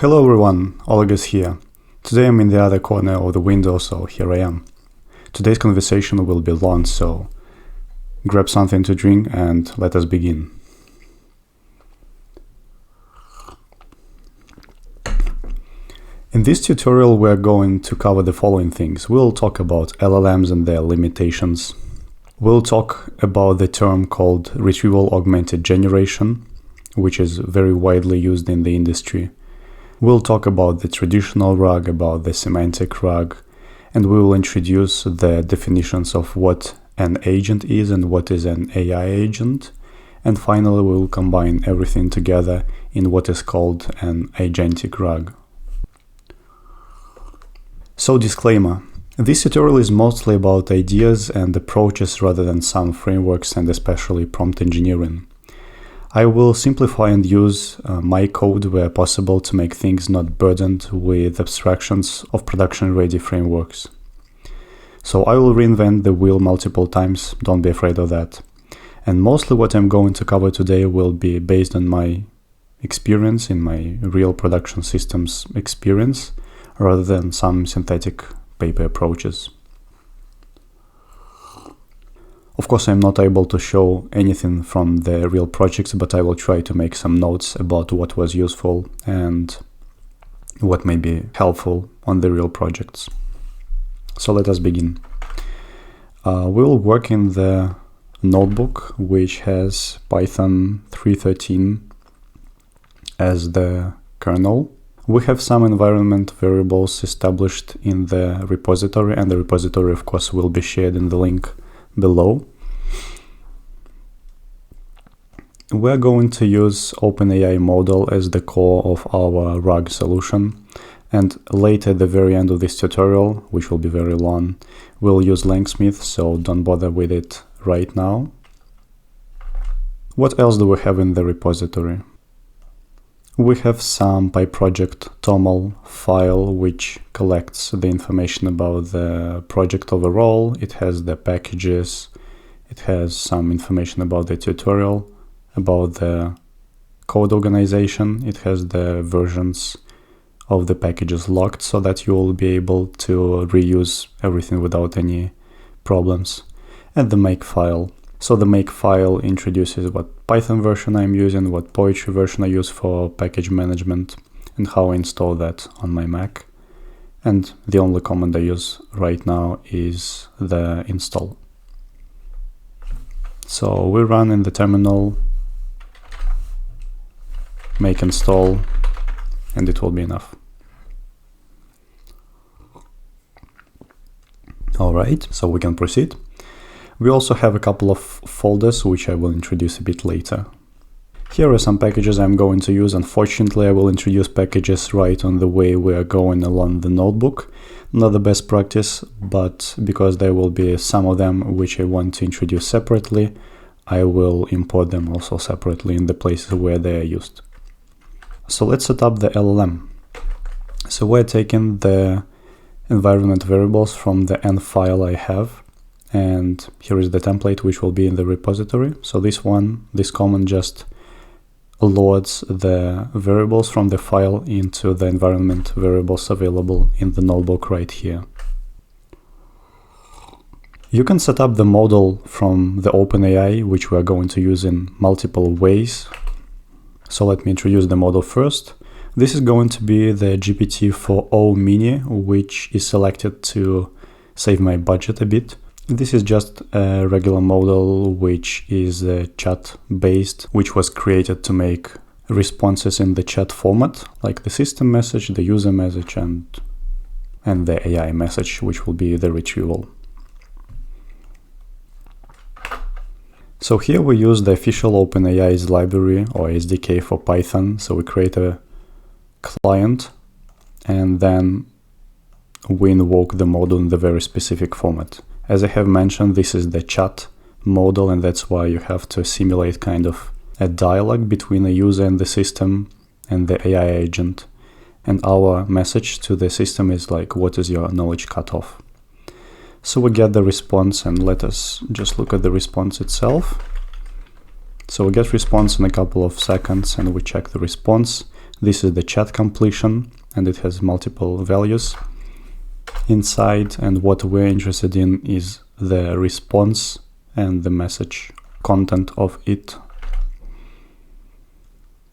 Hello everyone, Oleg is here. Today I'm in the other corner of the window, so here I am. Today's conversation will be long, so grab something to drink and let us begin. In this tutorial we're going to cover the following things. We'll talk about LLMs and their limitations. We'll talk about the term called Retrieval-Augmented Generation, which is very widely used in the industry. We'll talk about the traditional RAG, about the semantic RAG, and we will introduce the definitions of what an agent is and what is an AI agent. And finally, we will combine everything together in what is called an Agentic RAG. So, disclaimer. This tutorial is mostly about ideas and approaches rather than some frameworks and especially prompt engineering. I will simplify and use my code where possible to make things not burdened with abstractions of production-ready frameworks. So I will reinvent the wheel multiple times, don't be afraid of that. And mostly what I'm going to cover today will be based on my experience in my real production systems experience, rather than some synthetic paper approaches. Of course, I'm not able to show anything from the real projects, but I will try to make some notes about what was useful and what may be helpful on the real projects. So let us begin. We'll work in the notebook, which has Python 3.13 as the kernel. We have some environment variables established in the repository, and the repository, of course, will be shared in the link below. We're going to use OpenAI model as the core of our RAG solution, and later at the very end of this tutorial, which will be very long, we'll use LangSmith, so don't bother with it right now. What else do we have in the repository? We have some PyProject toml file which collects the information about the project overall. It has the packages, it has some information about the tutorial, about the code organization, it has the versions of the packages locked so that you will be able to reuse everything without any problems, and the make file. So the make file introduces what Python version I'm using, what Poetry version I use for package management, and how I install that on my Mac. And the only command I use right now is the install. So we run in the terminal, make install, and it will be enough. Alright, so we can proceed. We also have a couple of folders which I will introduce a bit later. Here are some packages I'm going to use. Unfortunately, I will introduce packages right on the way we are going along the notebook. Not the best practice, but because there will be some of them which I want to introduce separately, I will import them also separately in the places where they are used. So let's set up the LLM. So we're taking the environment variables from the env file I have, and here is the template which will be in the repository. So this command just loads the variables from the file into the environment variables available in the notebook right here. You can set up the model from the OpenAI, which we are going to use in multiple ways. So let me introduce the model first. This is going to be the GPT-4o Mini, which is selected to save my budget a bit. This is just a regular model which is chat-based, which was created to make responses in the chat format, like the system message, the user message, and the AI message, which will be the retrieval. So here we use the official OpenAI's library or SDK for Python. So we create a client and then we invoke the model in the very specific format. As I have mentioned, this is the chat model, and that's why you have to simulate kind of a dialogue between a user and the system and the AI agent. And our message to the system is like, what is your knowledge cutoff? So we get the response, and let us just look at the response itself. So we get response in a couple of seconds and we check the response. This is the chat completion, and it has multiple values inside, and what we're interested in is the response and the message content of it.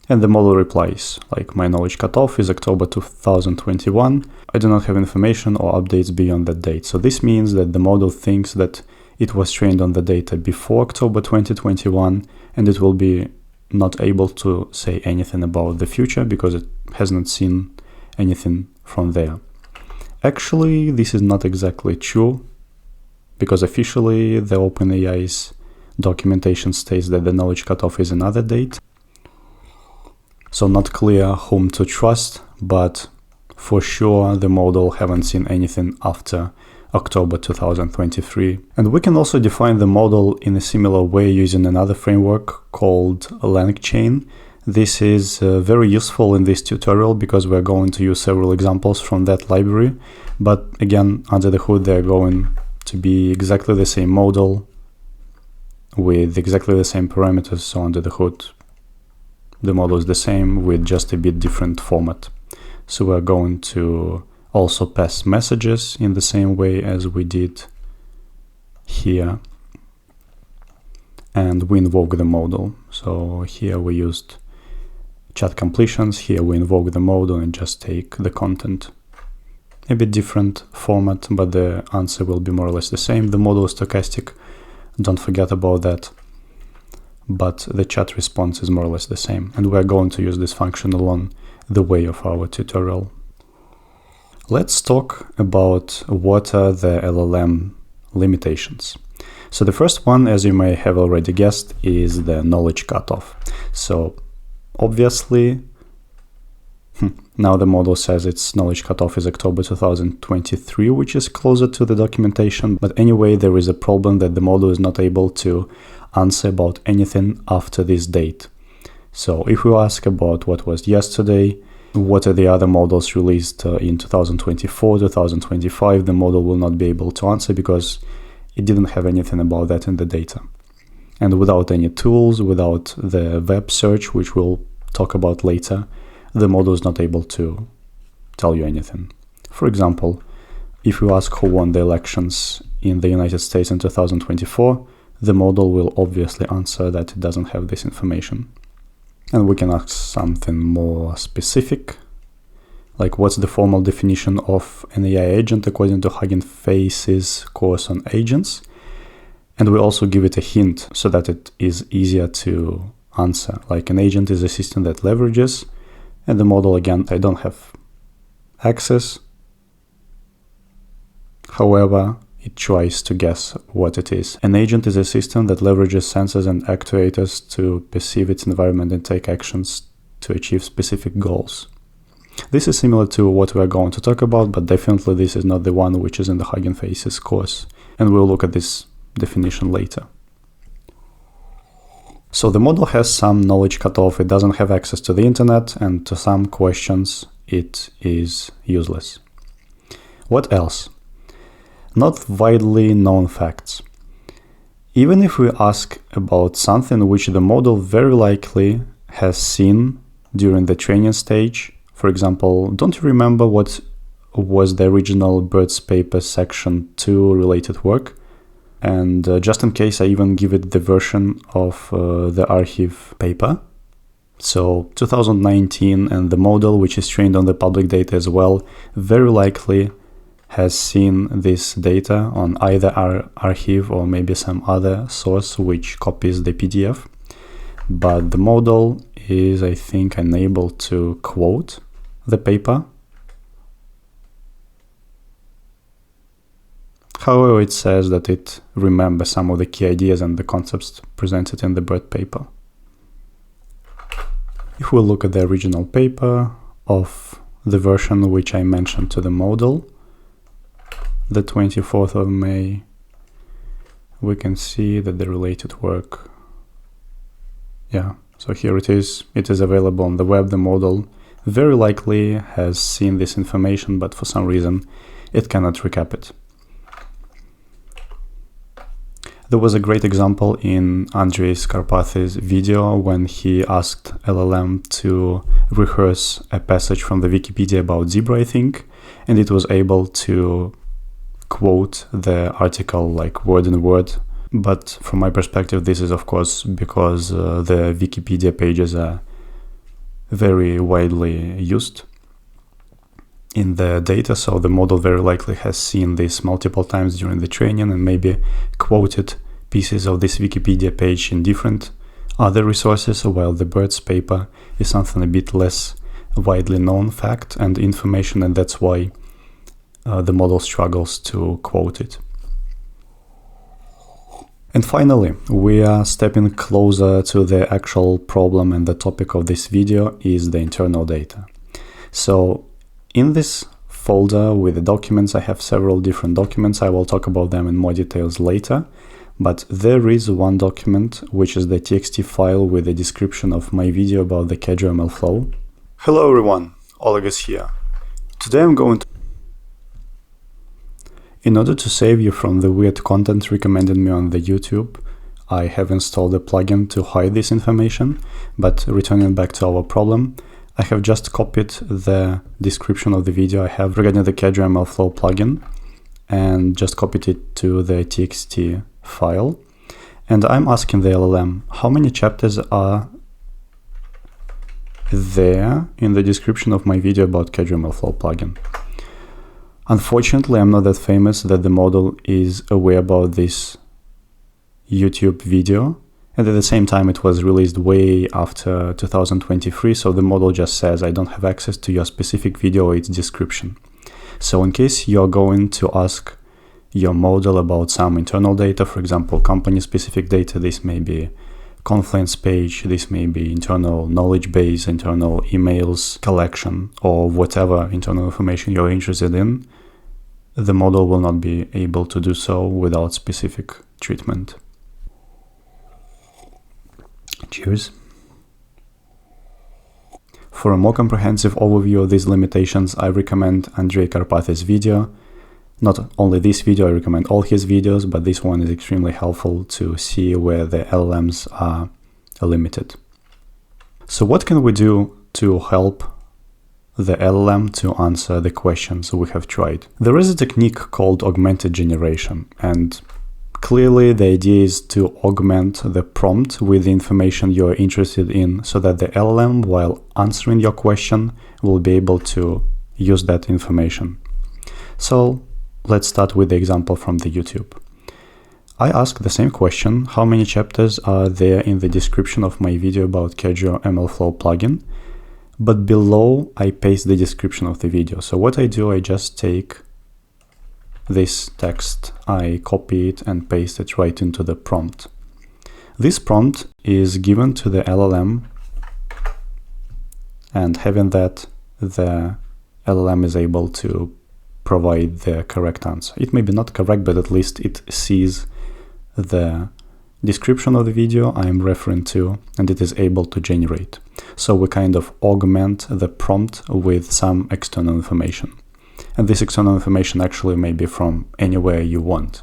And the model replies, like, my knowledge cutoff is October 2021. I do not have information or updates beyond that date. So this means that the model thinks that it was trained on the data before October 2021, and it will be not able to say anything about the future because it has not seen anything from there. Actually, this is not exactly true, because officially the OpenAI's documentation states that the knowledge cutoff is another date. So not clear whom to trust, but for sure the model haven't seen anything after October 2023. And we can also define the model in a similar way using another framework called LangChain. This is very useful in this tutorial because we're going to use several examples from that library. But again, under the hood, they're going to be exactly the same model with exactly the same parameters. So under the hood, the model is the same with just a bit different format. So we're going to also pass messages in the same way as we did here. And we invoke the model. So here we used chat completions. Here we invoke the model and just take the content. A bit different format, but the answer will be more or less the same. The model is stochastic. Don't forget about that. But the chat response is more or less the same. And we're going to use this function along the way of our tutorial. Let's talk about what are the LLM limitations. So the first one, as you may have already guessed, is the knowledge cutoff. So obviously, now the model says its knowledge cutoff is October 2023, which is closer to the documentation. But anyway, there is a problem that the model is not able to answer about anything after this date. So if we ask about what was yesterday, what are the other models released in 2024, 2025, the model will not be able to answer because it didn't have anything about that in the data. And without any tools, without the web search, which we'll talk about later, the model is not able to tell you anything. For example, if you ask who won the elections in the United States in 2024, the model will obviously answer that it doesn't have this information. And we can ask something more specific, like what's the formal definition of an AI agent according to Hugging Face's course on agents. And we also give it a hint so that it is easier to answer. Like an agent is a system that leverages, and the model, again, I don't have access. However, it tries to guess what it is. An agent is a system that leverages sensors and actuators to perceive its environment and take actions to achieve specific goals. This is similar to what we are going to talk about, but definitely this is not the one which is in the Hugging Face's course, and we'll look at this definition later. So the model has some knowledge cutoff, it doesn't have access to the internet, and to some questions it is useless. What else? Not widely known facts. Even if we ask about something which the model very likely has seen during the training stage, for example, don't you remember what was the original BERT's paper section 2 related work? And just in case, I even give it the version of the archive paper. So 2019, and the model, which is trained on the public data as well, very likely has seen this data on either our archive or maybe some other source which copies the PDF. But the model is, I think, unable to quote the paper. However, it says that it remembers some of the key ideas and the concepts presented in the BERT paper. If we look at the original paper of the version which I mentioned to the model, the 24th of May, we can see that the related work, so here it is available on the web. The model very likely has seen this information, but for some reason it cannot recap it. There was a great example in Andrei Karpathy's video when he asked LLM to rehearse a passage from the Wikipedia about zebra, I think, and it was able to quote the article like word in word. But from my perspective, this is of course because the Wikipedia pages are very widely used in the data, so the model very likely has seen this multiple times during the training and maybe quoted pieces of this Wikipedia page in different other resources, while the BERT's paper is something a bit less widely known fact and information, and that's why the model struggles to quote it. And finally, we are stepping closer to the actual problem, and the topic of this video is the internal data. So in this folder with the documents, I have several different documents. I will talk about them in more details later, but there is one document which is the txt file with a description of my video about the CAG-ML flow. Hello everyone, Oleg is here. Today I'm going to... In order to save you from the weird content recommended me on the YouTube, I have installed a plugin to hide this information, but returning back to our problem, I have just copied the description of the video I have regarding the CAG-ML flow plugin and just copied it to the txt file. And I'm asking the LLM how many chapters are there in the description of my video about CAG-ML flow plugin. Unfortunately, I'm not that famous that the model is aware about this YouTube video. And at the same time, it was released way after 2023, so the model just says, I don't have access to your specific video or its description. So in case you're going to ask your model about some internal data, for example, company-specific data, this may be Confluence page, this may be internal knowledge base, internal emails collection, or whatever internal information you're interested in, the model will not be able to do so without specific treatment. Cheers. For a more comprehensive overview of these limitations, I recommend Andrei Karpathy's video. Not only this video, I recommend all his videos, but this one is extremely helpful to see where the LLMs are limited. So what can we do to help the LLM to answer the questions we have tried? There is a technique called augmented generation, and clearly the idea is to augment the prompt with the information you're interested in so that the LLM, while answering your question, will be able to use that information. So let's start with the example from the YouTube. I asked the same question, how many chapters are there in the description of my video about CAG-ML flow plugin? But below I paste the description of the video. So what I do, I just take this text, I copy it and paste it right into the prompt. This prompt is given to the LLM, and having that, the LLM is able to provide the correct answer. It may be not correct, but at least it sees the description of the video I'm referring to, and it is able to generate. So we kind of augment the prompt with some external information. And this external information actually may be from anywhere you want.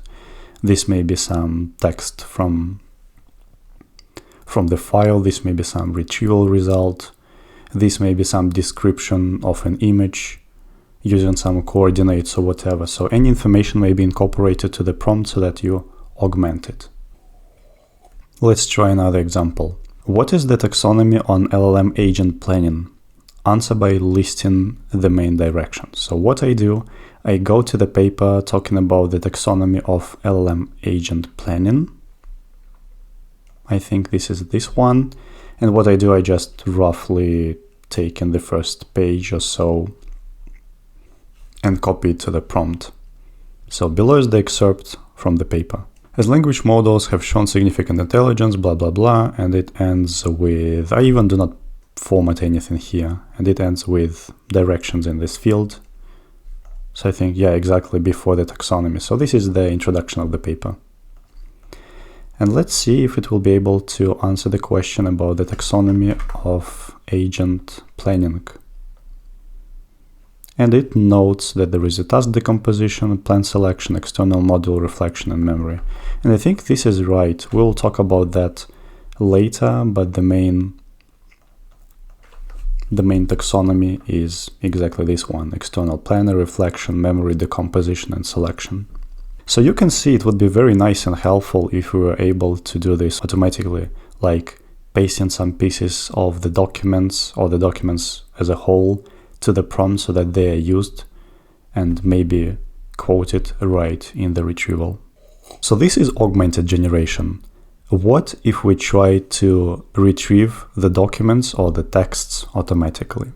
This may be some text from the file, this may be some retrieval result, this may be some description of an image using some coordinates or whatever. So any information may be incorporated to the prompt so that you augment it. Let's try another example. What is the taxonomy on LLM agent planning? Answer by listing the main directions. So what I do, I go to the paper talking about the taxonomy of LLM agent planning. I think this is this one. And what I do, I just roughly take in the first page or so and copy it to the prompt. So below is the excerpt from the paper. As language models have shown significant intelligence, blah, blah, blah, and it ends with, I even do not format anything here, and it ends with directions in this field. So I think, yeah, exactly before the taxonomy. So this is the introduction of the paper. And let's see if it will be able to answer the question about the taxonomy of agent planning. And it notes that there is a task decomposition, plan selection, external module reflection, and memory. And I think this is right. We'll talk about that later, but the main taxonomy is exactly this one: external planner, reflection, memory, decomposition, and selection. So you can see it would be very nice and helpful if we were able to do this automatically, like pasting some pieces of the documents or the documents as a whole to the prompt so that they are used and maybe quoted right in the retrieval. So this is augmented generation. What if we try to retrieve the documents or the texts automatically?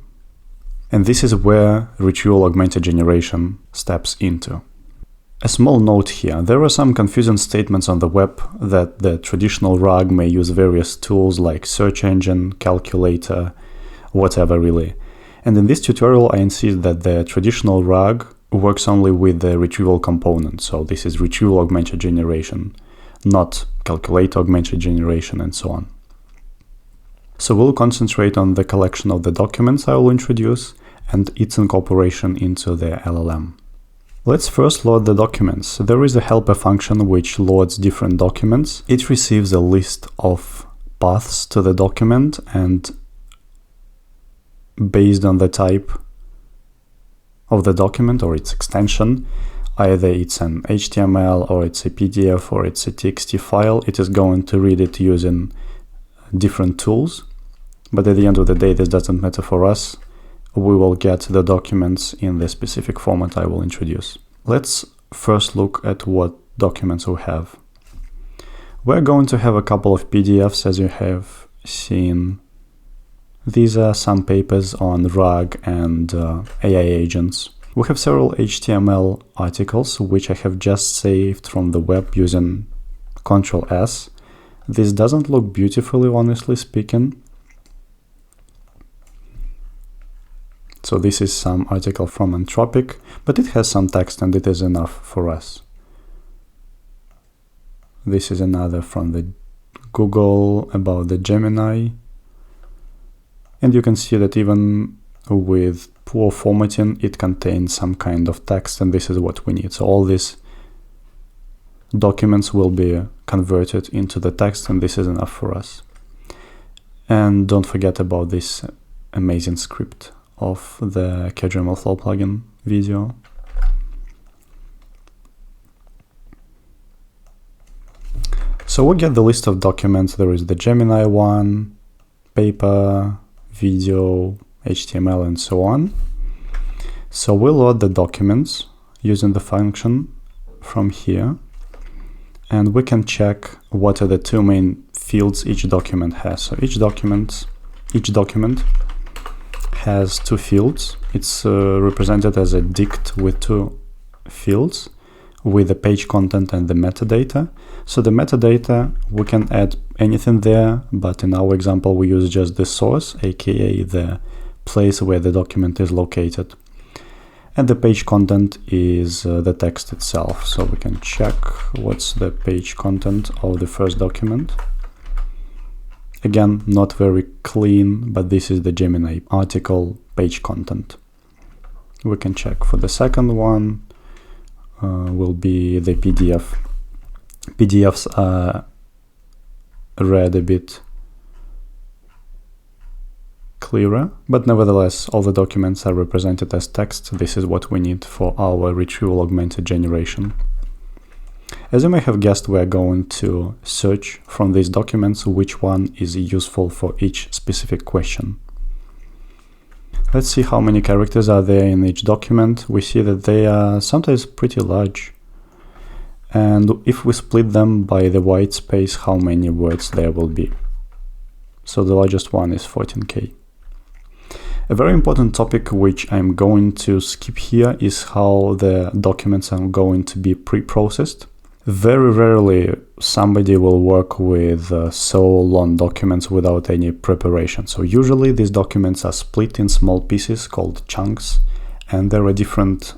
And this is where Retrieval-Augmented Generation steps into. A small note here: there are some confusing statements on the web that the traditional RAG may use various tools like search engine, calculator, whatever really. And in this tutorial I insist that the traditional RAG works only with the retrieval component. So this is Retrieval-Augmented Generation, not Calculator-Augmented Generation, and so on. So we'll concentrate on the collection of the documents I will introduce and its incorporation into the LLM. Let's first load the documents. There is a helper function which loads different documents. It receives a list of paths to the document, and based on the type of the document or its extension, either it's an HTML or it's a PDF or it's a TXT file, it is going to read it using different tools. But at the end of the day, this doesn't matter for us. We will get the documents in the specific format I will introduce. Let's first look at what documents we have. We're going to have a couple of PDFs, as you have seen. These are some papers on RAG and AI agents. We have several HTML articles which I have just saved from the web using Ctrl+S. This doesn't look beautifully, honestly speaking. So this is some article from Anthropic, but it has some text and it is enough for us. This is another from the Google about the Gemini. And you can see that even with poor formatting, it contains some kind of text, and this is what we need. So all these documents will be converted into the text, and this is enough for us. And don't forget about this amazing script of the KDreamLflow plugin video. So we get the list of documents. There is the Gemini one, paper, video, HTML, and so on. So we'll load the documents using the function from here, and we can check what are the two main fields each document has. So each document has two fields. It's represented as a dict with two fields, with the page content and the metadata. So the metadata, we can add anything there, but in our example we use just the source, aka the place where the document is located. And the page content is the text itself. So we can check what's the page content of the first document. Again, not very clean, but this is the Gemini article page content. We can check for the second one. Will be the PDF. PDFs are read a bit clearer, but nevertheless all the documents are represented as text. This is what we need for our Retrieval-Augmented Generation. As you may have guessed, we are going to search from these documents which one is useful for each specific question. Let's see how many characters are there in each document. We see that they are sometimes pretty large. And if we split them by the white space, how many words there will be. So the largest one is 14K. A very important topic which I'm going to skip here is how the documents are going to be pre-processed. Very rarely somebody will work with so long documents without any preparation. So usually these documents are split in small pieces called chunks, and there are different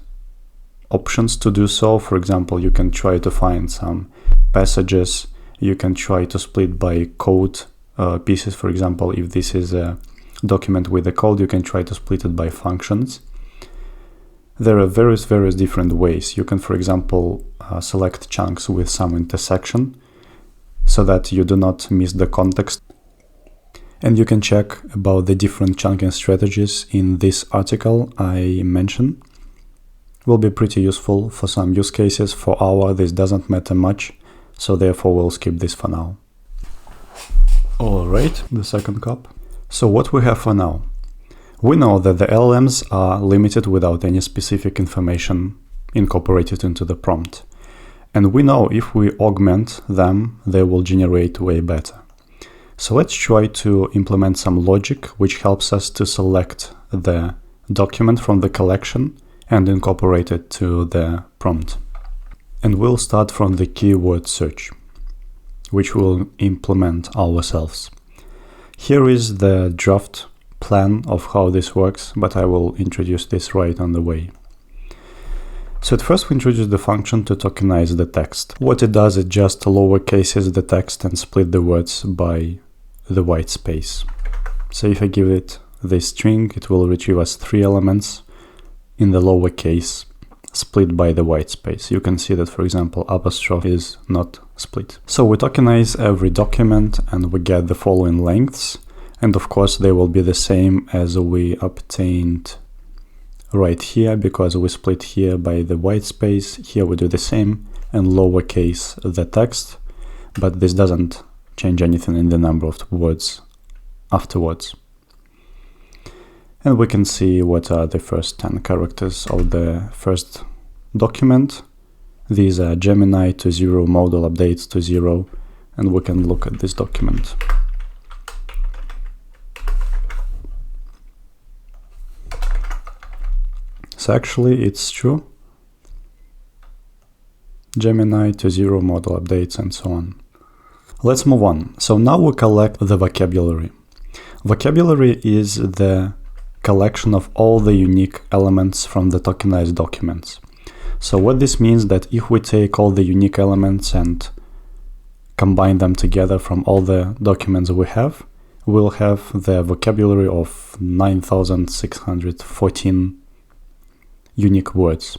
options to do so. For example, you can try to find some passages. You can try to split by code pieces. For example, if this is a document with a code, you can try to split it by functions. There are various different ways. You can, for example, select chunks with some intersection so that you do not miss the context. And you can check about the different chunking strategies in this article I mentioned. Will be pretty useful for some use cases. For our, this doesn't matter much, so therefore we'll skip this for now. Alright, the second cup. So what we have for now? We know that the LLMs are limited without any specific information incorporated into the prompt. And we know if we augment them, they will generate way better. So let's try to implement some logic which helps us to select the document from the collection and incorporate it to the prompt. And we'll start from the keyword search, which we'll implement ourselves. Here is the draft plan of how this works, but I will introduce this right on the way. So at first we introduce the function to tokenize the text. What it does, it just lowercases the text and split the words by the white space. So if I give it this string, it will retrieve us 3 elements in the lowercase split by the white space. You can see that, for example, apostrophe is not split. So we tokenize every document and we get the following lengths. And of course, they will be the same as we obtained right here, because we split here by the white space. Here we do the same and lowercase the text, but this doesn't change anything in the number of words afterwards. And we can see what are the first 10 characters of the first document. These are Gemini to 0, model updates to 0, and we can look at this document. So actually it's true. Gemini to 0, model updates, and so on. Let's move on. So now we collect the vocabulary. Vocabulary is the collection of all the unique elements from the tokenized documents. So what this means that if we take all the unique elements and combine them together from all the documents we have, we'll have the vocabulary of 9,614 unique words.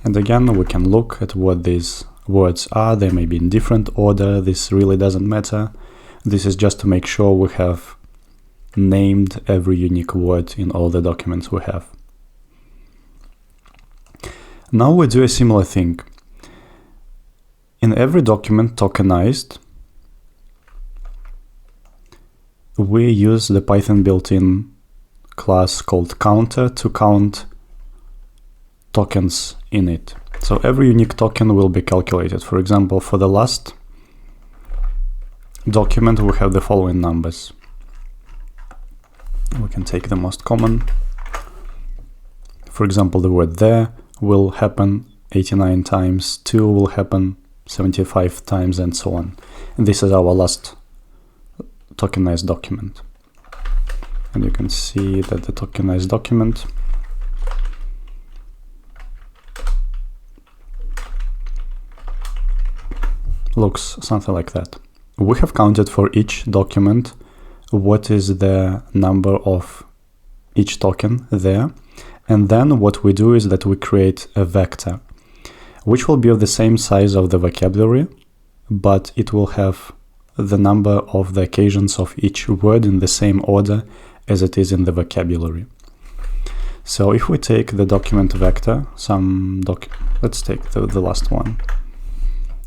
And again, we can look at what these words are. They may be in different order. This really doesn't matter. This is just to make sure we have named every unique word in all the documents we have. Now we do a similar thing. In every document tokenized, we use the Python built-in class called counter to count tokens in it. So every unique token will be calculated. For example, for the last document, we have the following numbers. We can take the most common. For example, the word there will happen 89 times, 2 will happen 75 times, and so on. And this is our last tokenized document. And you can see that the tokenized document looks something like that. We have counted for each document what is the number of each token there. And then what we do is that we create a vector, which will be of the same size of the vocabulary, but it will have the number of the occasions of each word in the same order as it is in the vocabulary. So if we take the document vector, let's take the last one.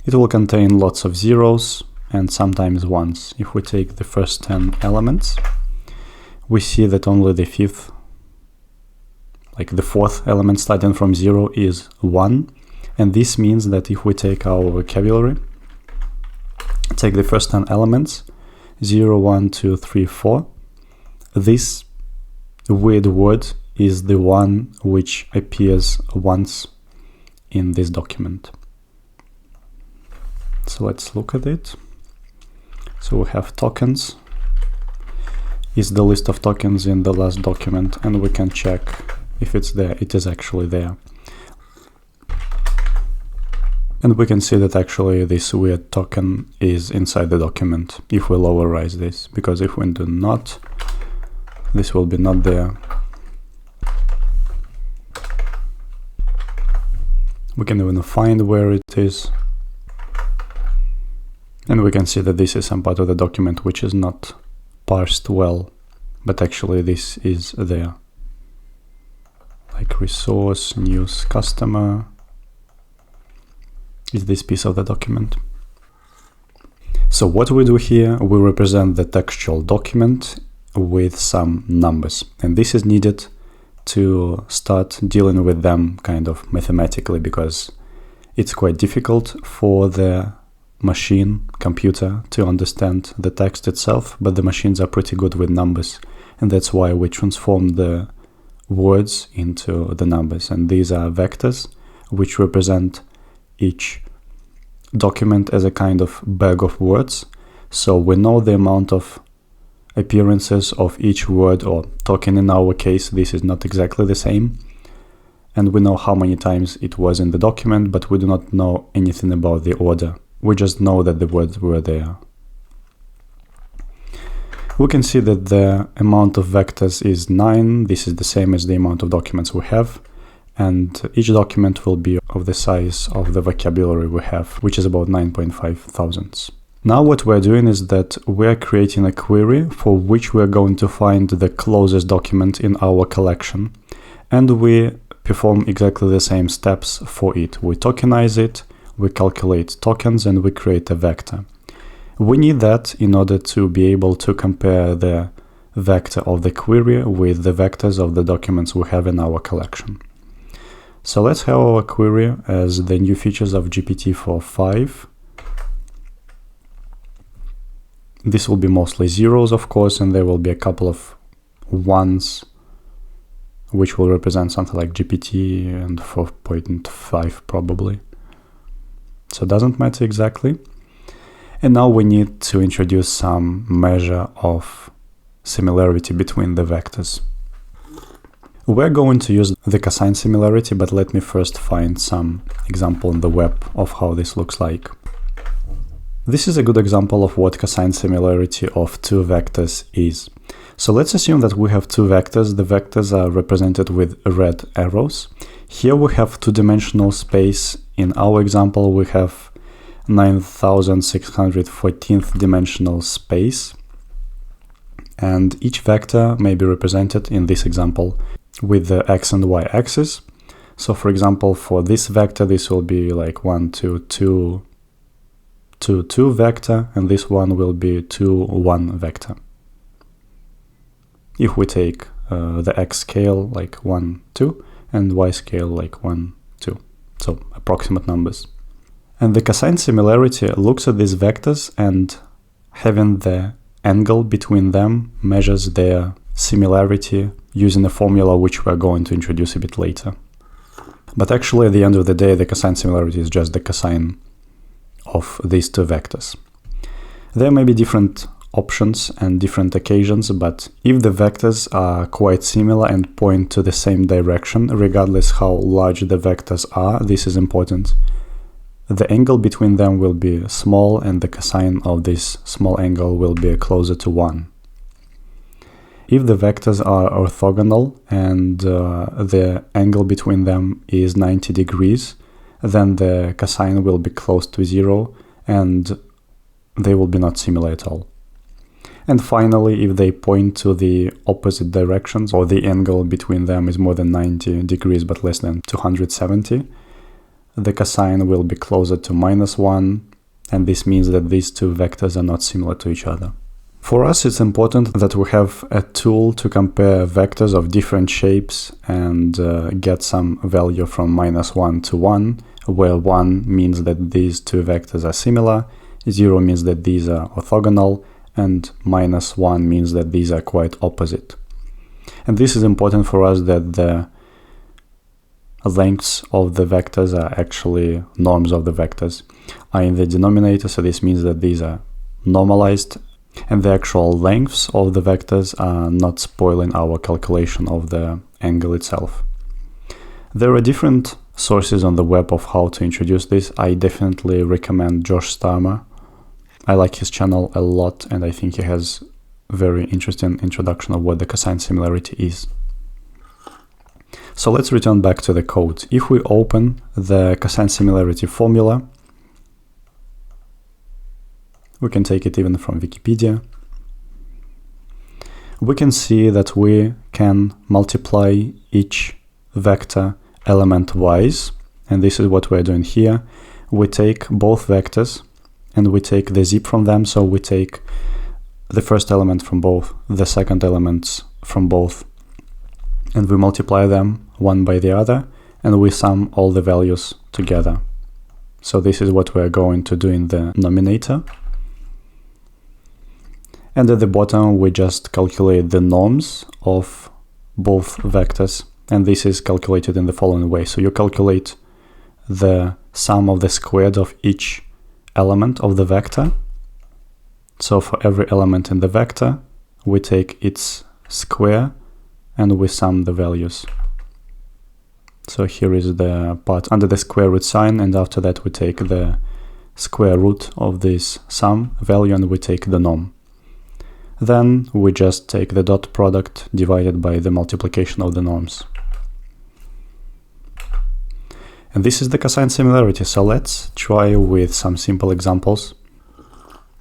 It will contain lots of zeros and sometimes ones. If we take the first 10 elements, we see that only the fourth element starting from 0 is 1. And this means that if we take our vocabulary, take the first 10 elements, 0, 1, 2, 3, 4, this weird word is the one which appears once in this document. So let's look at it. So we have tokens, is the list of tokens in the last document, and we can check if it's there. It is actually there. And we can see that actually this weird token is inside the document if we lowerize this, because if we do not, this will be not there. We can even find where it is. And we can see that this is some part of the document which is not parsed well, but actually this is there. Like resource, news, customer is this piece of the document. So what we do here, we represent the textual document with some numbers, and this is needed to start dealing with them kind of mathematically, because it's quite difficult for the machine, computer, to understand the text itself, but the machines are pretty good with numbers, and that's why we transform the words into the numbers. And these are vectors which represent each document as a kind of bag of words. So we know the amount of appearances of each word or token. In our case, this is not exactly the same, and we know how many times it was in the document, but we do not know anything about the order. We just know that the words were there. We can see that the amount of vectors is 9. This is the same as the amount of documents we have, and each document will be of the size of the vocabulary we have, which is about 9.5 thousandths. Now what we're doing is that we're creating a query for which we're going to find the closest document in our collection, and we perform exactly the same steps for it. We tokenize it, we calculate tokens, and we create a vector. We need that in order to be able to compare the vector of the query with the vectors of the documents we have in our collection. So let's have our query as the new features of GPT-4.5. This will be mostly zeros, of course, and there will be a couple of ones which will represent something like GPT and 4.5 probably. So it doesn't matter exactly. And now we need to introduce some measure of similarity between the vectors. We're going to use the cosine similarity, but let me first find some example on the web of how this looks like. This is a good example of what cosine similarity of two vectors is. So let's assume that we have two vectors. The vectors are represented with red arrows. Here we have two-dimensional space. In our example, we have 9614th dimensional space. And each vector may be represented in this example with the x and y axis. So for example, for this vector, this will be like 1, 2, 2, 2, 2 vector, and this one will be 2, 1 vector. If we take the x scale like 1, 2, and y scale like 1, 2, so approximate numbers. And the cosine similarity looks at these vectors and having the angle between them measures their similarity using a formula which we're going to introduce a bit later. But actually at the end of the day, the cosine similarity is just the cosine of these two vectors. There may be different options and different occasions, but if the vectors are quite similar and point to the same direction, regardless how large the vectors are, this is important. The angle between them will be small, and the cosine of this small angle will be closer to 1. If the vectors are orthogonal and the angle between them is 90 degrees, then the cosine will be close to 0 and they will be not similar at all. And finally, if they point to the opposite directions, or the angle between them is more than 90 degrees but less than 270, the cosine will be closer to -1, and this means that these two vectors are not similar to each other. For us, it's important that we have a tool to compare vectors of different shapes and get some value from -1 to 1, where 1 means that these two vectors are similar, 0 means that these are orthogonal, and -1 means that these are quite opposite. And this is important for us, that the lengths of the vectors are actually norms of the vectors are in the denominator, so this means that these are normalized, and the actual lengths of the vectors are not spoiling our calculation of the angle itself. There are different sources on the web of how to introduce this. I definitely recommend Josh Starmer. I like his channel a lot, and I think he has very interesting introduction of what the cosine similarity is. So let's return back to the code. If we open the cosine similarity formula, we can take it even from Wikipedia, we can see that we can multiply each vector element-wise, and this is what we're doing here. We take both vectors and we take the zip from them, so we take the first element from both, the second elements from both, and we multiply them one by the other, and we sum all the values together. So this is what we're going to do in the nominator. And at the bottom, we just calculate the norms of both vectors, and this is calculated in the following way. So you calculate the sum of the squared of each element of the vector. So for every element in the vector, we take its square and we sum the values. So here is the part under the square root sign, and after that we take the square root of this sum value and we take the norm. Then we just take the dot product divided by the multiplication of the norms. And this is the cosine similarity, so let's try with some simple examples.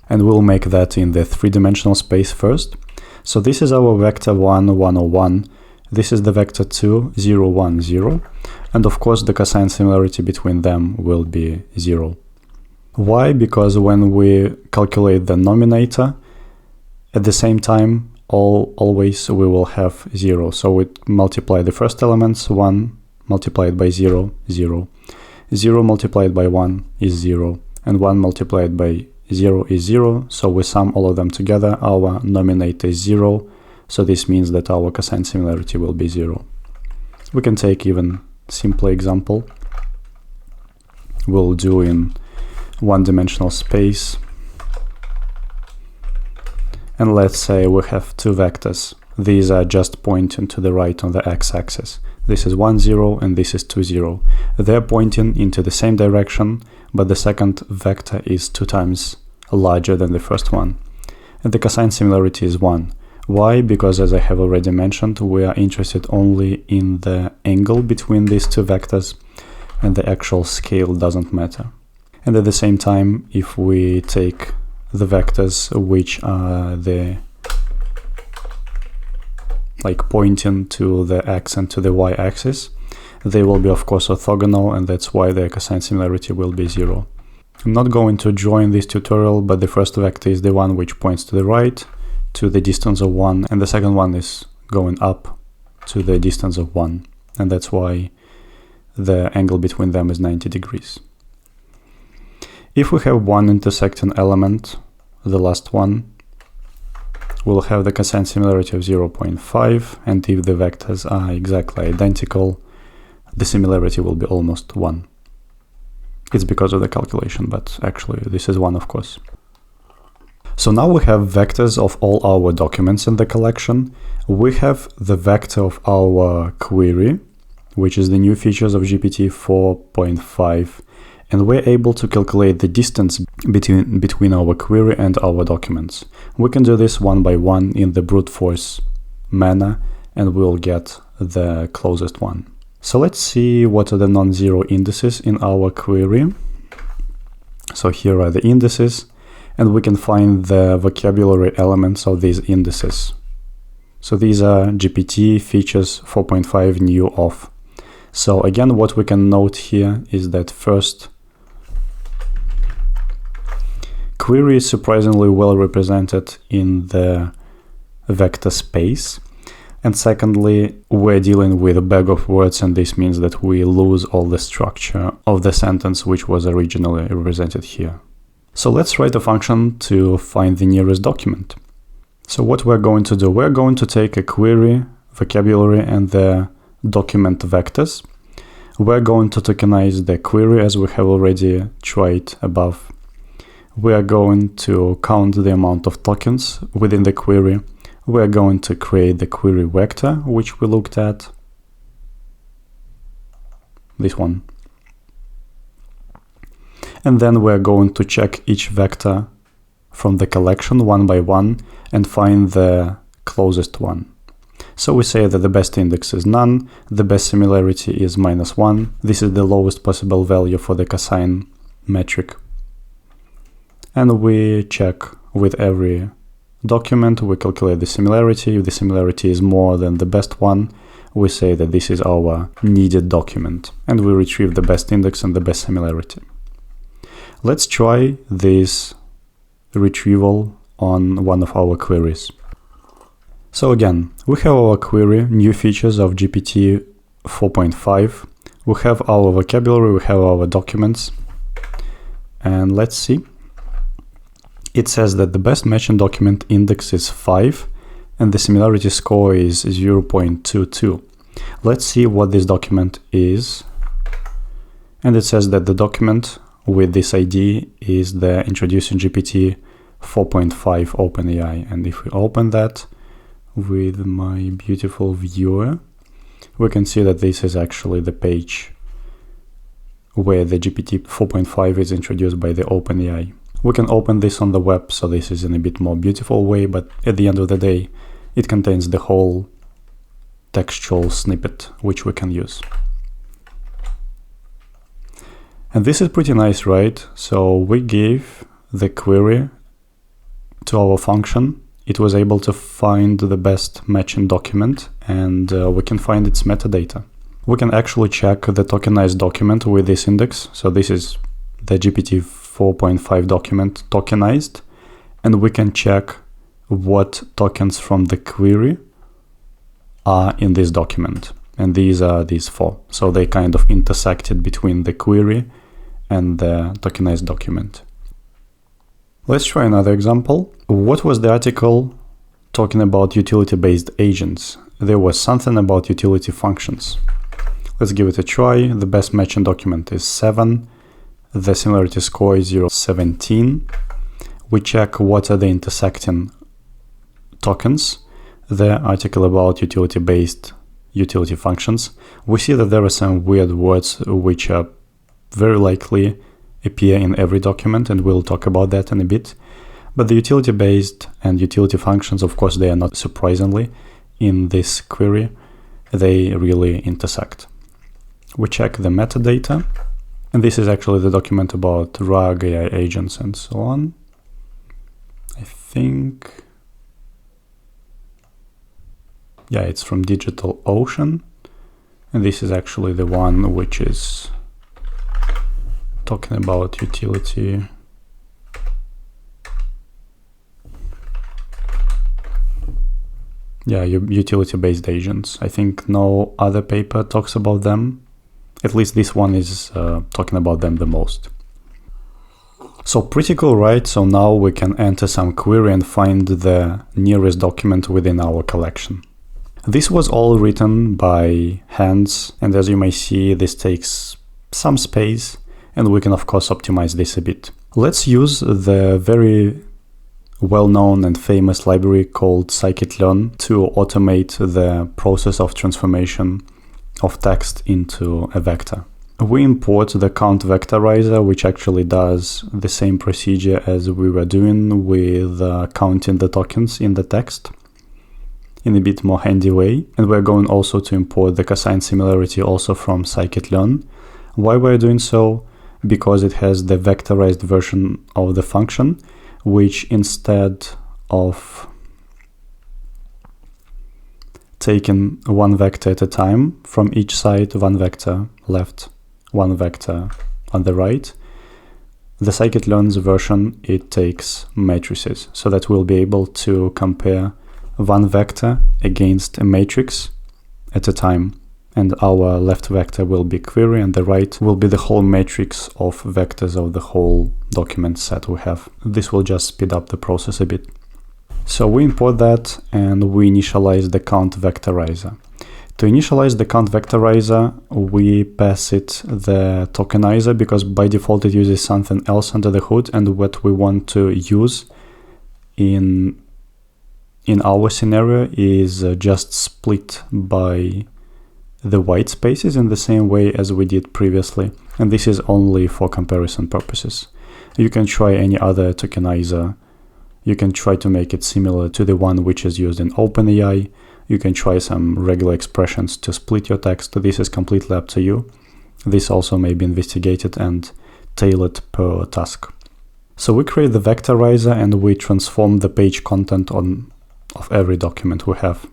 And we'll make that in the three-dimensional space first. So this is our vector 1, 1, 1. This is the vector 2, 0, 1, 0. And of course the cosine similarity between them will be 0. Why? Because when we calculate the nominator, at the same time, always we will have 0. So we multiply the first elements, 1 multiplied by 0, 0. 0 multiplied by 1 is 0. And 1 multiplied by 0 is 0. So we sum all of them together. Our nominator is 0. So this means that our cosine similarity will be 0. We can take even simpler example. We'll do in one-dimensional space. And let's say we have two vectors. These are just pointing to the right on the x-axis. This is 1, 0, and this is 2, 0. They're pointing into the same direction, but the second vector is 2 times larger than the first one. And the cosine similarity is 1. Why? Because as I have already mentioned, we are interested only in the angle between these two vectors, and the actual scale doesn't matter. And at the same time, if we take the vectors which are the pointing to the x and to the y-axis, they will be of course orthogonal, and that's why the cosine similarity will be 0. I'm not going to draw in this tutorial, but the first vector is the one which points to the right to the distance of 1, and the second one is going up to the distance of 1, and that's why the angle between them is 90 degrees. If we have one intersecting element, the last one, we'll have the cosine similarity of 0.5, and if the vectors are exactly identical, the similarity will be almost 1. It's because of the calculation, but actually this is 1, of course. So now we have vectors of all our documents in the collection. We have the vector of our query, which is the new features of GPT 4.5, and we're able to calculate the distance between our query and our documents. We can do this one by one in the brute force manner, and we'll get the closest one. So let's see what are the non-zero indices in our query. So here are the indices, and we can find the vocabulary elements of these indices. So these are GPT features 4.5 new off. So again, what we can note here is that first, query is surprisingly well represented in the vector space. And secondly, we're dealing with a bag of words, and this means that we lose all the structure of the sentence which was originally represented here. So let's write a function to find the nearest document. So what we're going to do, we're going to take a query, vocabulary, and the document vectors. We're going to tokenize the query as we have already tried above. We are going to count the amount of tokens within the query. We are going to create the query vector, which we looked at. This one. And then we're going to check each vector from the collection one by one and find the closest one. So we say that the best index is none, the best similarity is -1. This is the lowest possible value for the cosine metric. And we check with every document, we calculate the similarity. If the similarity is more than the best one, we say that this is our needed document, and we retrieve the best index and the best similarity. Let's try this retrieval on one of our queries. So again, we have our query, new features of GPT 4.5. We have our vocabulary, we have our documents, and let's see. It says that the best matching document index is 5 and the similarity score is 0.22. Let's see what this document is. And it says that the document with this ID is the Introducing GPT 4.5 OpenAI. And if we open that with my beautiful viewer, we can see that this is actually the page where the GPT 4.5 is introduced by the OpenAI. We can open this on the web, so this is in a bit more beautiful way, but at the end of the day, it contains the whole textual snippet which we can use. And this is pretty nice, right? So we gave the query to our function. It was able to find the best matching document, and we can find its metadata. We can actually check the tokenized document with this index. So this is the GPT 4.5 document tokenized, and we can check what tokens from the query are in this document. And these are these 4. So they kind of intersected between the query and the tokenized document. Let's try another example. What was the article talking about utility-based agents? There was something about utility functions. Let's give it a try. The best matching document is 7. The similarity score is 0.17. We check what are the intersecting tokens. The article about utility-based utility functions. We see that there are some weird words which are very likely appear in every document, and we'll talk about that in a bit. But the utility-based and utility functions, of course, they are not surprisingly in this query. They really intersect. We check the metadata. And this is actually the document about RAG, AI agents, and so on. I think, yeah, it's from DigitalOcean. And this is actually the one which is talking about utility. Yeah, utility-based agents. I think no other paper talks about them. At least this one is talking about them the most. So pretty cool, right? So now we can enter some query and find the nearest document within our collection. This was all written by hands, and as you may see, this takes some space, and we can of course optimize this a bit. Let's use the very well-known and famous library called Scikit-learn to automate the process of transformation of text into a vector. We import the CountVectorizer, which actually does the same procedure as we were doing with counting the tokens in the text in a bit more handy way. And we're going also to import the cosine similarity also from Scikit-learn. Why we're doing so? Because it has the vectorized version of the function, which instead of taking one vector at a time from each side, one vector left, one vector on the right, the Scikit-learn's version, it takes matrices, so that we'll be able to compare one vector against a matrix at a time, and our left vector will be query and the right will be the whole matrix of vectors of the whole document set we have. This will just speed up the process a bit. So we import that and we initialize the CountVectorizer. To initialize the CountVectorizer, we pass it the tokenizer, because by default it uses something else under the hood, and what we want to use in our scenario is just split by the white spaces in the same way as we did previously, and this is only for comparison purposes. You can try any other tokenizer. You can try to make it similar to the one which is used in OpenAI. You can try some regular expressions to split your text. This is completely up to you. This also may be investigated and tailored per task. So we create the vectorizer and we transform the page content of every document we have.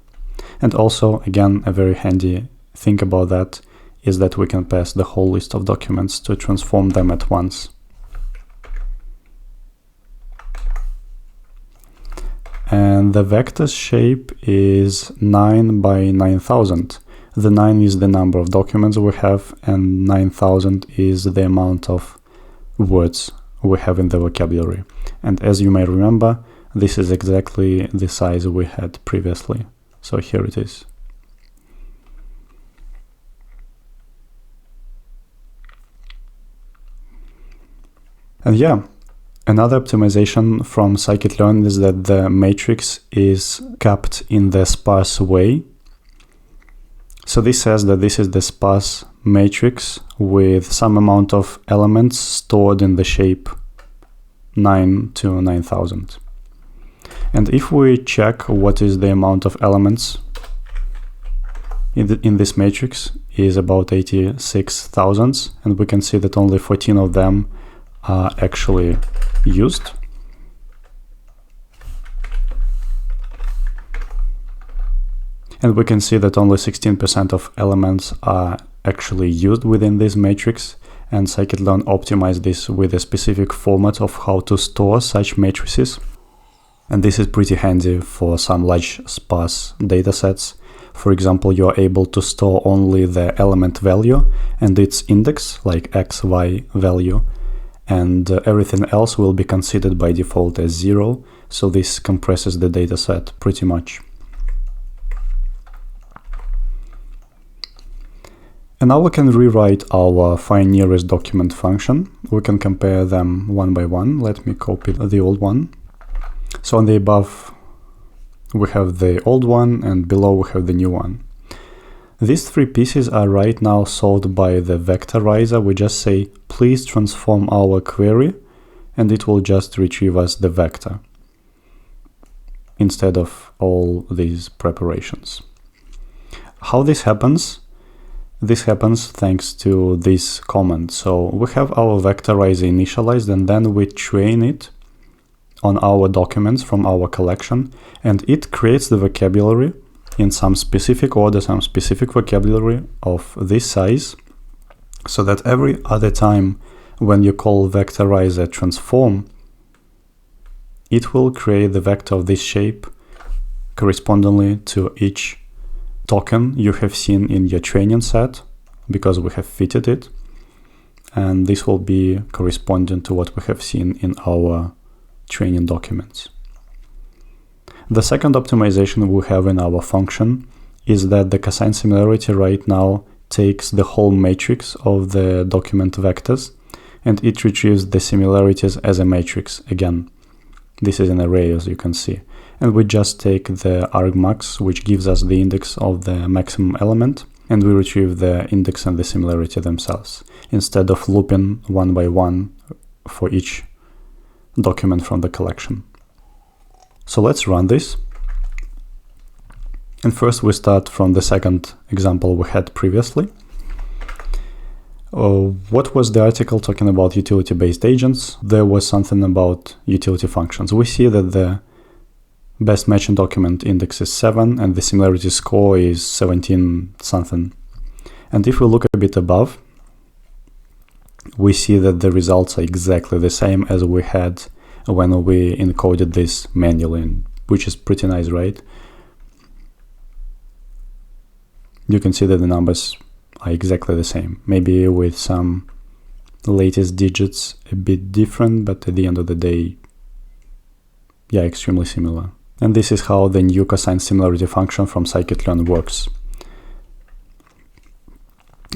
And also, again, a very handy thing about that is that we can pass the whole list of documents to transform them at once. And the vector shape is 9 by 9000. The 9 is the number of documents we have, and 9000 is the amount of words we have in the vocabulary. And as you may remember, this is exactly the size we had previously. So here it is. And yeah, another optimization from Scikit-learn is that the matrix is kept in the sparse way. So this says that this is the sparse matrix with some amount of elements stored in the shape 9 to 9000. And if we check what is the amount of elements in this matrix is about 86,000, and we can see that only 14 of them are actually used. And we can see that only 16% of elements are actually used within this matrix, and Scikit-learn optimized this with a specific format of how to store such matrices. And this is pretty handy for some large sparse datasets. For example, you are able to store only the element value and its index, like x, y value, and everything else will be considered by default as 0, so this compresses the dataset pretty much. And now we can rewrite our find nearest document function. We can compare them one by one. Let me copy the old one. So on the above, we have the old one, and below we have the new one. These three pieces are right now solved by the vectorizer. We just say, please transform our query, and it will just retrieve us the vector instead of all these preparations. How this happens? This happens thanks to this command. So we have our vectorizer initialized, and then we train it on our documents from our collection, and it creates the vocabulary in some specific order, some specific vocabulary of this size, so that every other time when you call vectorizer transform, it will create the vector of this shape correspondingly to each token you have seen in your training set, because we have fitted it, and this will be corresponding to what we have seen in our training documents. The second optimization we have in our function is that the cosine similarity right now takes the whole matrix of the document vectors, and it retrieves the similarities as a matrix again. This is an array, as you can see. And we just take the argmax, which gives us the index of the maximum element, and we retrieve the index and the similarity themselves, instead of looping one by one for each document from the collection. So let's run this. And first we start from the second example we had previously. What was the article talking about utility-based agents? There was something about utility functions. We see that the best matching document index is 7 and the similarity score is 17 something. And if we look a bit above, we see that the results are exactly the same as we had when we encoded this manually, which is pretty nice, right? You can see that the numbers are exactly the same, maybe with some latest digits a bit different, but at the end of the day, yeah, extremely similar. And this is how the new cosine similarity function from Scikit-learn works.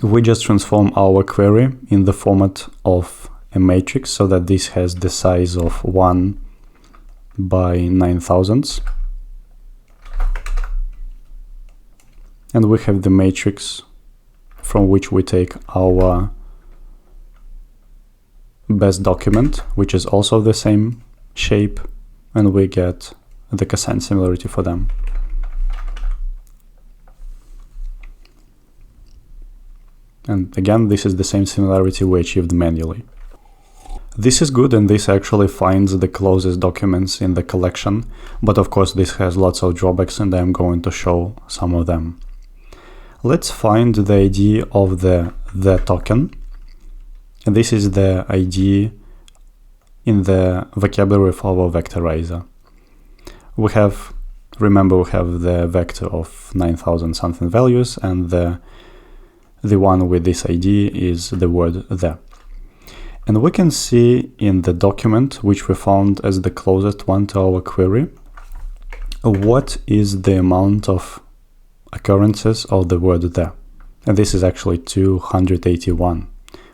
We just transform our query in the format of a matrix so that this has the size of 1 by 9000. And we have the matrix from which we take our best document, which is also the same shape, and we get the cosine similarity for them. And again, this is the same similarity we achieved manually. This is good, and this actually finds the closest documents in the collection, but of course this has lots of drawbacks, and I'm going to show some of them. Let's find the ID of the token, and this is the ID in the vocabulary of our vectorizer. Remember, we have the vector of 9,000 something values, and the one with this ID is the word the. And we can see in the document, which we found as the closest one to our query, what is the amount of occurrences of the word the. And this is actually 281,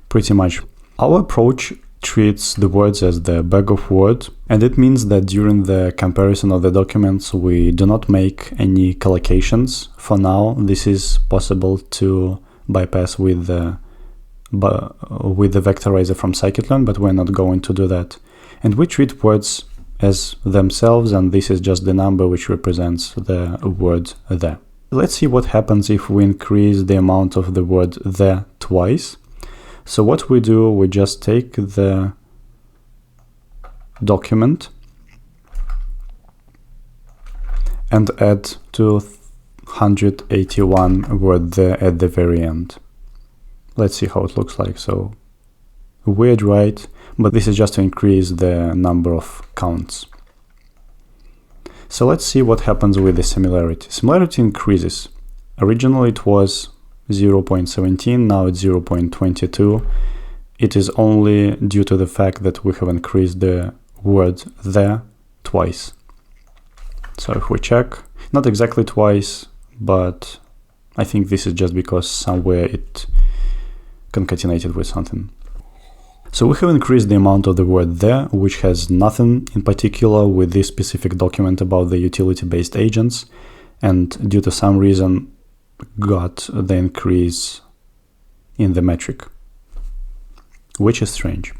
pretty much. Our approach treats the words as the bag of words, and it means that during the comparison of the documents, we do not make any collocations. For now, this is possible to bypass with the vectorizer from Scikit-learn, but we're not going to do that. And we treat words as themselves, and this is just the number which represents the word the. Let's see what happens if we increase the amount of the word the twice. So what we do, we just take the document and add 281 word the at the very end. Let's see how it looks like. So weird, right? But this is just to increase the number of counts. So let's see what happens with the similarity. Similarity increases. Originally it was 0.17, now it's 0.22. It is only due to the fact that we have increased the word the twice. So if we check, not exactly twice, but I think this is just because somewhere it concatenated with something. So we have increased the amount of the word the, which has nothing in particular with this specific document about the utility-based agents, and due to some reason got the increase in the metric, which is strange.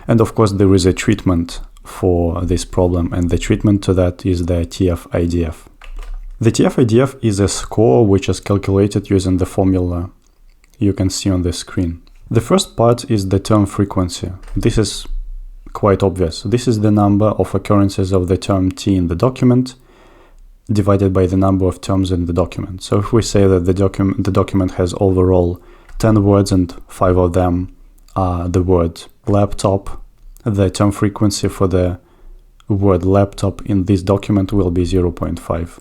And of course there is a treatment for this problem, and the treatment to that is the TfIDF. The TfIDF is a score which is calculated using the formula you can see on the screen. The first part is the term frequency. This is quite obvious. This is the number of occurrences of the term t in the document divided by the number of terms in the document. So if we say that the document has overall 10 words and 5 of them are the word laptop, the term frequency for the word laptop in this document will be 0.5.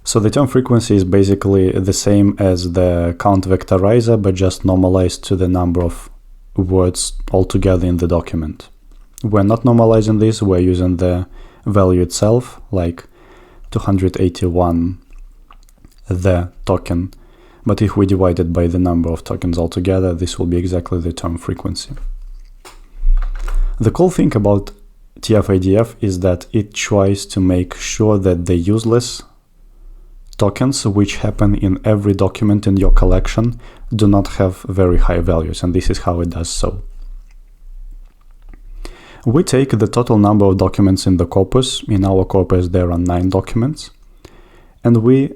So the term frequency is basically the same as the CountVectorizer, but just normalized to the number of words altogether in the document. We're not normalizing this, we're using the value itself, like 281 the token, but if we divide it by the number of tokens altogether, this will be exactly the term frequency. The cool thing about TfIDF is that it tries to make sure that the useless tokens which happen in every document in your collection do not have very high values, and this is how it does so. We take the total number of documents in the corpus. In our corpus there are 9 documents, and we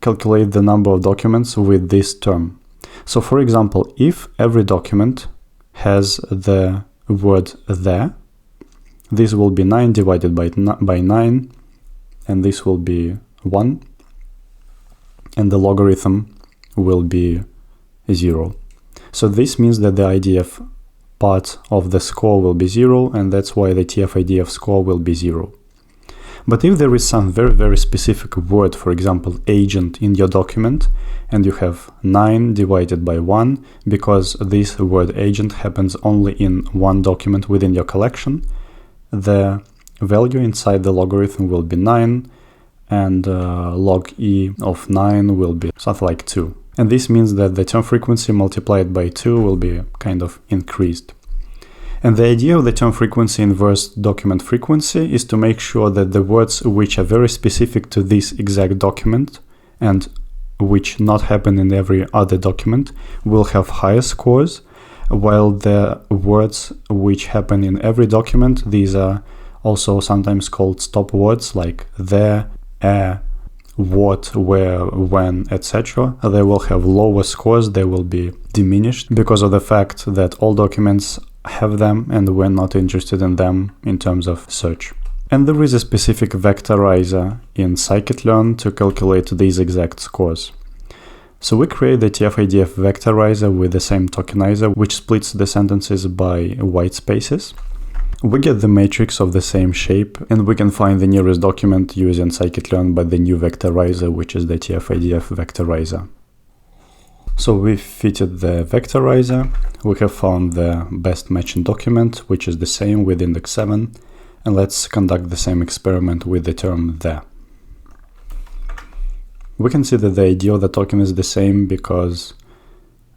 calculate the number of documents with this term. So for example, if every document has the word the, this will be 9 divided by 9, and this will be 1, and the logarithm will be 0. So this means that the IDF part of the score will be 0, and that's why the TfIDF score will be 0. But if there is some very specific word, for example agent, in your document, and you have 9 divided by 1, because this word agent happens only in one document within your collection, the value inside the logarithm will be 9, and log e of 9 will be something like 2. And this means that the term frequency multiplied by 2 will be kind of increased. And the idea of the term frequency inverse document frequency is to make sure that the words which are very specific to this exact document and which not happen in every other document will have higher scores, while the words which happen in every document, these are also sometimes called stop words like the, what, where, when, etc., they will have lower scores, they will be diminished because of the fact that all documents have them and we're not interested in them in terms of search. And there is a specific vectorizer in Scikit-learn to calculate these exact scores. So we create the TfidfVectorizer with the same tokenizer, which splits the sentences by white spaces. We get the matrix of the same shape, and we can find the nearest document using Scikit-learn by the new vectorizer, which is the TfidfVectorizer. So we fitted the vectorizer, we have found the best matching document, which is the same with index 7, and let's conduct the same experiment with the term there. We can see that the ID of the token is the same because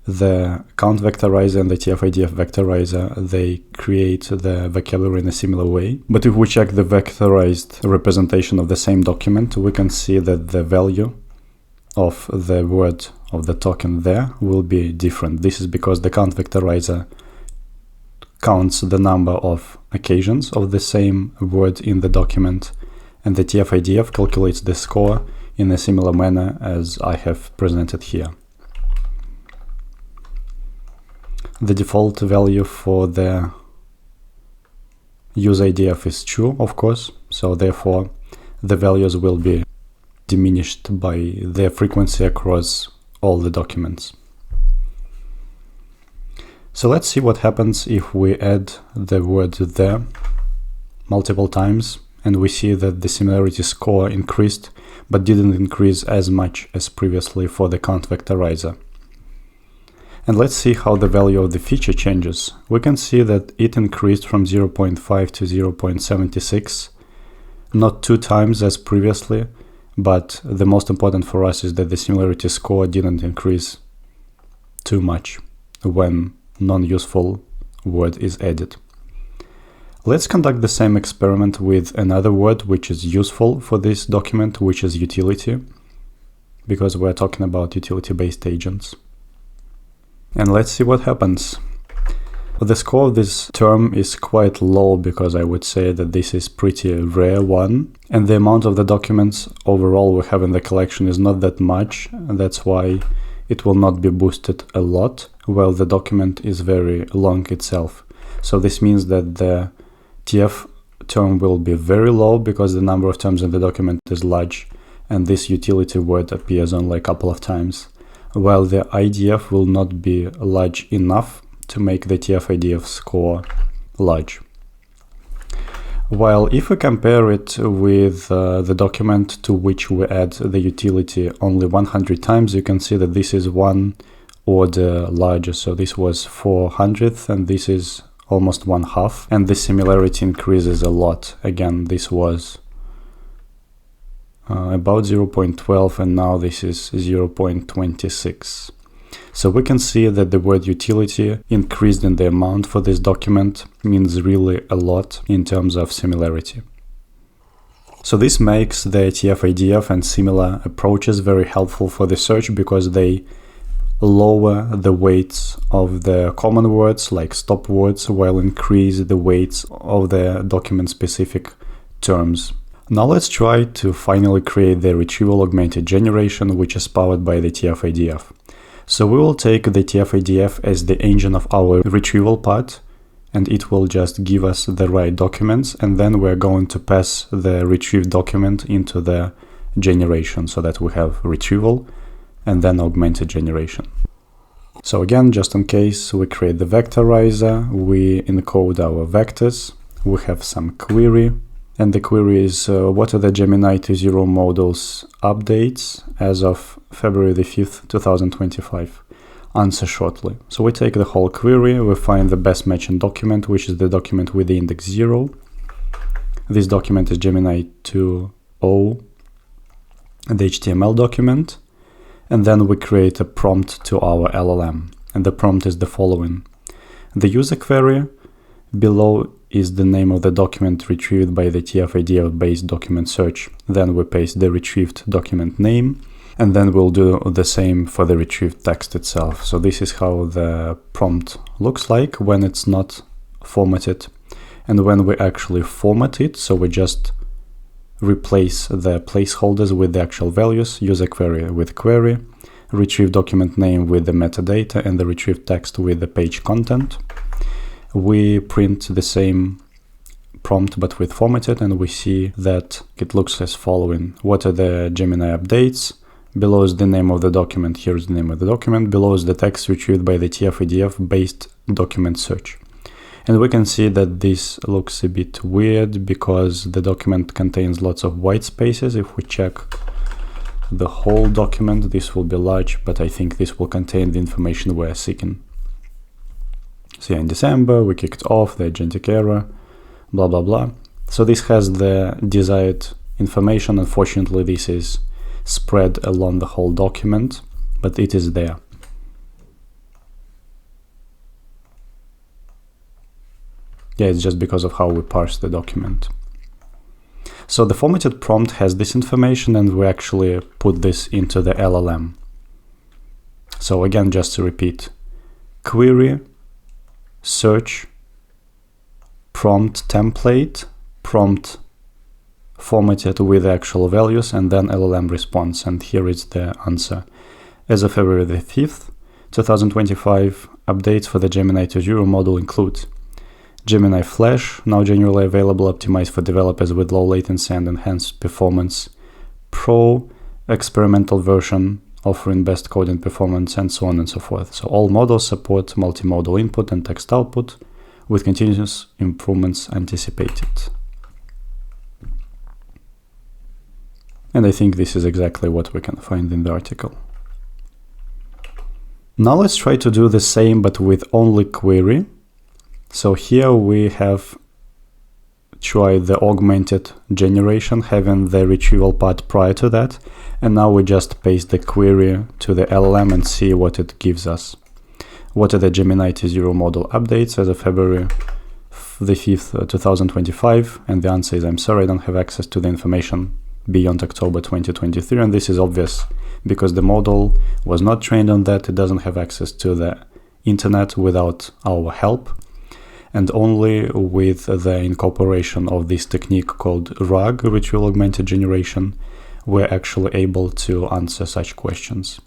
the CountVectorizer and the TfidfVectorizer, they create the vocabulary in a similar way. But if we check the vectorized representation of the same document, we can see that the value of the word of the token there will be different. This is because the CountVectorizer counts the number of occasions of the same word in the document, and the TfidF calculates the score in a similar manner as I have presented here. The default value for the use IDF is true, of course, so therefore the values will be diminished by their frequency across all the documents. So let's see what happens if we add the word there multiple times, and we see that the similarity score increased, but didn't increase as much as previously for the CountVectorizer. And let's see how the value of the feature changes. We can see that it increased from 0.5 to 0.76, not 2 times as previously, but the most important for us is that the similarity score didn't increase too much when non-useful word is added. Let's conduct the same experiment with another word which is useful for this document, which is utility, because we're talking about utility-based agents. And let's see what happens. The score of this term is quite low because I would say that this is pretty rare one, and the amount of the documents overall we have in the collection is not that much, and that's why it will not be boosted a lot, while the document is very long itself. So this means that the TF term will be very low because the number of terms in the document is large, and this utility word appears only a couple of times, while the IDF will not be large enough to make the TF-IDF score large. While if we compare it with the document to which we add the utility only 100 times, you can see that this is 1 order larger. So this was 400th and this is almost 1/2, and the similarity increases a lot. Again, this was about 0.12 and now this is 0.26. So we can see that the word utility increased in the amount for this document means really a lot in terms of similarity. So this makes the TF-IDF and similar approaches very helpful for the search because they lower the weights of the common words like stop words while increase the weights of the document-specific terms. Now let's try to finally create the Retrieval-Augmented Generation, which is powered by the TF-IDF. So we will take the TF-IDF as the engine of our retrieval part, and it will just give us the right documents, and then we're going to pass the retrieved document into the generation so that we have retrieval and then augmented generation. So again, just in case, we create the vectorizer, we encode our vectors, we have some query, and the query is what are the Gemini 2.0 models updates as of February the 5th, 2025. Answer shortly. So we take the whole query, we find the best matching document, which is the document with the index 0. This document is Gemini 2.0, the HTML document, and then we create a prompt to our LLM. And the prompt is the following. The user query below is the name of the document retrieved by the TF-IDF-based document search. Then we paste the retrieved document name, and then we'll do the same for the retrieved text itself. So this is how the prompt looks like when it's not formatted. And when we actually format it, so we just replace the placeholders with the actual values, use a query with query, retrieve document name with the metadata, and the retrieve text with the page content. We print the same prompt but with formatted, and we see that it looks as following. What are the Gemini updates? Below is the name of the document. Here's the name of the document. Below is the text retrieved by the TfidfVectorizer based document search. And we can see that this looks a bit weird because the document contains lots of white spaces. If we check the whole document, this will be large, but I think this will contain the information we're seeking. So yeah, in December, we kicked off the Agentic era, blah, blah, blah. So this has the desired information. Unfortunately, this is spread along the whole document, but it is there. Yeah, it's just because of how we parse the document. So the formatted prompt has this information, and we actually put this into the LLM. So again, just to repeat, query, search, prompt template, prompt formatted with actual values, and then LLM response. And here is the answer. As of February the 5th, 2025, updates for the Gemini 2.0 model include Gemini Flash, now generally available, optimized for developers with low latency and enhanced performance, Pro, experimental version, offering best coding performance, and so on and so forth. So all models support multimodal input and text output, with continuous improvements anticipated. And I think this is exactly what we can find in the article. Now let's try to do the same, but with only query. So here we have tried the augmented generation, having the retrieval part prior to that. And now we just paste the query to the LLM and see what it gives us. What are the Gemini 2.0 model updates as of February the 5th, 2025? And the answer is, I'm sorry, I don't have access to the information beyond October 2023. And this is obvious because the model was not trained on that. It doesn't have access to the internet without our help. And only with the incorporation of this technique called RAG, Retrieval-Augmented Generation, we're actually able to answer such questions.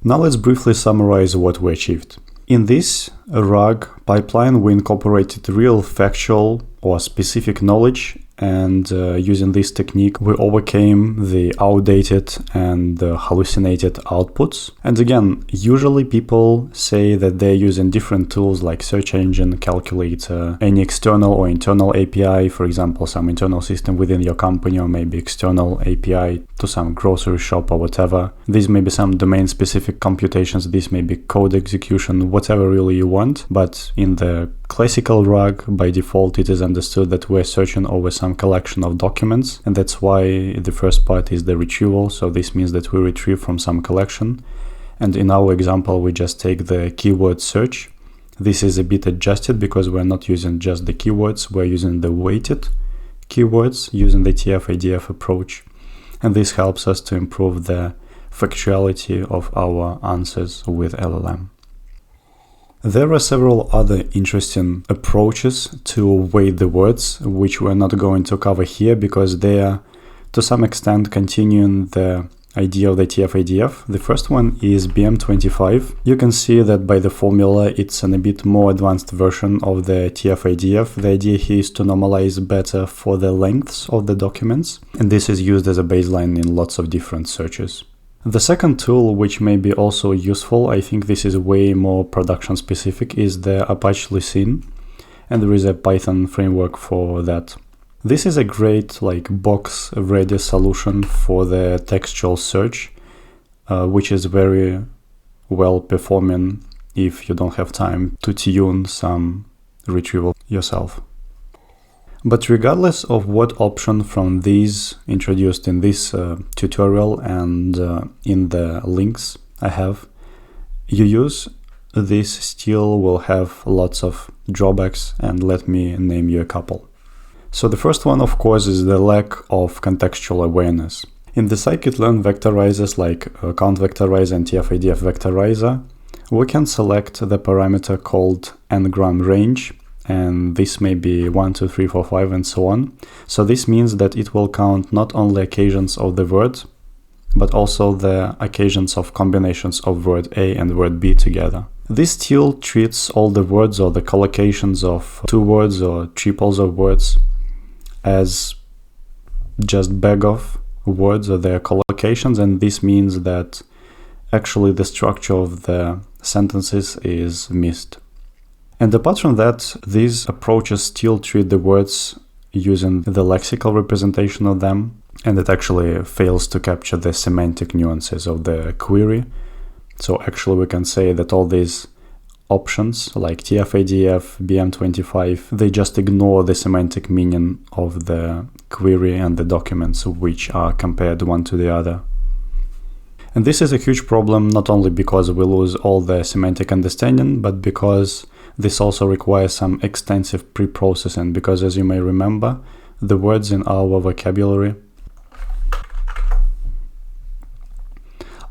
Now let's briefly summarize what we achieved. In this RAG pipeline, we incorporated real factual or specific knowledge, and using this technique, we overcame the outdated and hallucinated outputs. And again, usually people say that they're using different tools like search engine, calculator, any external or internal API, for example, some internal system within your company, or maybe external API to some grocery shop or whatever. These may be some domain-specific computations, this may be code execution, whatever really you want. But in the classical RAG, by default, it is understood that we're searching over some collection of documents, and that's why the first part is the retrieval. So this means that we retrieve from some collection, and in our example we just take the keyword search. This is a bit adjusted because we're not using just the keywords, we're using the weighted keywords using the TF-IDF approach, and this helps us to improve the factuality of our answers with LLM. There are several other interesting approaches to weight the words, which we're not going to cover here because they are to some extent continuing the idea of the TF-IDF. The first one is BM25. You can see that by the formula it's a bit more advanced version of the TF-IDF. The idea here is to normalize better for the lengths of the documents, and this is used as a baseline in lots of different searches. The second tool, which may be also useful, I think this is way more production specific, is the Apache Lucene, and there is a Python framework for that. This is a great box ready solution for the textual search, which is very well performing if you don't have time to tune some retrieval yourself. But regardless of what option from these introduced in this tutorial and in the links I have you use, this still will have lots of drawbacks, and let me name you a couple. So the first one, of course, is the lack of contextual awareness. In the Scikit-learn vectorizers like CountVectorizer and TfidfVectorizer, we can select the parameter called n-gram range and this may be 1, 2, 3, 4, 5, and so on. So this means that it will count not only occasions of the word, but also the occasions of combinations of word A and word B together. This still treats all the words or the collocations of two words or triples of words as just bag of words or their collocations, and this means that actually the structure of the sentences is missed. And apart from that, these approaches still treat the words using the lexical representation of them, and it actually fails to capture the semantic nuances of the query. So actually we can say that all these options like TF-ADF, BM25, they just ignore the semantic meaning of the query and the documents which are compared one to the other. And this is a huge problem, not only because we lose all the semantic understanding, but because this also requires some extensive pre-processing, because as you may remember, the words in our vocabulary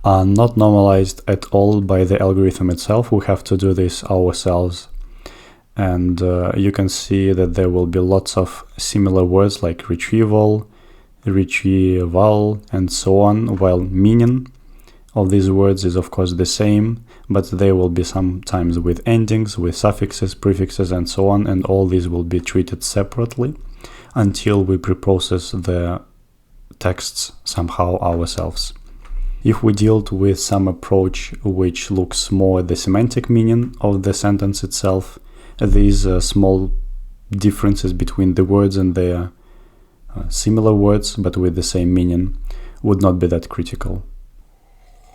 are not normalized at all by the algorithm itself. We have to do this ourselves. And you can see that there will be lots of similar words like retrieval, retrieval, and so on, while meaning of these words is of course the same, but they will be sometimes with endings, with suffixes, prefixes, and so on, and all these will be treated separately until we pre-process the texts somehow ourselves. If we dealt with some approach which looks more at the semantic meaning of the sentence itself, these small differences between the words and their similar words but with the same meaning would not be that critical.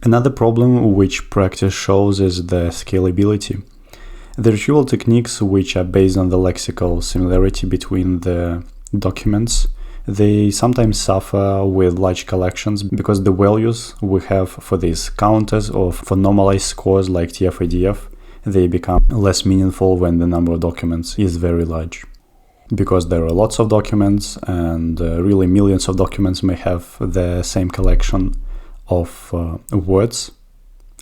Another problem which practice shows is the scalability. The retrieval techniques, which are based on the lexical similarity between the documents, they sometimes suffer with large collections because the values we have for these counters or for normalized scores like TF-ADF, they become less meaningful when the number of documents is very large. Because there are lots of documents, and really millions of documents may have the same collection of words,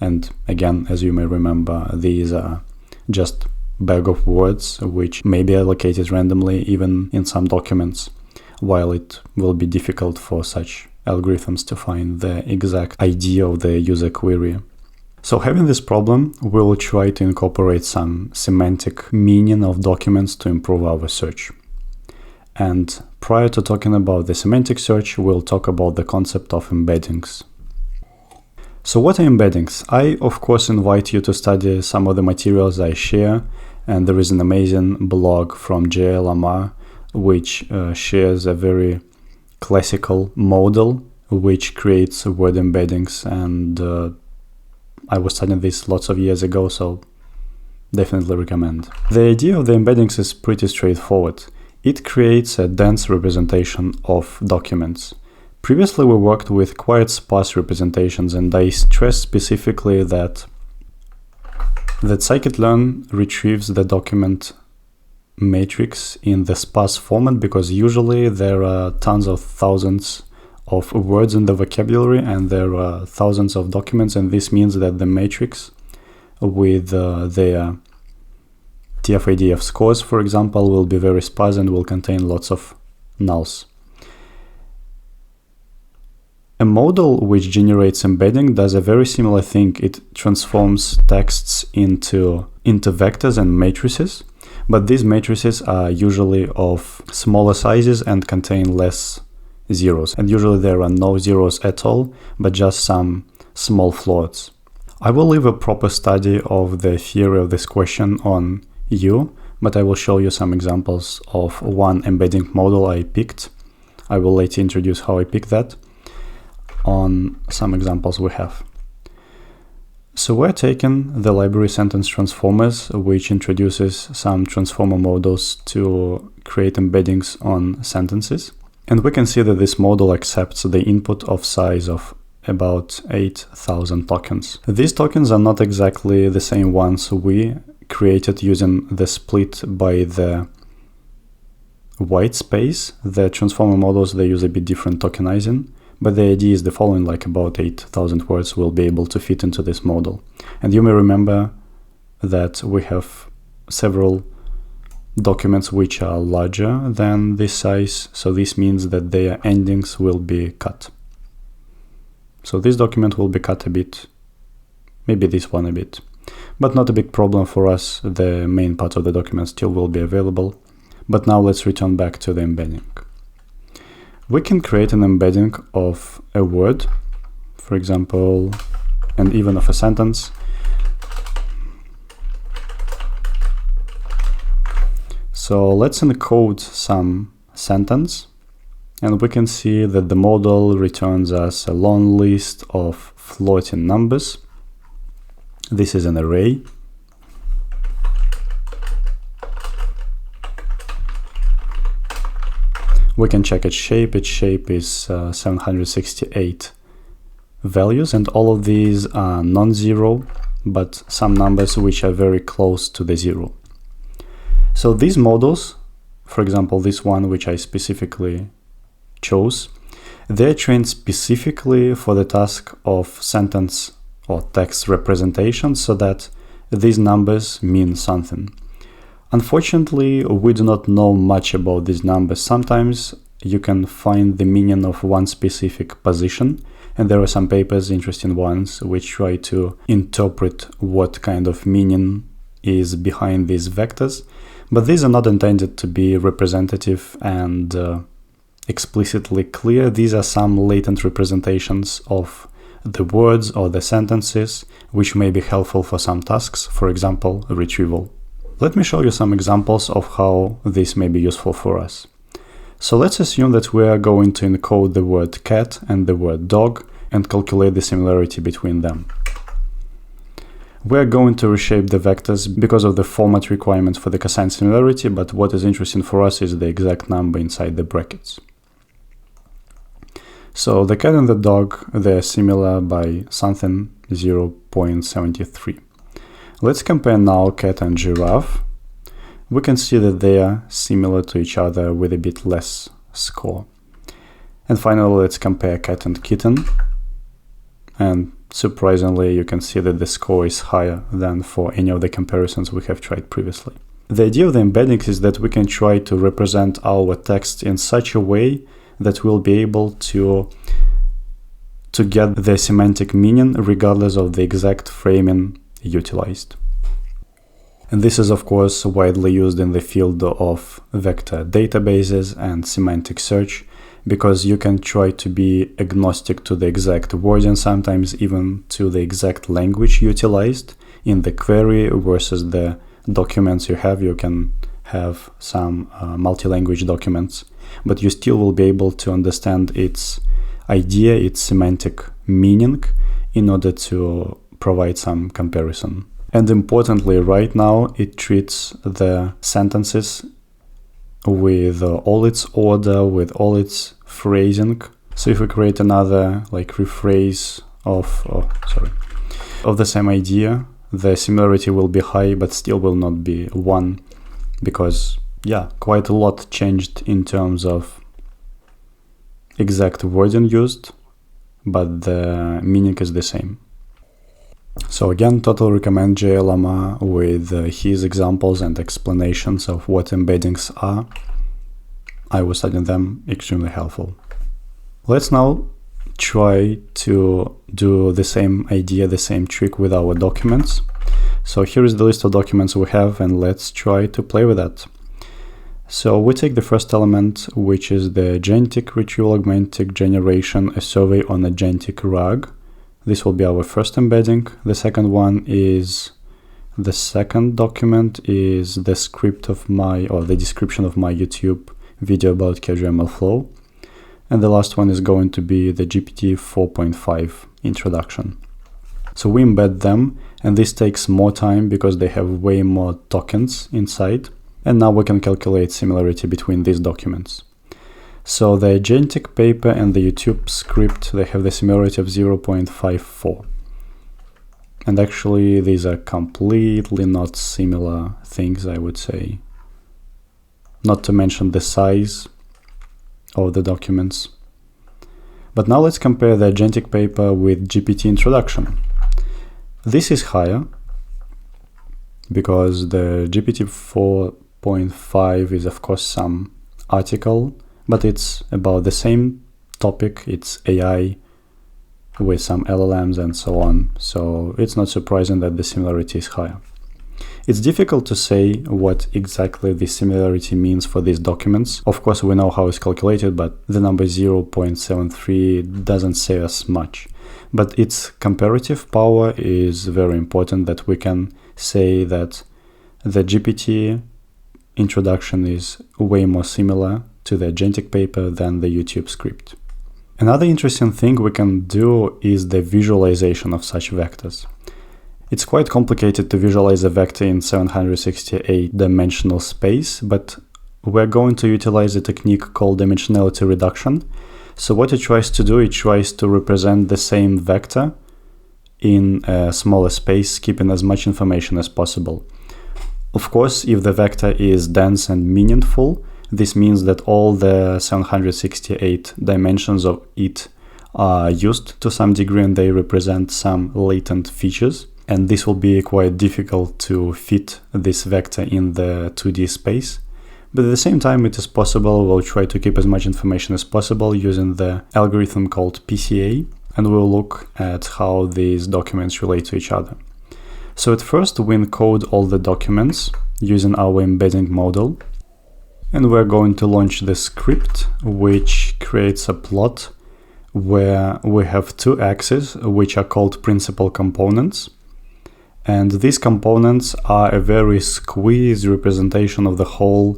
and again, as you may remember, these are just bag of words which may be allocated randomly even in some documents, while it will be difficult for such algorithms to find the exact idea of the user query. So having this problem, we will try to incorporate some semantic meaning of documents to improve our search. And prior to talking about the semantic search, we'll talk about the concept of embeddings. So what are embeddings? I, of course, invite you to study some of the materials I share, and there is an amazing blog from JLMR which shares a very classical model which creates word embeddings, and I was studying this lots of years ago, so definitely recommend. The idea of the embeddings is pretty straightforward. It creates a dense representation of documents. Previously, we worked with quite sparse representations, and I stress specifically that Scikit-learn retrieves the document matrix in the sparse format because usually there are tons of thousands of words in the vocabulary and there are thousands of documents, and this means that the matrix with their TF-ADF scores, for example, will be very sparse and will contain lots of nulls. A model which generates embedding does a very similar thing. It transforms texts into vectors and matrices, but these matrices are usually of smaller sizes and contain less zeros. And usually there are no zeros at all, but just some small floats. I will leave a proper study of the theory of this question on you, but I will show you some examples of one embedding model I picked. I will later introduce how I picked that on some examples we have. So we're taking the library sentence transformers, which introduces some transformer models to create embeddings on sentences. And we can see that this model accepts the input of size of about 8,000 tokens. These tokens are not exactly the same ones we created using the split by the white space. The transformer models, they use a bit different tokenizing. But the idea is the following, like about 8,000 words will be able to fit into this model. And you may remember that we have several documents which are larger than this size, so this means that their endings will be cut. So this document will be cut a bit, maybe this one a bit, but not a big problem for us. The main part of the document still will be available. But now let's return back to the embedding. We can create an embedding of a word, for example, and even of a sentence. So let's encode some sentence, and we can see that the model returns us a long list of floating numbers. This is an array. We can check its shape. Its shape is 768 values, and all of these are non-zero, but some numbers which are very close to the zero. So these models, for example, this one which I specifically chose, they're trained specifically for the task of sentence or text representation, so that these numbers mean something. Unfortunately, we do not know much about these numbers. Sometimes you can find the meaning of one specific position, and there are some papers, interesting ones, which try to interpret what kind of meaning is behind these vectors, but these are not intended to be representative and explicitly clear. These are some latent representations of the words or the sentences, which may be helpful for some tasks, for example, retrieval. Let me show you some examples of how this may be useful for us. So let's assume that we are going to encode the word cat and the word dog and calculate the similarity between them. We are going to reshape the vectors because of the format requirements for the cosine similarity, but what is interesting for us is the exact number inside the brackets. So the cat and the dog, they're similar by something 0.73. Let's compare now cat and giraffe. We can see that they are similar to each other with a bit less score. And finally, let's compare cat and kitten. And surprisingly, you can see that the score is higher than for any of the comparisons we have tried previously. The idea of the embeddings is that we can try to represent our text in such a way that we'll be able to get the semantic meaning regardless of the exact framing utilized. And this is of course widely used in the field of vector databases and semantic search, because you can try to be agnostic to the exact wording, sometimes even to the exact language utilized in the query versus the documents you have. You can have some multi-language documents, but you still will be able to understand its idea, its semantic meaning, in order to provide some comparison. And importantly, right now it treats the sentences with all its order, with all its phrasing. So if we create another like rephrase of the same idea, the similarity will be high, but still will not be 1, because quite a lot changed in terms of exact wording used, but the meaning is the same. So again, totally recommend JLama with his examples and explanations of what embeddings are. I was studying them, extremely helpful. Let's now try to do the same idea, the same trick with our documents. So here is the list of documents we have, and let's try to play with that. So we take the first element, which is the Agentic Retrieval-Augmented Generation, a survey on Agentic RAG. This will be our first embedding. The second one is, the second document is the script of the description of my YouTube video about KGML flow. And the last one is going to be the GPT 4.5 introduction. So we embed them, and this takes more time because they have way more tokens inside. And now we can calculate similarity between these documents. So the Agentic paper and the YouTube script, they have the similarity of 0.54. And actually these are completely not similar things, I would say. Not to mention the size of the documents. But now let's compare the Agentic paper with GPT introduction. This is higher because the GPT 4.5 4.5 is of course some article, but it's about the same topic. It's AI with some LLMs and so on. So it's not surprising that the similarity is higher. It's difficult to say what exactly the similarity means for these documents. Of course, we know how it's calculated, but the number 0.73 doesn't say us much. But its comparative power is very important, that we can say that the GPT introduction is way more similar to the Agentic paper than the YouTube script. Another interesting thing we can do is the visualization of such vectors. It's quite complicated to visualize a vector in 768-dimensional space, but we're going to utilize a technique called dimensionality reduction. So what it tries to do, it tries to represent the same vector in a smaller space, keeping as much information as possible. Of course, if the vector is dense and meaningful, this means that all the 768 dimensions of it are used to some degree and they represent some latent features. And this will be quite difficult to fit this vector in the 2D space. But at the same time, it is possible. We'll try to keep as much information as possible using the algorithm called PCA, and we'll look at how these documents relate to each other. So at first, we encode all the documents using our embedding model. And we're going to launch the script, which creates a plot where we have two axes, which are called principal components. And these components are a very squeezed representation of the whole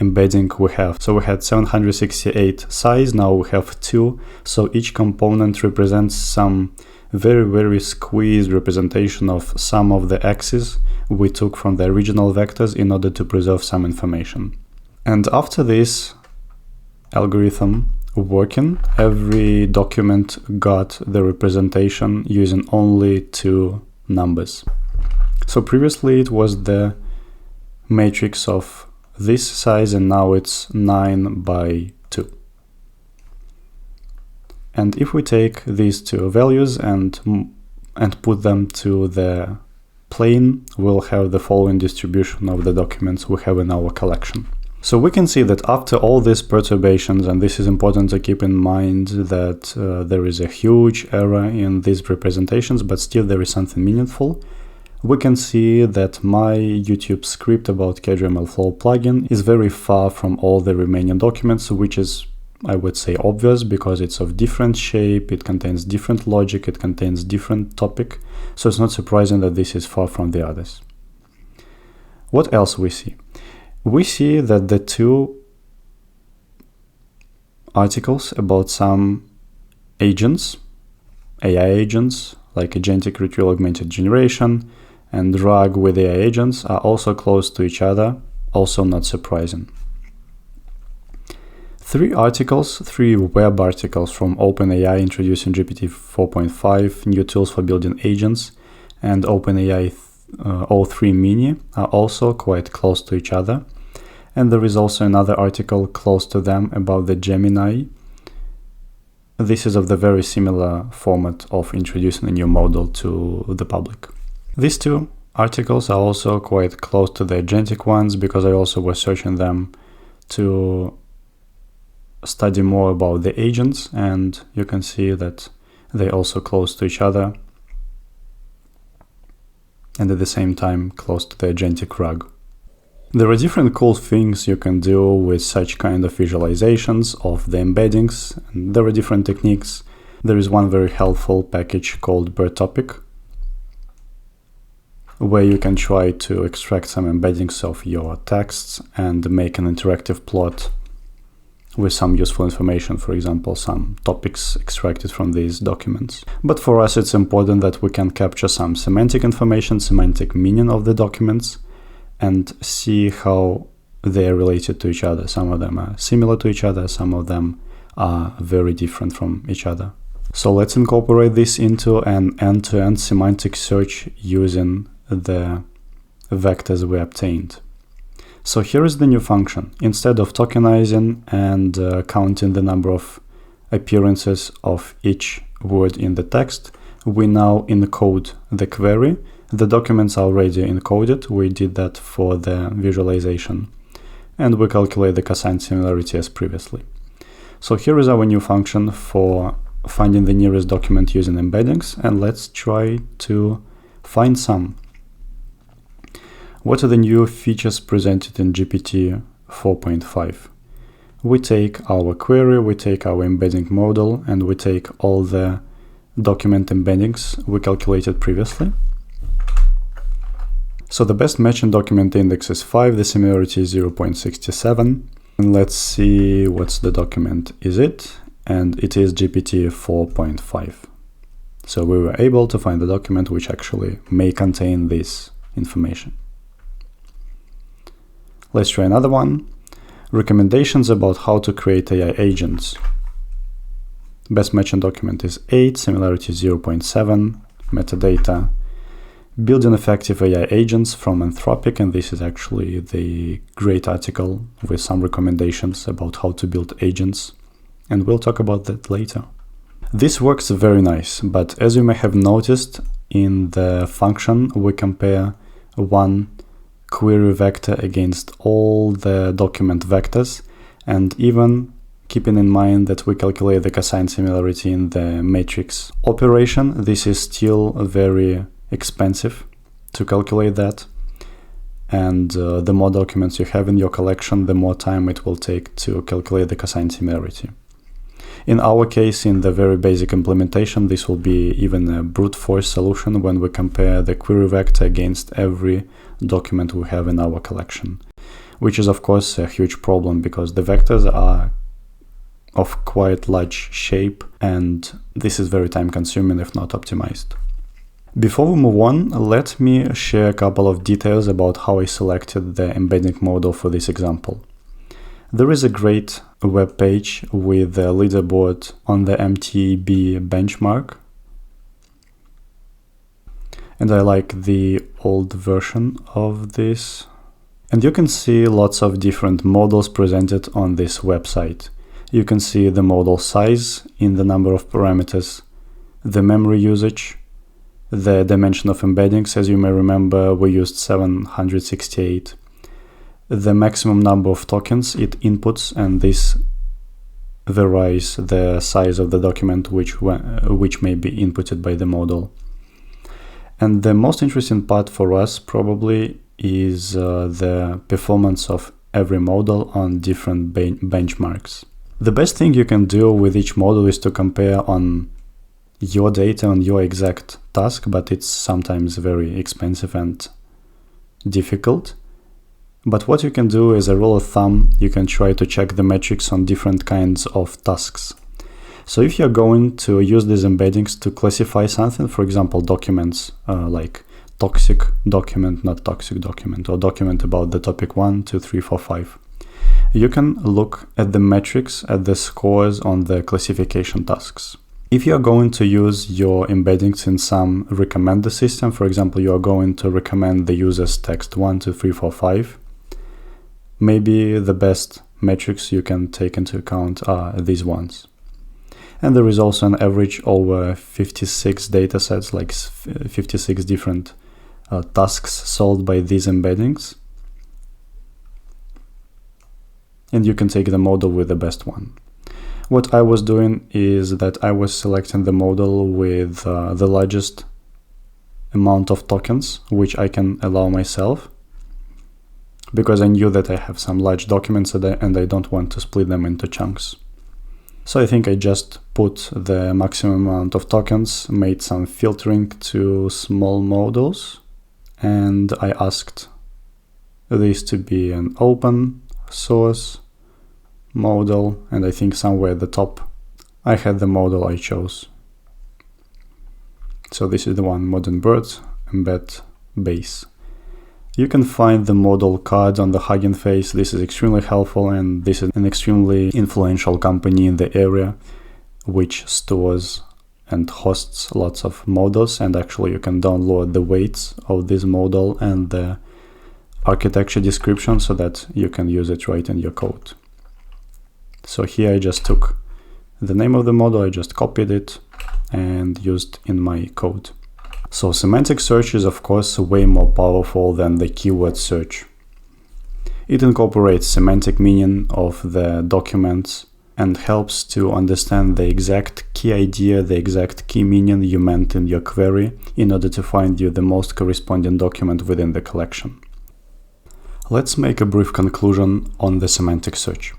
embedding we have. So we had 768 size, now we have 2. So each component represents some very, very squeezed representation of some of the axes we took from the original vectors in order to preserve some information. And after this algorithm working, every document got the representation using only 2 numbers. So previously it was the matrix of this size, and now it's 9 by 2. And if we take these 2 values and put them to the plane, we'll have the following distribution of the documents we have in our collection. So we can see that after all these perturbations, and this is important to keep in mind that there is a huge error in these representations, but still there is something meaningful. We can see that my YouTube script about KGML plugin is very far from all the remaining documents, which is, I would say, obvious because it's of different shape, it contains different logic, it contains different topic, so it's not surprising that this is far from the others. What else we see? We see that the 2 articles about some agents, AI agents, like Agentic Retrieval-Augmented Generation, and RAG with AI agents are also close to each other, also not surprising. 3 web articles from OpenAI introducing GPT 4.5, new tools for building agents, and OpenAI O3 Mini are also quite close to each other. And there is also another article close to them about the Gemini. This is of the very similar format of introducing a new model to the public. These 2 articles are also quite close to the Agentic ones because I also was searching them to study more about the agents, and you can see that they're also close to each other and at the same time close to the Agentic RAG. There are different cool things you can do with such kind of visualizations of the embeddings, and there are different techniques. There is one very helpful package called BirdTopic, where you can try to extract some embeddings of your texts and make an interactive plot with some useful information, for example, some topics extracted from these documents. But for us, it's important that we can capture some semantic information, semantic meaning of the documents, and see how they are related to each other. Some of them are similar to each other, some of them are very different from each other. So let's incorporate this into an end-to-end semantic search using the vectors we obtained. So here is the new function. Instead of tokenizing and counting the number of appearances of each word in the text, we now encode the query. The documents are already encoded. We did that for the visualization. and we calculate the cosine similarity as previously. So here is our new function for finding the nearest document using embeddings, and let's try to find some. What are the new features presented in GPT 4.5? We take our query, we take our embedding model, and we take all the document embeddings we calculated previously. So the best matching document index is 5, the similarity is 0.67. And let's see what's the document is it, and it is GPT 4.5. So we were able to find the document which actually may contain this information. Let's try another one. Recommendations about how to create AI agents. Best matching document is 8, similarity 0.7, metadata. Building effective AI agents from Anthropic, and this is actually the great article with some recommendations about how to build agents, and we'll talk about that later. This works very nice, but as you may have noticed, in the function we compare one query vector against all the document vectors, and even keeping in mind that we calculate the cosine similarity in the matrix operation, this is still very expensive to calculate that, and the more documents you have in your collection, the more time it will take to calculate the cosine similarity. In our case, in the very basic implementation, this will be even a brute force solution when we compare the query vector against every document we have in our collection, which is of course a huge problem because the vectors are of quite large shape, and this is very time consuming if not optimized. Before we move on, let me share a couple of details about how I selected the embedding model for this example. There is a great web page with a leaderboard on the MTB benchmark, and I like the old version of this. And you can see lots of different models presented on this website. You can see the model size in the number of parameters, the memory usage, the dimension of embeddings. As you may remember, we used 768. The maximum number of tokens it inputs, and this varies the size of the document which may be inputted by the model. And the most interesting part for us probably is the performance of every model on different benchmarks. The best thing you can do with each model is to compare on your data on your exact task, but it's sometimes very expensive and difficult. But what you can do as a rule of thumb, you can try to check the metrics on different kinds of tasks. So if you're going to use these embeddings to classify something, for example, documents like toxic document, not toxic document, or document about the topic 1, 2, 3, 4, 5, you can look at the metrics, at the scores on the classification tasks. If you are going to use your embeddings in some recommender system, for example, you are going to recommend the user's text 1, 2, 3, 4, 5, maybe the best metrics you can take into account are these ones. And there is also an average over 56 datasets, like 56 different tasks solved by these embeddings. And you can take the model with the best one. What I was doing is that I was selecting the model with the largest amount of tokens, which I can allow myself, because I knew that I have some large documents and I don't want to split them into chunks. So I think I just put the maximum amount of tokens, made some filtering to small models, and I asked this to be an open source model, and I think somewhere at the top I had the model I chose. So this is the one, Modern Birds Embed Base. You can find the model card on the Hugging Face. This is extremely helpful, and this is an extremely influential company in the area which stores and hosts lots of models, and actually you can download the weights of this model and the architecture description so that you can use it right in your code. So here I just took the name of the model, I just copied it and used in my code. So semantic search is of course way more powerful than the keyword search. It incorporates semantic meaning of the documents and helps to understand the exact key idea, the exact key meaning you meant in your query in order to find you the most corresponding document within the collection. Let's make a brief conclusion on the semantic search.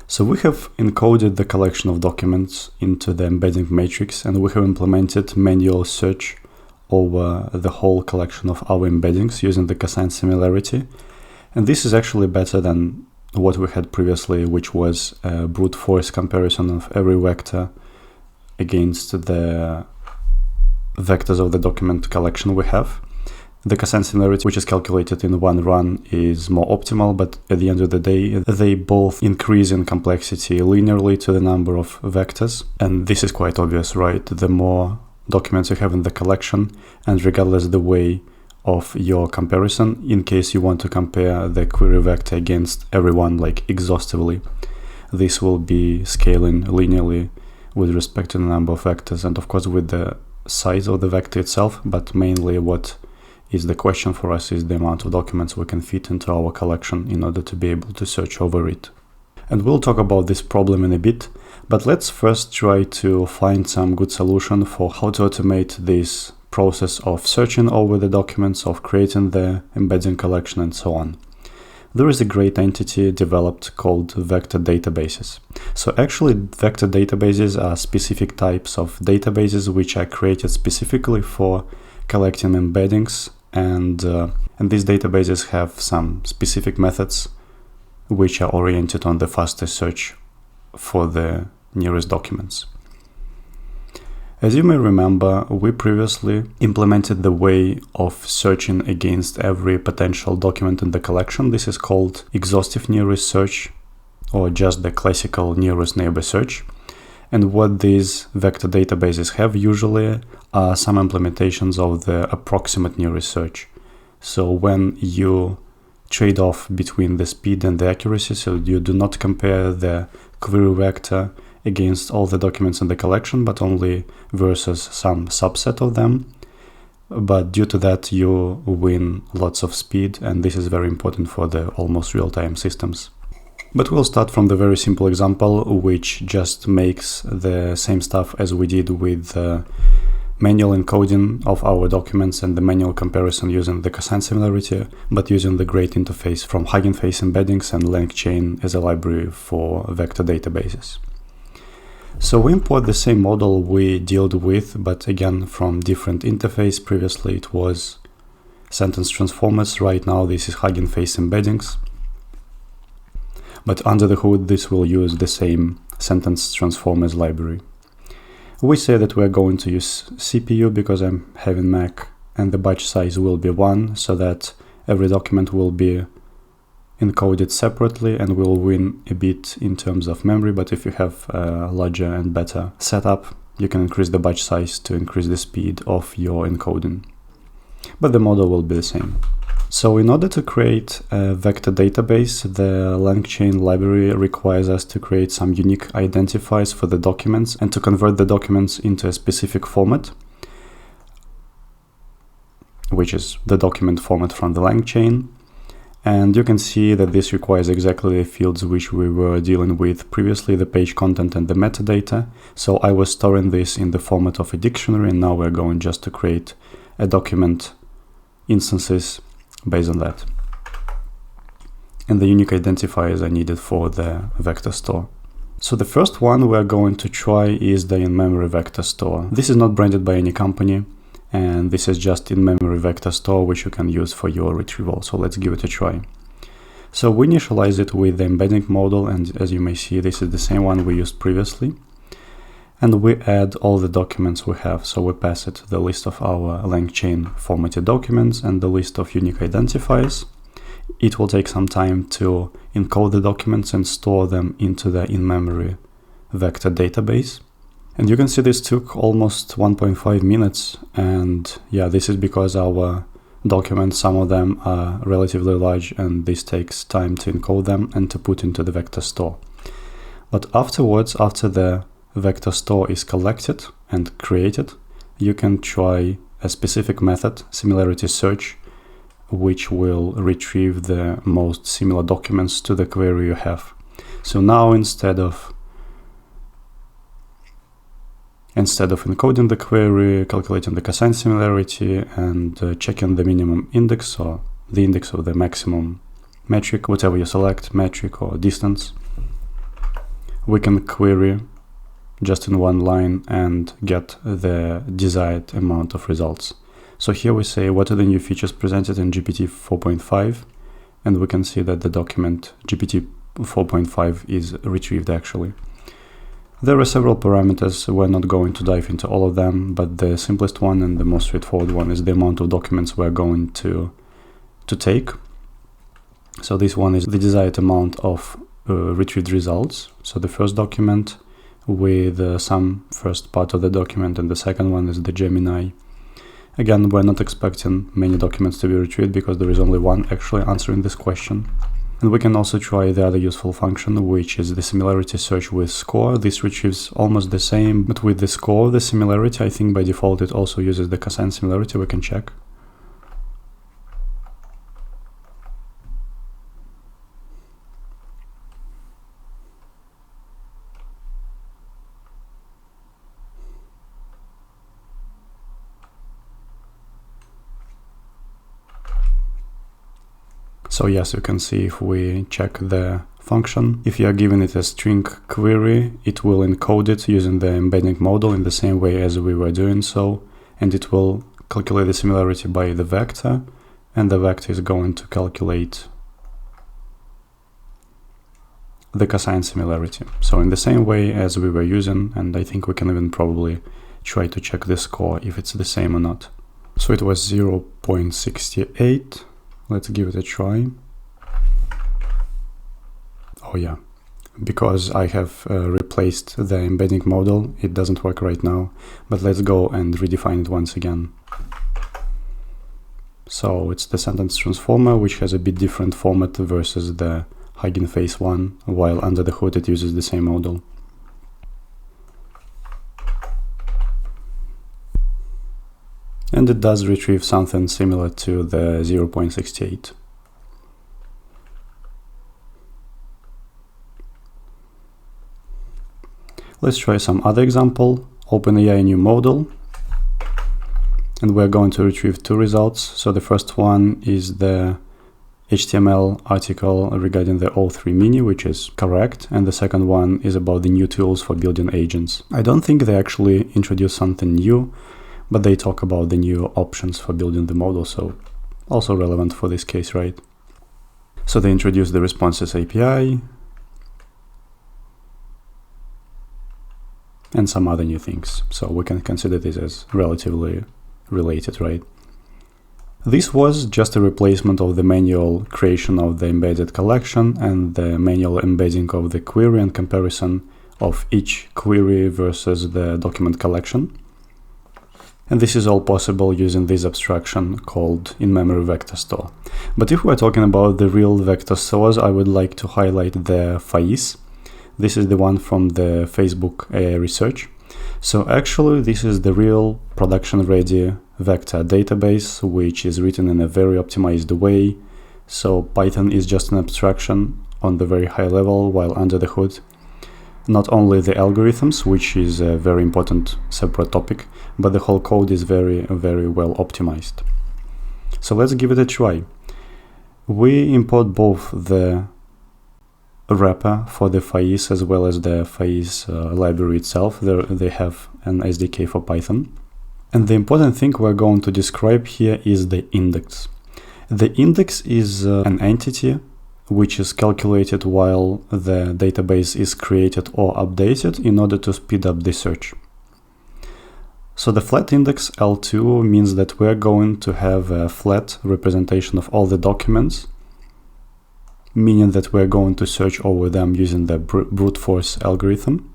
So we have encoded the collection of documents into the embedding matrix, and we have implemented manual search over the whole collection of our embeddings using the cosine similarity. And this is actually better than what we had previously, which was a brute force comparison of every vector against the vectors of the document collection we have. The cosine similarity, which is calculated in one run, is more optimal, but at the end of the day, they both increase in complexity linearly to the number of vectors. And this is quite obvious, right? The more documents you have in the collection, and regardless the way of your comparison, in case you want to compare the query vector against everyone like exhaustively, this will be scaling linearly with respect to the number of vectors and of course with the size of the vector itself, but mainly what is the question for us is the amount of documents we can fit into our collection in order to be able to search over it. And we'll talk about this problem in a bit, but let's first try to find some good solution for how to automate this process of searching over the documents, of creating the embedding collection and so on. There is a great entity developed called vector databases. So actually vector databases are specific types of databases which are created specifically for collecting embeddings, and these databases have some specific methods which are oriented on the fastest search for the nearest documents. As you may remember, we previously implemented the way of searching against every potential document in the collection. This is called exhaustive nearest search, or just the classical nearest neighbor search. And what these vector databases have usually are some implementations of the approximate nearest search. So when you trade off between the speed and the accuracy, so you do not compare the query vector against all the documents in the collection, but only versus some subset of them. But due to that, you win lots of speed, and this is very important for the almost real-time systems. But we'll start from the very simple example, which just makes the same stuff as we did with manual encoding of our documents and the manual comparison using the cosine similarity, but using the great interface from Hugging Face Embeddings and LangChain as a library for vector databases. So we import the same model we dealt with, but again from different interface. Previously it was sentence transformers, right now this is Hugging Face Embeddings. But under the hood this will use the same sentence transformers library. We say that we're going to use CPU because I'm having Mac, and the batch size will be 1, so that every document will be encoded separately and will win a bit in terms of memory. But if you have a larger and better setup, you can increase the batch size to increase the speed of your encoding. But the model will be the same. So in order to create a vector database, the LangChain library requires us to create some unique identifiers for the documents and to convert the documents into a specific format, which is the document format from the LangChain. And you can see that this requires exactly the fields which we were dealing with previously, the page content and the metadata. So I was storing this in the format of a dictionary, and now we're going just to create a document instances based on that. And the unique identifiers are needed for the vector store. So the first one we're going to try is the in-memory vector store. This is not branded by any company, and this is just in-memory vector store which you can use for your retrieval. So let's give it a try. So we initialize it with the embedding model, and as you may see, this is the same one we used previously. And we add all the documents we have. So we pass it the list of our LangChain formatted documents and the list of unique identifiers. It will take some time to encode the documents and store them into the in-memory vector database. And you can see this took almost 1.5 minutes. And yeah, this is because our documents, some of them are relatively large, and this takes time to encode them and to put into the vector store. But afterwards, after the vector store is collected and created, you can try a specific method, similarity search, which will retrieve the most similar documents to the query you have. So now instead of encoding the query, calculating the cosine similarity, and checking the minimum index or the index of the maximum metric, whatever you select, metric or distance, we can query just in one line and get the desired amount of results. So here we say what are the new features presented in GPT 4.5, and we can see that the document GPT 4.5 is retrieved actually. There are several parameters. We're not going to dive into all of them, but the simplest one and the most straightforward one is the amount of documents we're going to take. So this one is the desired amount of retrieved results. So the first document with some first part of the document, and the second one is the Gemini. Again, we're not expecting many documents to be retrieved because there is only one actually answering this question. And we can also try the other useful function, which is the similarity search with score. This retrieves almost the same, but with the score of the similarity, I think by default it also uses the cosine similarity. We can check. So yes, you can see if we check the function, if you are giving it a string query, it will encode it using the embedding model in the same way as we were doing so, and it will calculate the similarity by the vector, and the vector is going to calculate the cosine similarity. So in the same way as we were using, and I think we can even probably try to check the score if it's the same or not. So it was 0.68. Let's give it a try. Oh yeah, because I have replaced the embedding model, it doesn't work right now, but let's go and redefine it once again. So it's the sentence transformer, which has a bit different format versus the Hugging Face one, while under the hood it uses the same model. And it does retrieve something similar to the 0.68. Let's try some other example. OpenAI new model. And we're going to retrieve two results. So the first one is the HTML article regarding the O3 Mini, which is correct. And the second one is about the new tools for building agents. I don't think they actually introduced something new, but they talk about the new options for building the model, so also relevant for this case, right? So they introduced the responses API and some other new things. So we can consider this as relatively related, right? This was just a replacement of the manual creation of the embedded collection and the manual embedding of the query and comparison of each query versus the document collection. And this is all possible using this abstraction called in-memory vector store. But if we're talking about the real vector stores, I would like to highlight the FAISS. This is the one from the Facebook AI research. So actually, this is the real production-ready vector database, which is written in a very optimized way. So Python is just an abstraction on the very high level, while under the hood, not only the algorithms, which is a very important separate topic, but the whole code is very, very well optimized. So let's give it a try. We import both the wrapper for the FAISS as well as the FAISS library itself. They have an SDK for Python. And the important thing we're going to describe here is the index. The index is an entity which is calculated while the database is created or updated in order to speed up the search. So the flat index L2 means that we're going to have a flat representation of all the documents, meaning that we're going to search over them using the brute force algorithm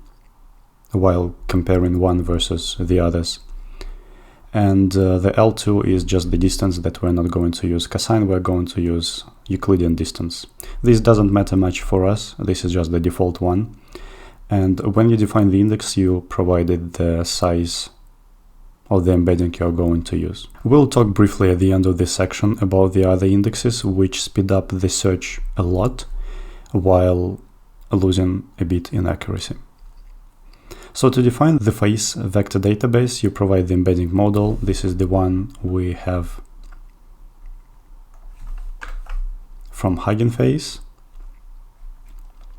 while comparing one versus the others. And the L2 is just the distance that we're not going to use cosine, we're going to use Euclidean distance. This doesn't matter much for us, this is just the default one. And when you define the index, you provided the size of the embedding you're going to use. We'll talk briefly at the end of this section about the other indexes which speed up the search a lot while losing a bit in accuracy. So to define the FAISS vector database, you provide the embedding model. This is the one we have from Hugging Face.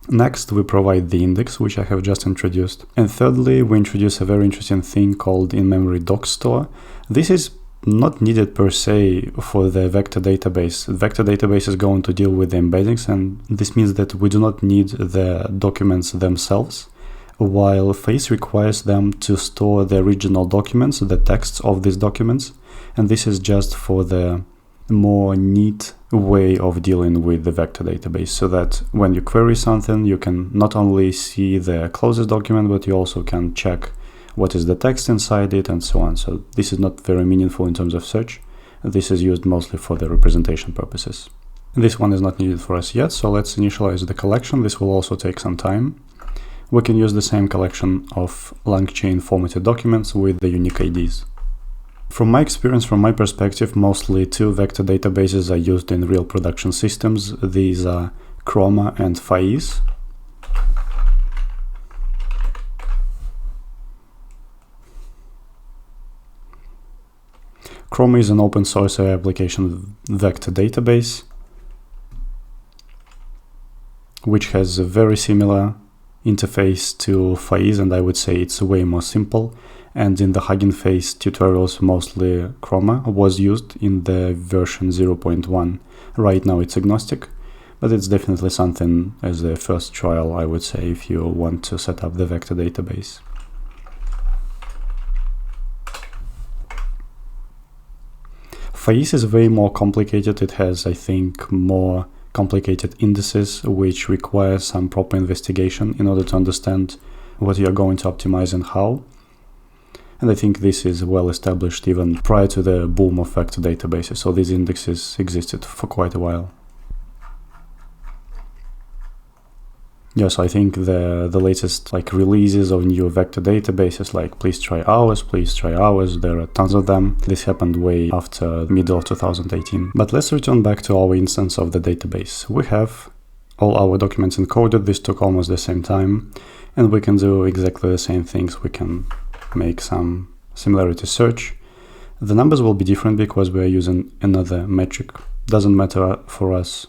Next, we provide the index, which I have just introduced. And thirdly, we introduce a very interesting thing called in-memory doc store. This is not needed per se for the vector database. The vector database is going to deal with the embeddings, and this means that we do not need the documents themselves, while FAISS requires them to store the original documents, the texts of these documents, and this is just for the more neat way of dealing with the vector database, so that when you query something, you can not only see the closest document, but you also can check what is the text inside it and so on. So this is not very meaningful in terms of search. This is used mostly for the representation purposes. This one is not needed for us yet, so let's initialize the collection. This will also take some time. We can use the same collection of LangChain formatted documents with the unique IDs. From my experience, from my perspective, mostly two vector databases are used in real production systems. These are Chroma and FAISS. Chroma is an open source application vector database, which has a very similar interface to FAISS, and I would say it's way more simple. And in the Hugging Face tutorials, mostly Chroma was used in the version 0.1. Right now it's agnostic, but it's definitely something as a first trial, I would say, if you want to set up the vector database. FAISS is way more complicated. It has, I think, more complicated indices, which require some proper investigation in order to understand what you're going to optimize and how. And I think this is well established even prior to the boom of vector databases, so these indexes existed for quite a while. Yeah, so I think the latest releases of new vector databases, like please try ours, there are tons of them. This happened way after middle of 2018. But let's return back to our instance of the database. We have all our documents encoded. This took almost the same time, and we can do exactly the same things. We can make some similarity search. The numbers will be different because we are using another metric. Doesn't matter for us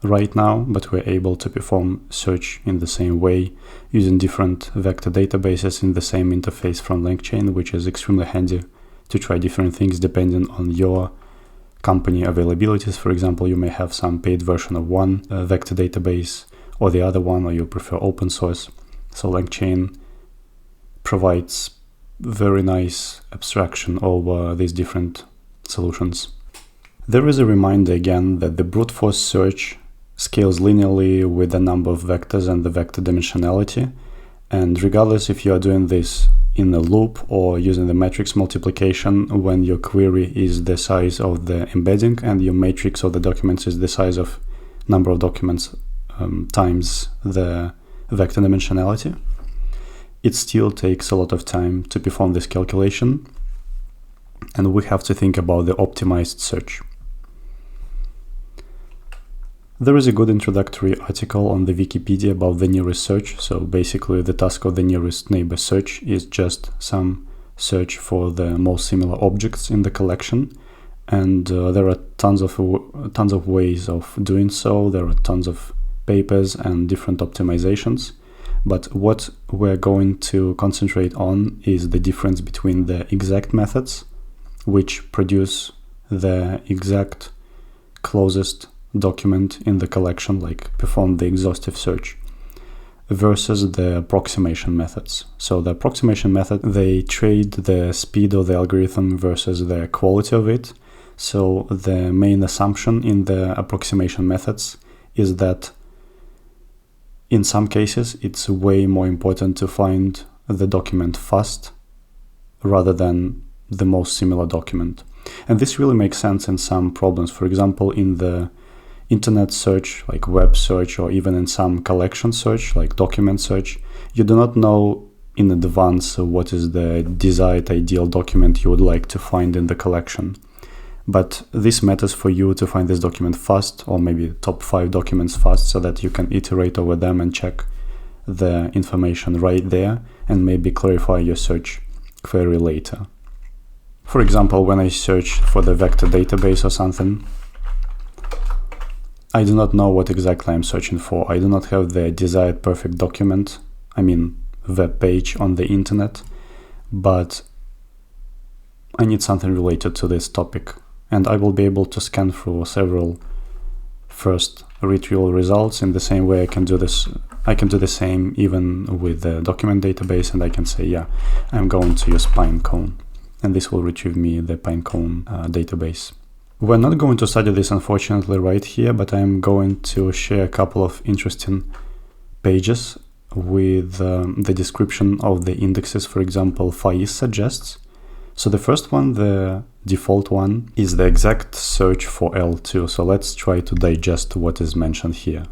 right now, but we're able to perform search in the same way using different vector databases in the same interface from LangChain, which is extremely handy to try different things depending on your company availabilities. For example, you may have some paid version of one vector database or the other one, or you prefer open source. So LangChain provides very nice abstraction over these different solutions. There is a reminder again that the brute force search scales linearly with the number of vectors and the vector dimensionality, and regardless if you are doing this in a loop or using the matrix multiplication, when your query is the size of the embedding and your matrix of the documents is the size of number of documents times the vector dimensionality, it still takes a lot of time to perform this calculation, and we have to think about the optimized search. There is a good introductory article on the Wikipedia about the nearest search. So basically the task of the nearest neighbor search is just some search for the most similar objects in the collection. And there are tons of ways of doing so. There are tons of papers and different optimizations. But what we're going to concentrate on is the difference between the exact methods, which produce the exact closest document in the collection, like perform the exhaustive search, versus the approximation methods. So the approximation method, they trade the speed of the algorithm versus the quality of it. So the main assumption in the approximation methods is that in some cases it's way more important to find the document fast rather than the most similar document. And this really makes sense in some problems. For example, in the internet search, like web search, or even in some collection search, like document search, you do not know in advance what is the desired ideal document you would like to find in the collection. But this matters for you to find this document fast, or maybe top 5 documents fast, so that you can iterate over them and check the information right there and maybe clarify your search query later. For example, when I search for the vector database or something, I do not know what exactly I'm searching for. I do not have the desired perfect document, web page on the internet, but I need something related to this topic. And I will be able to scan through several first retrieval results in the same way I can do this. I can do the same even with the document database, and I can say, yeah, I'm going to use Pinecone, and this will retrieve me the Pinecone database. We're not going to study this, unfortunately, right here, but I'm going to share a couple of interesting pages with the description of the indexes. For example, FAISS suggests. So the first one, the default one, is the exact search for L2. So let's try to digest what is mentioned here.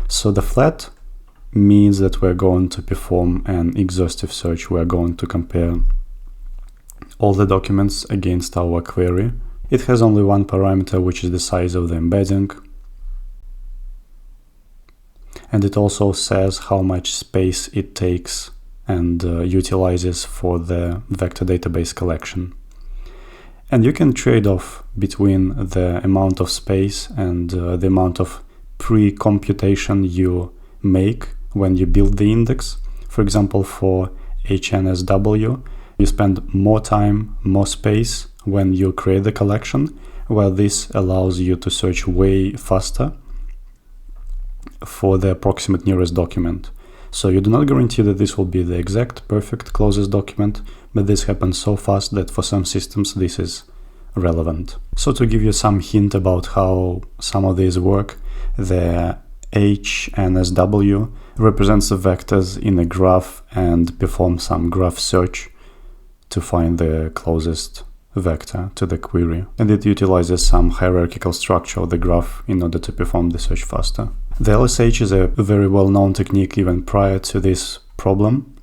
So the flat means that we're going to perform an exhaustive search. We're going to compare all the documents against our query. It has only one parameter, which is the size of the embedding. And it also says how much space it takes and utilizes for the vector database collection. And you can trade off between the amount of space and the amount of pre-computation you make when you build the index. For example, for HNSW, you spend more time, more space when you create the collection, while this allows you to search way faster for the approximate nearest document. So you do not guarantee that this will be the exact, perfect, closest document, but this happens so fast that for some systems this is relevant. So to give you some hint about how some of these work, the HNSW represents the vectors in a graph and performs some graph search to find the closest vector to the query. And it utilizes some hierarchical structure of the graph in order to perform the search faster. The LSH is a very well-known technique even prior to this problem.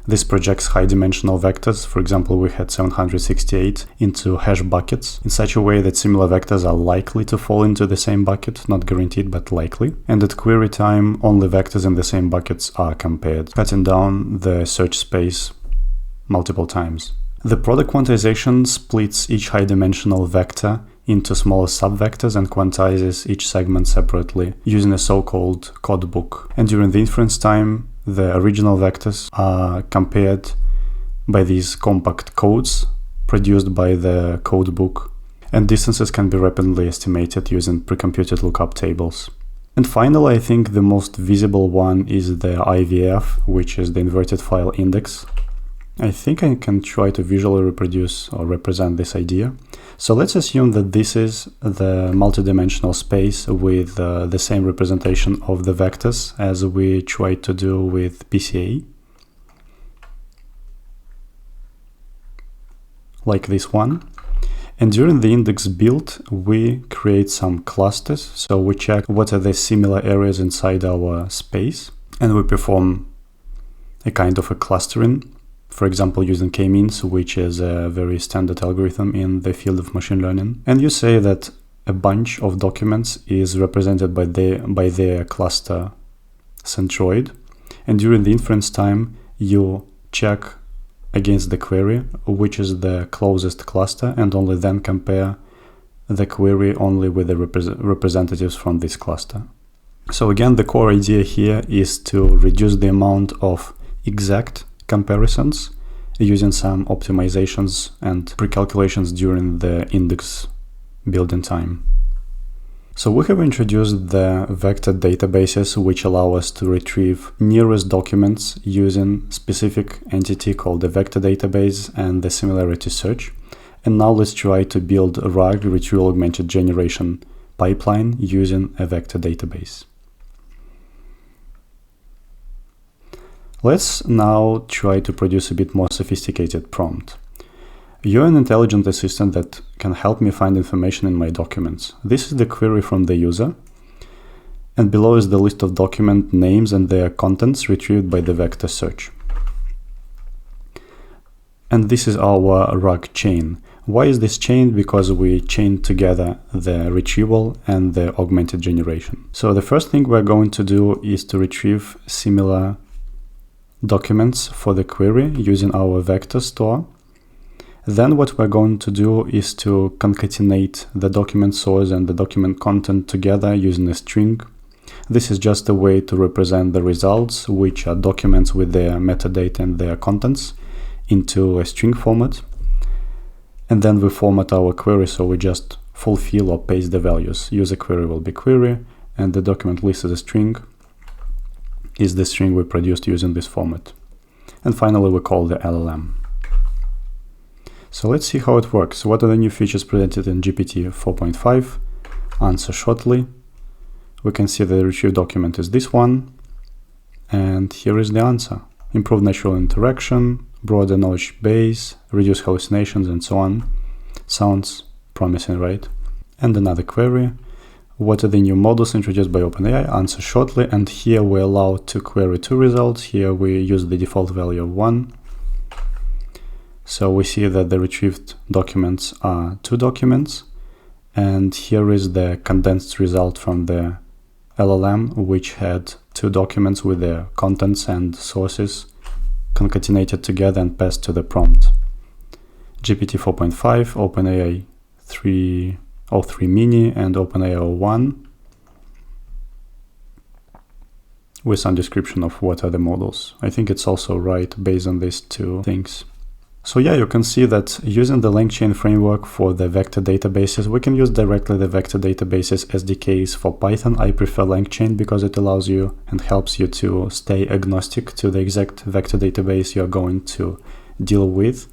This projects high-dimensional vectors. For example, we had 768 into hash buckets in such a way that similar vectors are likely to fall into the same bucket, not guaranteed, but likely. And at query time, only vectors in the same buckets are compared, cutting down the search space multiple times. The product quantization splits each high-dimensional vector into smaller subvectors and quantizes each segment separately using a so-called codebook. And during the inference time, the original vectors are compared by these compact codes produced by the codebook, and distances can be rapidly estimated using pre-computed lookup tables. And finally, I think the most visible one is the IVF, which is the inverted file index. I think I can try to visually reproduce or represent this idea. So let's assume that this is the multidimensional space with the same representation of the vectors as we tried to do with PCA, like this one. And during the index build, we create some clusters. So we check what are the similar areas inside our space, and we perform a kind of a clustering. For example, using k-means, which is a very standard algorithm in the field of machine learning. And you say that a bunch of documents is represented by their cluster centroid. And during the inference time, you check against the query, which is the closest cluster, and only then compare the query only with the representatives from this cluster. So again, the core idea here is to reduce the amount of exact comparisons using some optimizations and pre-calculations during the index building time. So we have introduced the vector databases, which allow us to retrieve nearest documents using specific entity called the vector database and the similarity search. And now let's try to build a RAG, Retrieval-Augmented Generation pipeline using a vector database. Let's now try to produce a bit more sophisticated prompt. You're an intelligent assistant that can help me find information in my documents. This is the query from the user, and below is the list of document names and their contents retrieved by the vector search. And this is our RAG chain. Why is this chain? Because we chained together the retrieval and the augmented generation. So the first thing we're going to do is to retrieve similar documents for the query using our vector store. Then what we're going to do is to concatenate the document source and the document content together using a string. This is just a way to represent the results, which are documents with their metadata and their contents, into a string format. And then we format our query, so we just fulfill or paste the values. User query will be query, and the document list as a string is the string we produced using this format. And finally, we call the LLM. So let's see how it works. What are the new features presented in GPT 4.5? Answer shortly. We can see the retrieved document is this one. And here is the answer. Improved natural interaction, broader knowledge base, reduce hallucinations, and so on. Sounds promising, right? And another query. What are the new models introduced by OpenAI? Answer shortly. And here we're allowed to query two results. Here we use the default value of 1. So we see that the retrieved documents are two documents. And here is the condensed result from the LLM, which had two documents with their contents and sources concatenated together and passed to the prompt. GPT 4.5, OpenAI 3.03 mini, and OpenAI 01, with some description of what are the models. I think it's also right based on these two things. So yeah, you can see that using the LangChain framework for the vector databases, we can use directly the vector databases SDKs for Python. I prefer LangChain because it allows you and helps you to stay agnostic to the exact vector database you're going to deal with.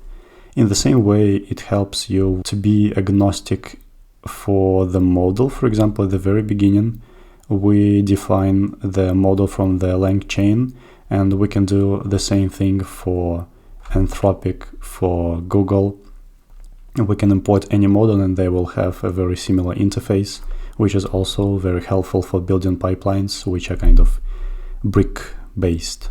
In the same way, it helps you to be agnostic for the model. For example, at the very beginning, we define the model from the LangChain, and we can do the same thing for Anthropic, for Google. We can import any model and they will have a very similar interface, which is also very helpful for building pipelines, which are kind of brick-based.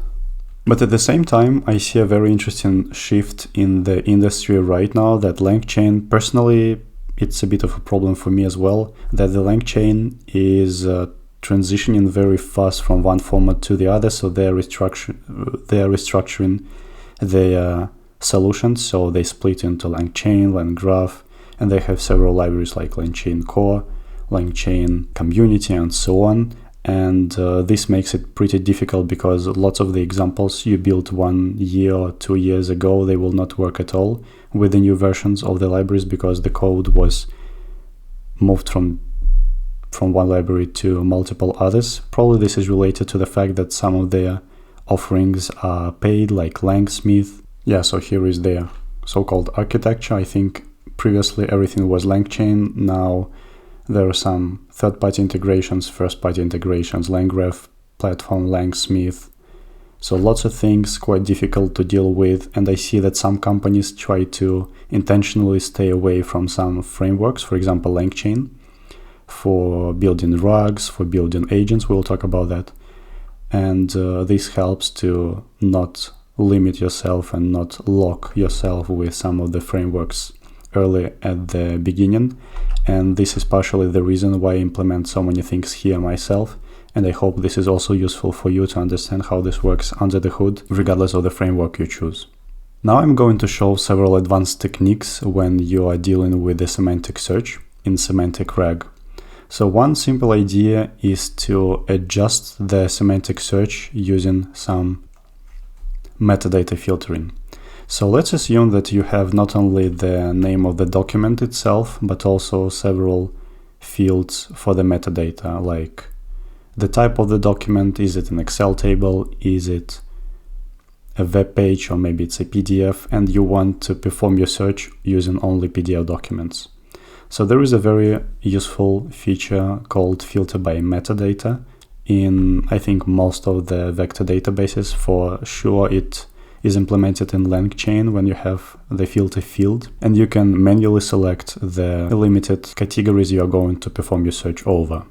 But at the same time, I see a very interesting shift in the industry right now that LangChain, personally, it's a bit of a problem for me as well, that the LangChain is transitioning very fast from one format to the other, so they're restructuring their solutions, so they split into LangChain, LangGraph, and they have several libraries like LangChain Core, LangChain Community, and so on. And this makes it pretty difficult because lots of the examples you built 1 year or 2 years ago, they will not work at all with the new versions of the libraries because the code was moved from one library to multiple others. Probably this is related to the fact that some of their offerings are paid, like Langsmith. Yeah, so here is their so-called architecture. I think previously everything was LangChain. Now there are some third-party integrations, first-party integrations, LangGraph platform, Langsmith. So lots of things quite difficult to deal with. And I see that some companies try to intentionally stay away from some frameworks, for example, LangChain, for building RAGs, for building agents. We'll talk about that. And this helps to not limit yourself and not lock yourself with some of the frameworks early at the beginning. And this is partially the reason why I implement so many things here myself. And I hope this is also useful for you to understand how this works under the hood, regardless of the framework you choose. Now I'm going to show several advanced techniques when you are dealing with the semantic search in Semantic RAG. So one simple idea is to adjust the semantic search using some metadata filtering. So let's assume that you have not only the name of the document itself, but also several fields for the metadata, like the type of the document. Is it an Excel table? Is it a web page? Or maybe it's a PDF, and you want to perform your search using only PDF documents. So there is a very useful feature called filter by metadata in, I think, most of the vector databases. For sure, it is implemented in LangChain when you have the filter field, and you can manually select the limited categories you are going to perform your search over.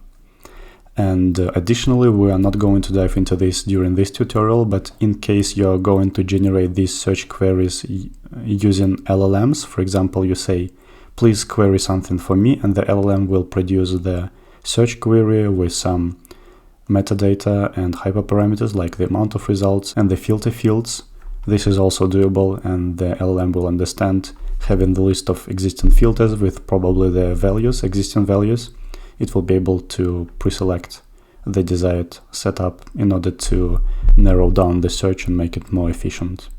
And additionally, we are not going to dive into this during this tutorial, but in case you're going to generate these search queries using LLMs, for example, you say, please query something for me, and the LLM will produce the search query with some metadata and hyperparameters like the amount of results and the filter fields. This is also doable, and the LLM will understand having the list of existing filters with probably the values, existing values. It will be able to pre-select the desired setup in order to narrow down the search and make it more efficient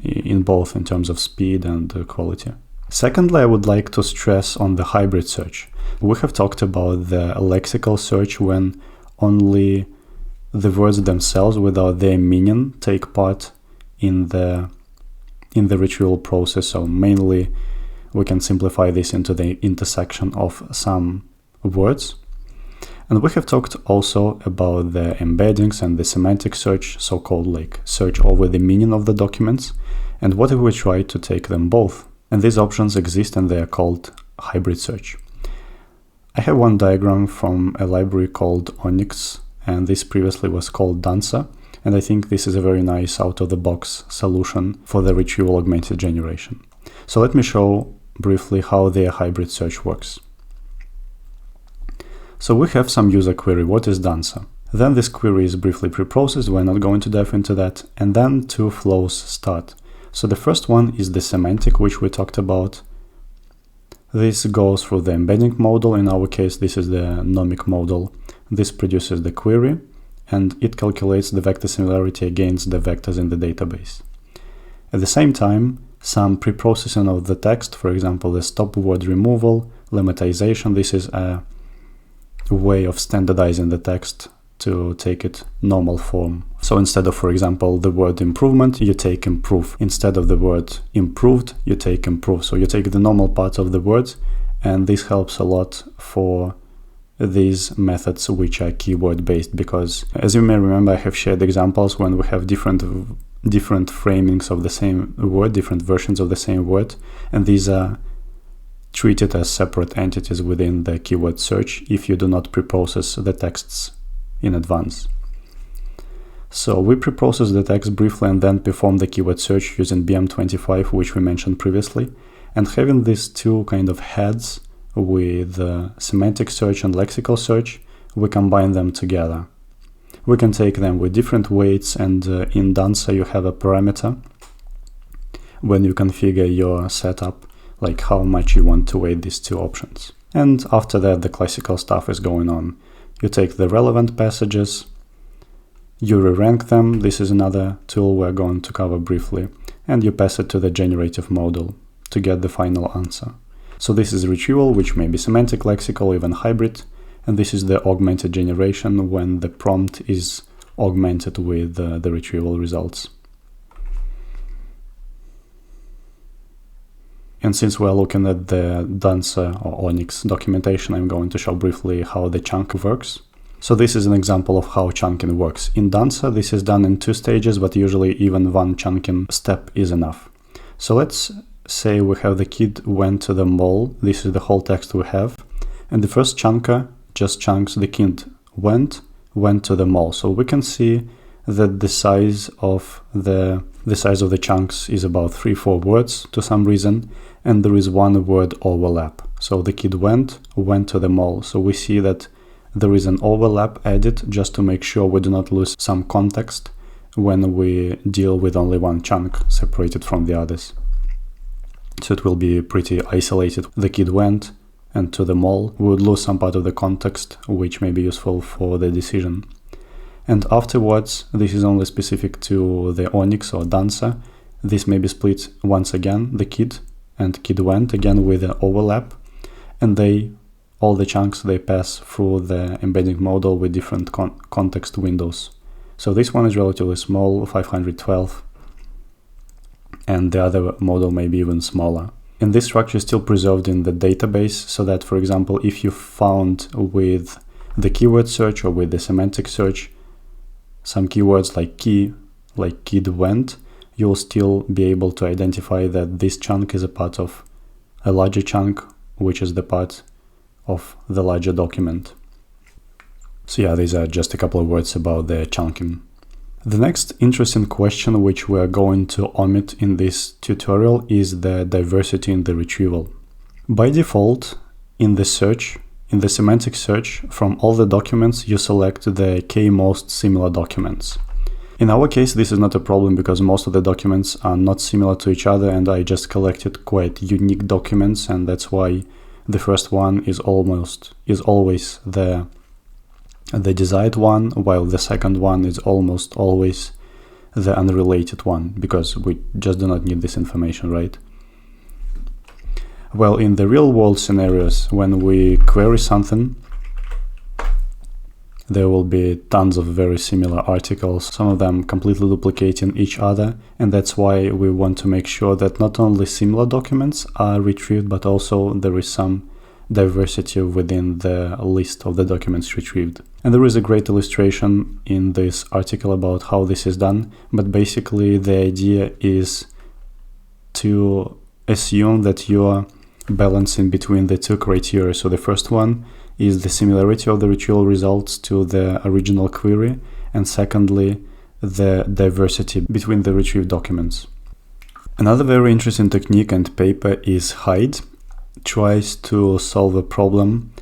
in both in terms of speed and quality. Secondly, I would like to stress on the hybrid search. We have talked about the lexical search when only the words themselves without their meaning take part in the retrieval process. So mainly we can simplify this into the intersection of some words. And we have talked also about the embeddings and the semantic search, so-called like search over the meaning of the documents. And what if we try to take them both? And these options exist, and they are called hybrid search. I have one diagram from a library called Onyx, and this previously was called Dancer. And I think this is a very nice out-of-the-box solution for the retrieval-augmented generation. So let me show briefly how their hybrid search works. So we have some user query, what is Dancer? Then this query is briefly pre-processed, we're not going to dive into that, and then two flows start. So the first one is the semantic, which we talked about. This goes through the embedding model. In our case, this is the nomic model. This produces the query, and it calculates the vector similarity against the vectors in the database. At the same time, some pre-processing of the text, for example, the stop word removal, lemmatization, this is a way of standardizing the text to take it normal form. So instead of, for example, the word improvement, you take improve. Instead of the word improved, you take improve. So you take the normal parts of the words, and this helps a lot for these methods which are keyword based, because as you may remember, I have shared examples when we have different framings of the same word, different versions of the same word, and these are treated as separate entities within the keyword search if you do not pre-process the texts in advance. So we pre-process the text briefly and then perform the keyword search using BM25, which we mentioned previously. And having these two kind of heads with semantic search and lexical search, we combine them together. We can take them with different weights, and in Dancer you have a parameter when you configure your setup, like how much you want to weight these two options. And after that, the classical stuff is going on. You take the relevant passages, you re-rank them, this is another tool we're going to cover briefly, and you pass it to the generative model to get the final answer. So this is retrieval, which may be semantic, lexical, even hybrid, and this is the augmented generation when the prompt is augmented with the retrieval results. And since we're looking at the Dancer or Onyx documentation, I'm going to show briefly how the chunk works. So this is an example of how chunking works. In Dancer, this is done in 2 stages, but usually even one chunking step is enough. So let's say we have the kid went to the mall. This is the whole text we have. And the first chunker just chunks the kid went to the mall. So we can see that the size of the chunks is about 3-4 words to some reason, and there is one word overlap. So the kid went to the mall. So we see that there is an overlap added just to make sure we do not lose some context when we deal with only one chunk separated from the others. So it will be pretty isolated. The kid went and to the mall, we would lose some part of the context, which may be useful for the decision. And afterwards, this is only specific to the Onyx or Dancer. This may be split once again, the kid and kid went, again with an overlap. And all the chunks, they pass through the embedding model with different context windows. So this one is relatively small, 512. And the other model may be even smaller. And this structure is still preserved in the database, so that, for example, if you found with the keyword search or with the semantic search some keywords like key, like kid went, you'll still be able to identify that this chunk is a part of a larger chunk, which is the part of the larger document. So So yeah, these are just a couple of words about the chunking. The next interesting question which we are going to omit in this tutorial is the diversity in the retrieval. By default, in the semantic search, from all the documents, you select the k most similar documents. In our case, this is not a problem because most of the documents are not similar to each other, and I just collected quite unique documents, and that's why the first one is always the desired one, while the second one is almost always the unrelated one, because we just do not need this information, right? Well, in the real world scenarios, when we query something, there will be tons of very similar articles, some of them completely duplicating each other, and that's why we want to make sure that not only similar documents are retrieved, but also there is some diversity within the list of the documents retrieved. And there is a great illustration in this article about how this is done, but basically the idea is to assume that you are balancing between the two criteria. So the first one is the similarity of the retrieval results to the original query, and secondly, the diversity between the retrieved documents. Another very interesting technique and paper is HyDE. Tries to solve a problem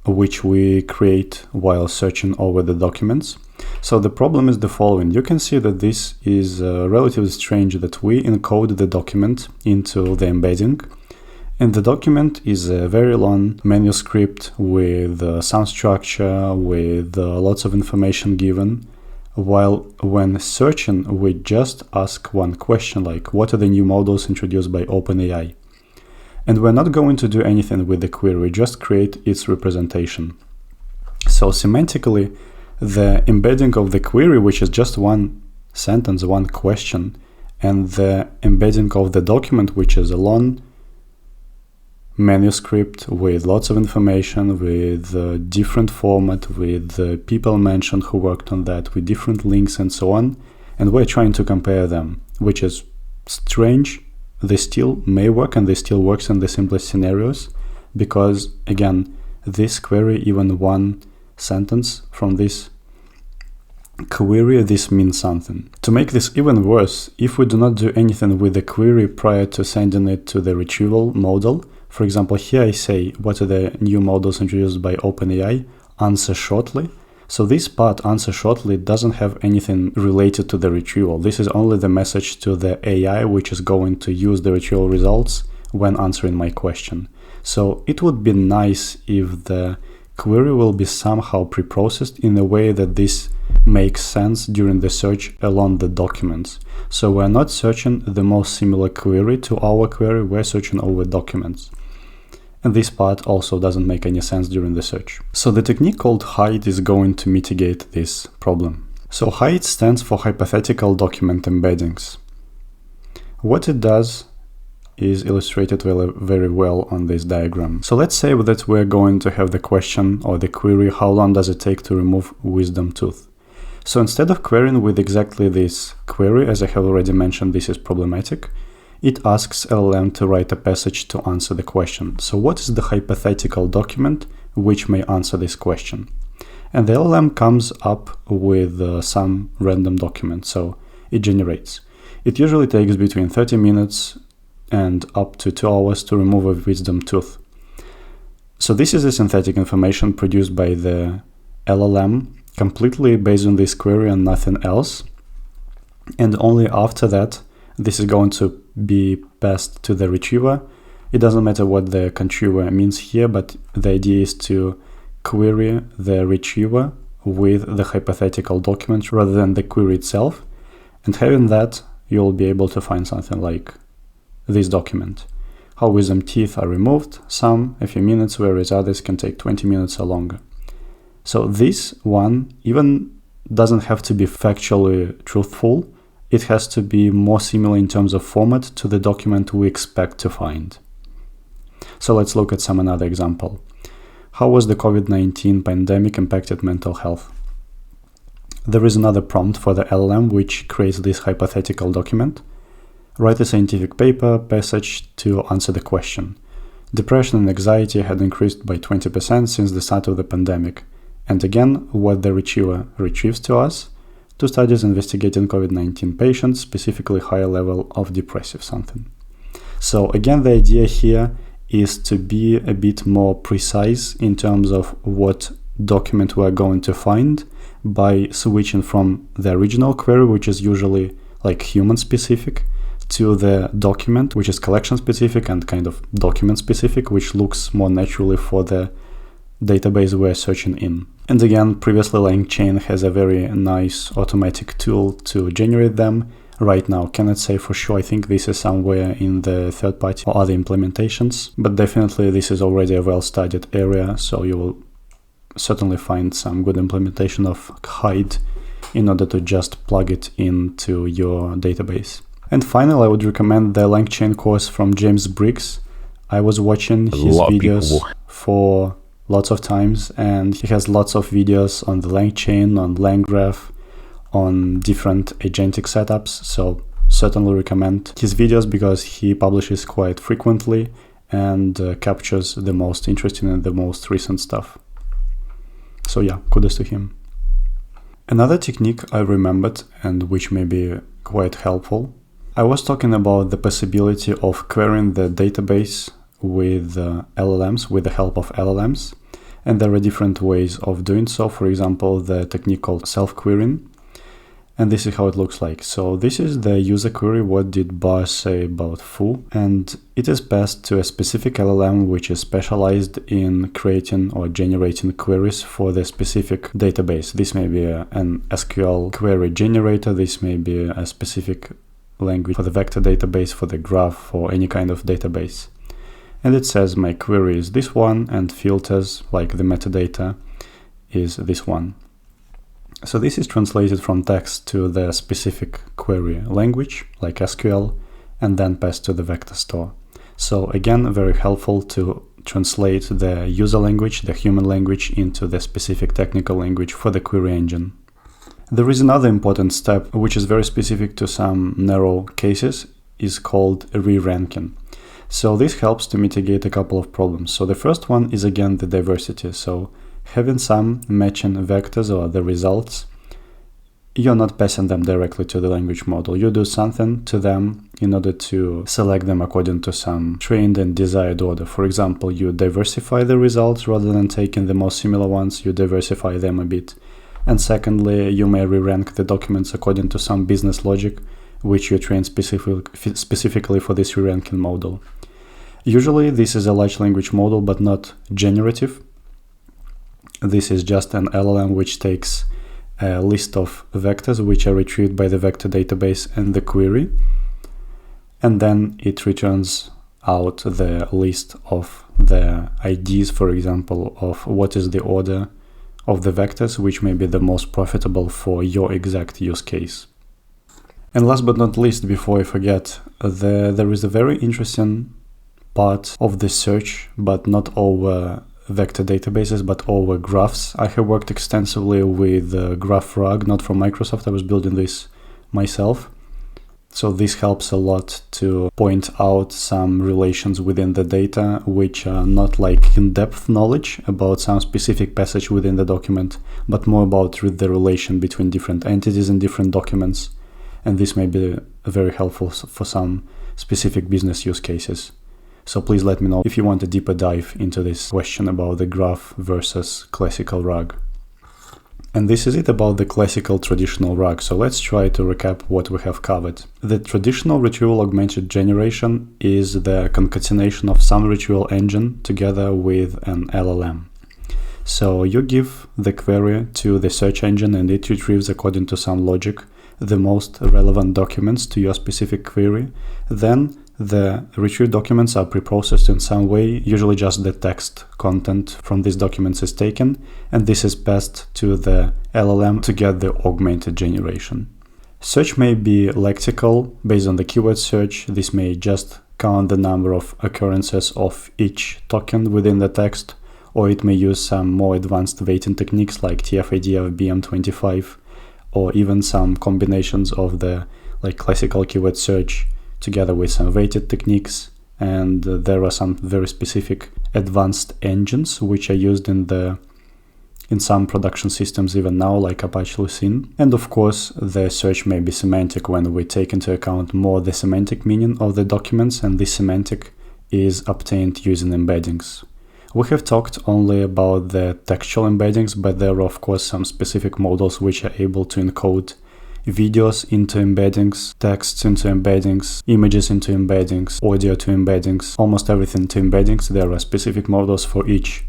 which we create while searching over the documents. So the problem is the following. You can see that this is relatively strange that we encode the document into the embedding, and the document is a very long manuscript with some structure, with lots of information given, while when searching we just ask one question like, what are the new models introduced by OpenAI? And we're not going to do anything with the query, just create its representation. So semantically, the embedding of the query, which is just one sentence, one question, and the embedding of the document, which is a long manuscript with lots of information, with different format, with people mentioned who worked on that, with different links and so on, and we're trying to compare them, which is strange. They still may work, and they still works in the simplest scenarios, because again, this query, even one sentence from this query, this means something. To make this even worse, if we do not do anything with the query prior to sending it to the retrieval model, for example, here I say, what are the new models introduced by OpenAI? Answer shortly. So this part, answer shortly, doesn't have anything related to the retrieval. This is only the message to the AI, which is going to use the retrieval results when answering my question. So it would be nice if the query will be somehow pre-processed in a way that this makes sense during the search along the documents. So we're not searching the most similar query to our query, we're searching over documents. And this part also doesn't make any sense during the search. So the technique called HyDE is going to mitigate this problem. So HyDE stands for Hypothetical Document Embeddings. What it does is illustrated very well on this diagram. So let's say that we're going to have the question or the query, how long does it take to remove wisdom tooth? So instead of querying with exactly this query, as I have already mentioned, this is problematic, it asks LLM to write a passage to answer the question. So what is the hypothetical document which may answer this question? And the LLM comes up with some random document, so it generates. It usually takes between 30 minutes and up to 2 hours to remove a wisdom tooth. So this is the synthetic information produced by the LLM, completely based on this query and nothing else. And only after that, this is going to be passed to the retriever. It doesn't matter what the contriever means here, but the idea is to query the retriever with the hypothetical document rather than the query itself. And having that, you'll be able to find something like this document. How wisdom teeth are removed, some a few minutes, whereas others can take 20 minutes or longer. So this one even doesn't have to be factually truthful. It has to be more similar in terms of format to the document we expect to find. So let's look at another example. How was the COVID-19 pandemic impacted mental health? There is another prompt for the LLM which creates this hypothetical document. Write a scientific paper passage to answer the question. Depression and anxiety had increased by 20% since the start of the pandemic, And again, what the retriever retrieves to us: 2 studies investigating COVID-19 patients, specifically higher level of depressive something. So again, the idea here is to be a bit more precise in terms of what document we're going to find by switching from the original query, which is usually like human specific, to the document, which is collection specific and kind of document specific, which looks more naturally for the database we're searching in. And again, previously LangChain has a very nice automatic tool to generate them. Right now, cannot say for sure. I think this is somewhere in the third party or other implementations, but definitely this is already a well-studied area, so you will certainly find some good implementation of HyDE in order to just plug it into your database. And finally, I would recommend the LangChain course from James Briggs. I was watching his videos for lots of times, and he has lots of videos on the LangChain, on LangGraph, on different agentic setups, so certainly recommend his videos because he publishes quite frequently and captures the most interesting and the most recent stuff. So yeah, kudos to him. Another technique I remembered, and which may be quite helpful, I was talking about the possibility of querying the database with LLMs, with the help of LLMs, and there are different ways of doing so. For example, the technique called self-querying. And this is how it looks like. So this is the user query, what did Bar say about foo? And it is passed to a specific LLM which is specialized in creating or generating queries for the specific database. This may be an SQL query generator, this may be a specific language for the vector database, for the graph, or any kind of database. And it says my query is this one, and filters, like the metadata, is this one. So this is translated from text to the specific query language, like SQL, and then passed to the vector store. So again, very helpful to translate the user language, the human language, into the specific technical language for the query engine. There is another important step, which is very specific to some narrow cases, is called re-ranking. So this helps to mitigate a couple of problems. So the first one is again the diversity. So having some matching vectors or the results, you're not passing them directly to the language model. You do something to them in order to select them according to some trained and desired order. For example, you diversify the results rather than taking the most similar ones, you diversify them a bit. And secondly, you may re-rank the documents according to some business logic, which you train specifically for this re-ranking model. Usually this is a large language model, but not generative. This is just an LLM which takes a list of vectors which are retrieved by the vector database and the query, and then it returns out the list of the IDs, for example, of what is the order of the vectors which may be the most profitable for your exact use case. And last but not least, before I forget, there is a very interesting part of the search, but not over vector databases, but over graphs. I have worked extensively with GraphRag, not from Microsoft. I was building this myself. So this helps a lot to point out some relations within the data, which are not like in-depth knowledge about some specific passage within the document, but more about the relation between different entities and different documents. And this may be very helpful for some specific business use cases. So please let me know if you want a deeper dive into this question about the graph versus classical RAG. And this is it about the classical traditional RAG. So let's try to recap what we have covered. The traditional Retrieval-Augmented Generation is the concatenation of some retrieval engine together with an LLM. So you give the query to the search engine and it retrieves according to some logic the most relevant documents to your specific query. Then the retrieved documents are pre-processed in some way, usually just the text content from these documents is taken, and this is passed to the LLM to get the augmented generation. Search may be lexical, based on the keyword search. This may just count the number of occurrences of each token within the text, or it may use some more advanced weighting techniques like TfidfVectorizer BM25, or even some combinations of the classical keyword search together with some weighted techniques. And there are some very specific advanced engines which are used in the in some production systems even now, like Apache Lucene. And of course, the search may be semantic when we take into account more the semantic meaning of the documents, and this semantic is obtained using embeddings. We have talked only about the textual embeddings, but there are of course some specific models which are able to encode videos into embeddings, texts into embeddings, images into embeddings, audio to embeddings, almost everything to embeddings. There are specific models for each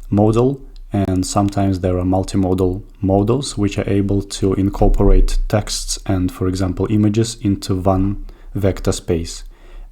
model, and sometimes there are multimodal models which are able to incorporate texts and, for example, images into one vector space.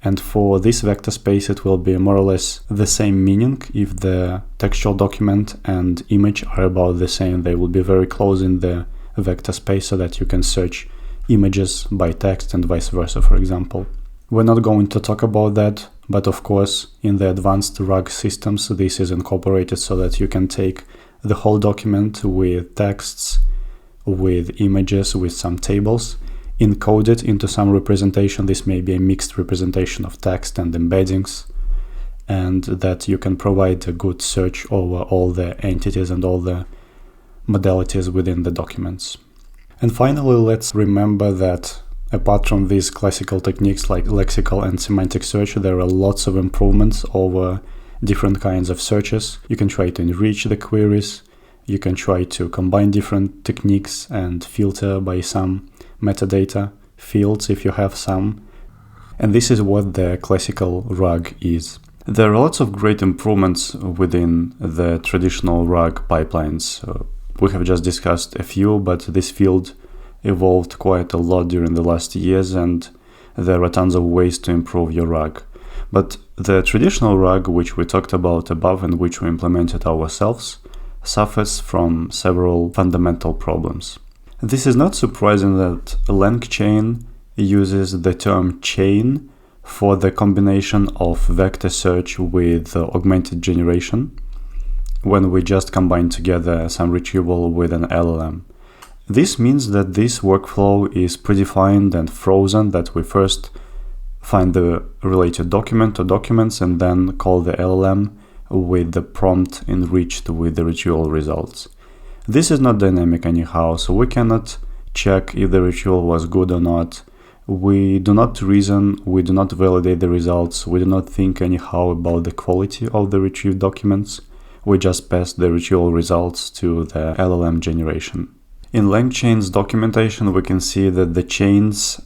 And for this vector space, it will be more or less the same meaning if the textual document and image are about the same. They will be very close in the vector space so that you can search images by text and vice versa, for example. We're not going to talk about that, but of course, in the advanced RAG systems, this is incorporated so that you can take the whole document with texts, with images, with some tables, encode it into some representation. This may be a mixed representation of text and embeddings, and that you can provide a good search over all the entities and all the modalities within the documents. And finally, let's remember that apart from these classical techniques like lexical and semantic search, there are lots of improvements over different kinds of searches. You can try to enrich the queries, you can try to combine different techniques and filter by some metadata fields if you have some. And this is what the classical RAG is. There are lots of great improvements within the traditional RAG pipelines. We have just discussed a few, but this field evolved quite a lot during the last years, and there are tons of ways to improve your RAG. But the traditional RAG, which we talked about above and which we implemented ourselves, suffers from several fundamental problems. This is not surprising that LangChain uses the term chain for the combination of vector search with augmented generation when we just combine together some retrieval with an LLM. This means that this workflow is predefined and frozen, that we first find the related document or documents and then call the LLM with the prompt enriched with the retrieval results. This is not dynamic anyhow, so we cannot check if the retrieval was good or not. We do not reason, we do not validate the results, we do not think anyhow about the quality of the retrieved documents. We just pass the retrieval results to the LLM generation. In LangChain's documentation, we can see that the chains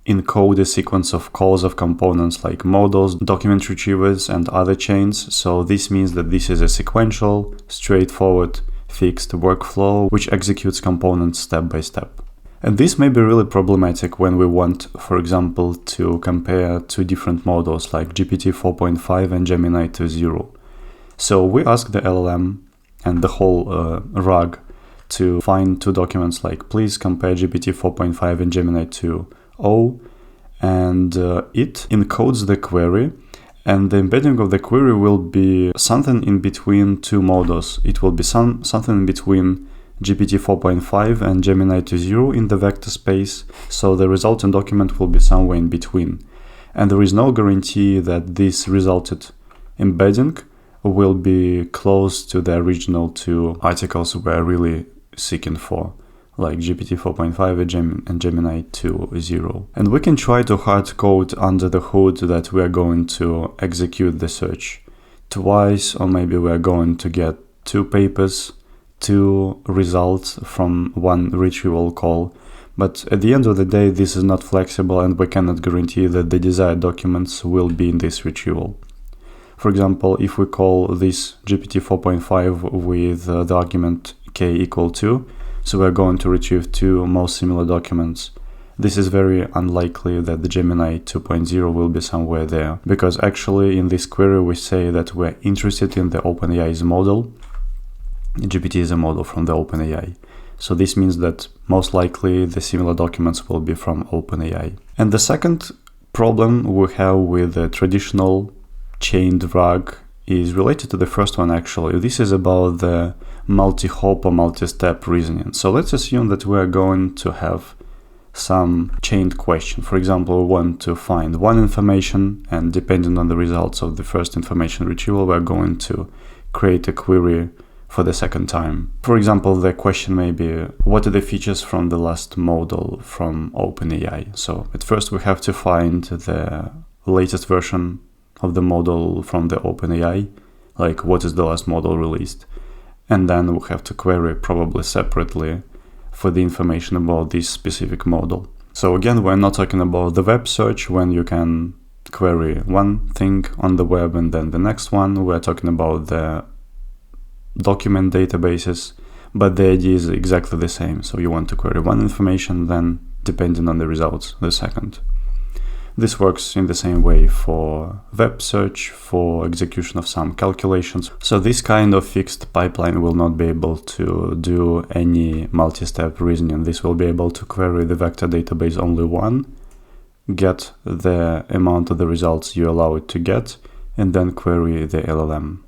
encode a sequence of calls of components like models, document retrievers, and other chains. So this means that this is a sequential, straightforward, fixed workflow which executes components step by step. And this may be really problematic when we want, for example, to compare two different models like GPT 4.5 and Gemini 2.0. So we ask the LLM and the whole RAG to find two documents like please compare GPT 4.5 and Gemini 2.0, and it encodes the query, and the embedding of the query will be something in between two models. It will be something in between GPT 4.5 and Gemini 2.0 in the vector space, so the resulting document will be somewhere in between. And there is no guarantee that this resulted embedding will be close to the original two articles we're really seeking for, like GPT 4.5 and Gemini 2.0. And we can try to hard code under the hood that we are going to execute the search twice, or maybe we are going to get two papers, two results from one retrieval call. But at the end of the day, this is not flexible, and we cannot guarantee that the desired documents will be in this retrieval. For example, if we call this GPT 4.5 with the argument k equal 2, so we're going to retrieve two most similar documents, this is very unlikely that the Gemini 2.0 will be somewhere there, because actually in this query we say that we're interested in the OpenAI's model. GPT is a model from the OpenAI. So this means that most likely the similar documents will be from OpenAI. And the second problem we have with the traditional chained RAG is related to the first one actually. This is about the multi-hop or multi-step reasoning. So let's assume that we are going to have some chained question. For example, we want to find one information, and depending on the results of the first information retrieval, we're going to create a query for the second time. For example, the question may be, what are the features from the last model from OpenAI? So at first we have to find the latest version of the model from the OpenAI, like what is the last model released. And then we have to query probably separately for the information about this specific model. So again, we're not talking about the web search when you can query one thing on the web and then the next one. We're talking about the document databases, but the idea is exactly the same. So you want to query one information, then depending on the results, the second. This works in the same way for web search, for execution of some calculations. So this kind of fixed pipeline will not be able to do any multi-step reasoning. This will be able to query the vector database only one, get the amount of the results you allow it to get, and then query the LLM.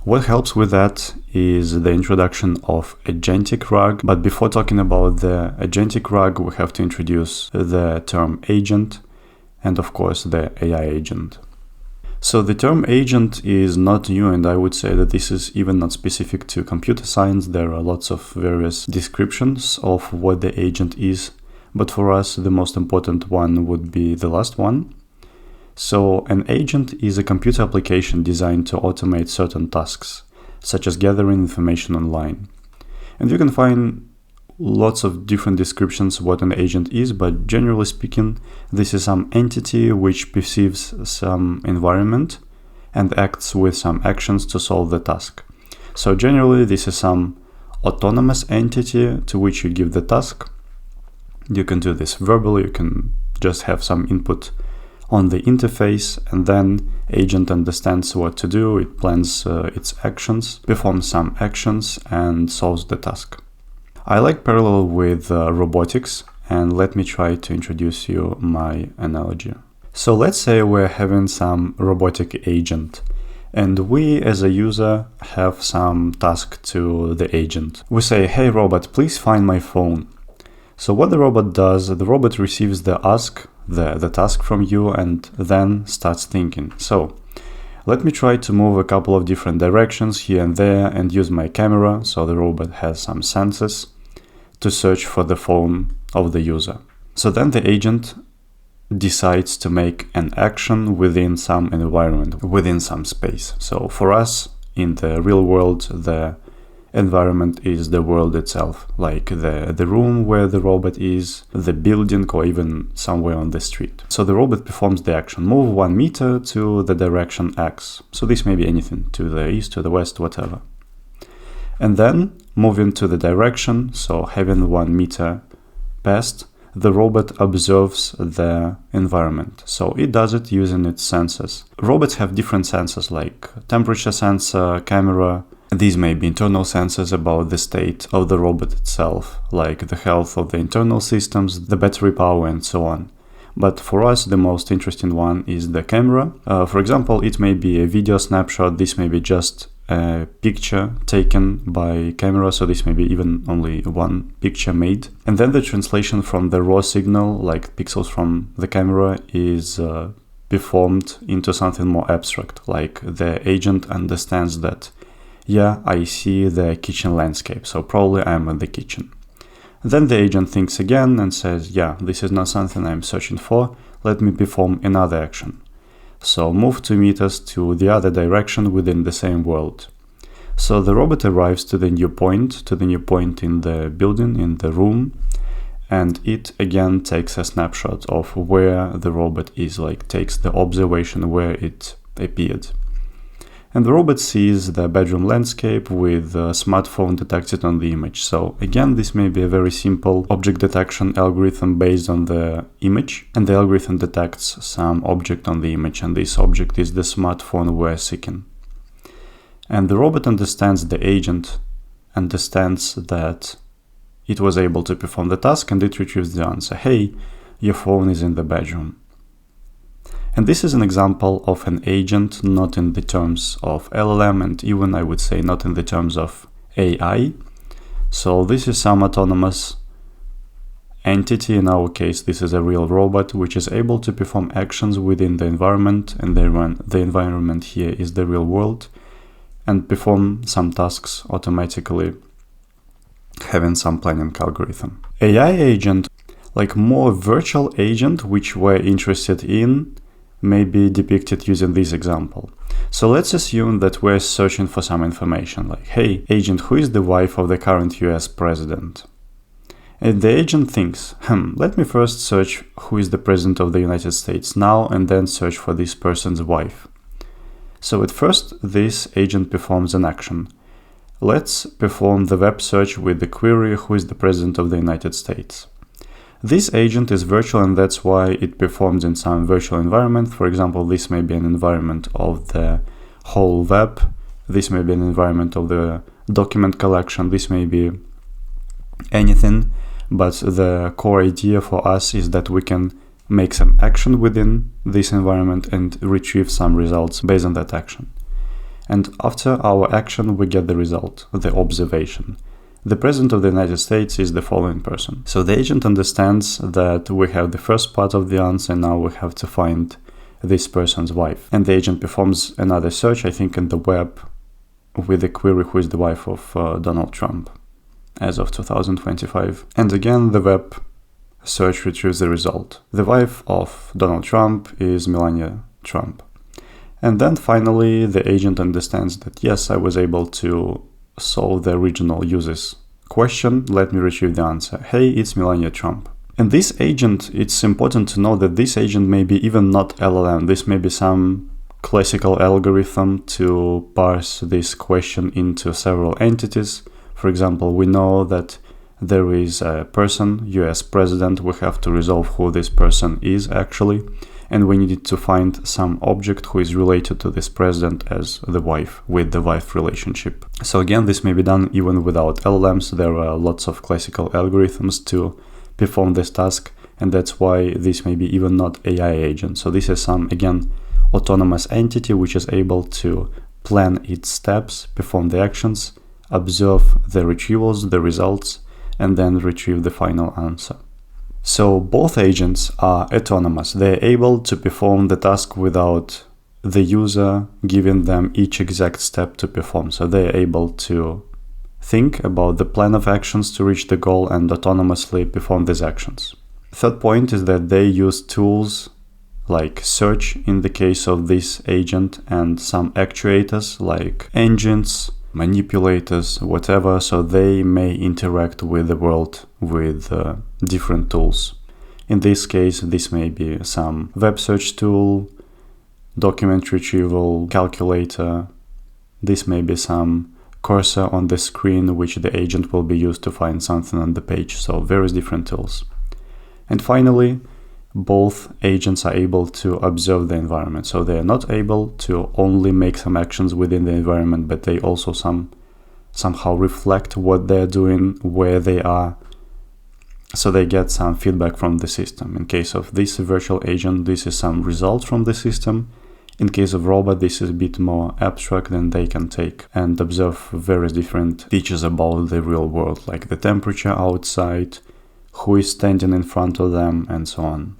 What helps with that is the introduction of Agentic RAG, but before talking about the Agentic RAG, we have to introduce the term agent and of course the AI agent. So the term agent is not new, and I would say that this is even not specific to computer science. There are lots of various descriptions of what the agent is, but for us the most important one would be the last one. So an agent is a computer application designed to automate certain tasks, such as gathering information online. And you can find lots of different descriptions what an agent is, but generally speaking, this is some entity which perceives some environment and acts with some actions to solve the task. So generally, this is some autonomous entity to which you give the task. You can do this verbally, you can just have some input on the interface, and then agent understands what to do, it plans its actions, performs some actions, and solves the task. I like parallel with robotics, and let me try to introduce you my analogy. So let's say we're having some robotic agent, and we as a user have some task to the agent. We say, hey robot, please find my phone. So what the robot does, the robot receives the task from you and then starts thinking. So let me try to move a couple of different directions here and there and use my camera, so the robot has some senses, to search for the phone of the user. So then the agent decides to make an action within some environment, within some space. So for us in the real world, the environment is the world itself, like the room where the robot is, the building, or even somewhere on the street. So the robot performs the action, move 1 meter to the direction X. So this may be anything, to the east, to the west, whatever. And then moving to the direction, so having 1 meter passed, the robot observes the environment. So it does it using its sensors. Robots have different sensors like temperature sensor, camera. These may be internal sensors about the state of the robot itself, like the health of the internal systems, the battery power, and so on. But for us, the most interesting one is the camera. For example, it may be a video snapshot. This may be just a picture taken by camera, so this may be even only one picture made. And then the translation from the raw signal, like pixels from the camera, is performed into something more abstract, like the agent understands that, yeah, I see the kitchen landscape, so probably I'm in the kitchen. Then the agent thinks again and says, yeah, this is not something I'm searching for, let me perform another action. So move 2 meters to the other direction within the same world. So the robot arrives to the new point in the building, in the room, and it again takes a snapshot of where the robot is, like takes the observation where it appeared. And the robot sees the bedroom landscape with a smartphone detected on the image. So again, this may be a very simple object detection algorithm based on the image, and the algorithm detects some object on the image, and this object is the smartphone we're seeking. And the robot understands, the agent understands that it was able to perform the task, and it retrieves the answer, hey, your phone is in the bedroom. And this is an example of an agent, not in the terms of LLM, and even I would say not in the terms of AI. So this is some autonomous entity. In our case, this is a real robot which is able to perform actions within the environment, and the environment here is the real world. and perform some tasks automatically, having some planning algorithm. AI agent, like more virtual agent, which we're interested in, may be depicted using this example. So let's assume that we're searching for some information like, hey, agent, who is the wife of the current US president? And the agent thinks, let me first search who is the president of the United States now and then search for this person's wife. So at first, this agent performs an action. Let's perform the web search with the query, who is the president of the United States. This agent is virtual, and that's why it performs in some virtual environment. For example, this may be an environment of the whole web. This may be an environment of the document collection. This may be anything, but the core idea for us is that we can make some action within this environment and retrieve some results based on that action. And after our action, we get the result, the observation. The president of the United States is the following person. So the agent understands that we have the first part of the answer, now we have to find this person's wife. And the agent performs another search, I think in the web, with the query, who is the wife of Donald Trump as of 2025. And again, the web search retrieves the result. The wife of Donald Trump is Melania Trump. And then finally, the agent understands that, yes, I was able to solve the original user's question. Let me retrieve the answer. Hey, it's Melania Trump. And this agent, it's important to know that this agent may be even not LLM. This may be some classical algorithm to parse this question into several entities. For example, we know that there is a person, US president. We have to resolve who this person is actually. And we needed to find some object who is related to this president as the wife, with the wife relationship. So again, this may be done even without LLMs. There are lots of classical algorithms to perform this task, and that's why this may be even not AI agent. So this is some, again, autonomous entity which is able to plan its steps, perform the actions, observe the retrievals, the results, and then retrieve the final answer. So both agents are autonomous. They're able to perform the task without the user giving them each exact step to perform. So they're able to think about the plan of actions to reach the goal and autonomously perform these actions. Third point is that they use tools like search in the case of this agent and some actuators like engines, manipulators, whatever, so they may interact with the world with different tools. In this case, this may be some web search tool, document retrieval, calculator. This may be some cursor on the screen which the agent will be used to find something on the page, so various different tools. And finally, both agents are able to observe the environment. So they are not able to only make some actions within the environment, but they also somehow reflect what they're doing, where they are. So they get some feedback from the system. In case of this virtual agent, this is some result from the system. In case of robot, this is a bit more abstract, and they can take and observe various different features about the real world, like the temperature outside, who is standing in front of them, and so on.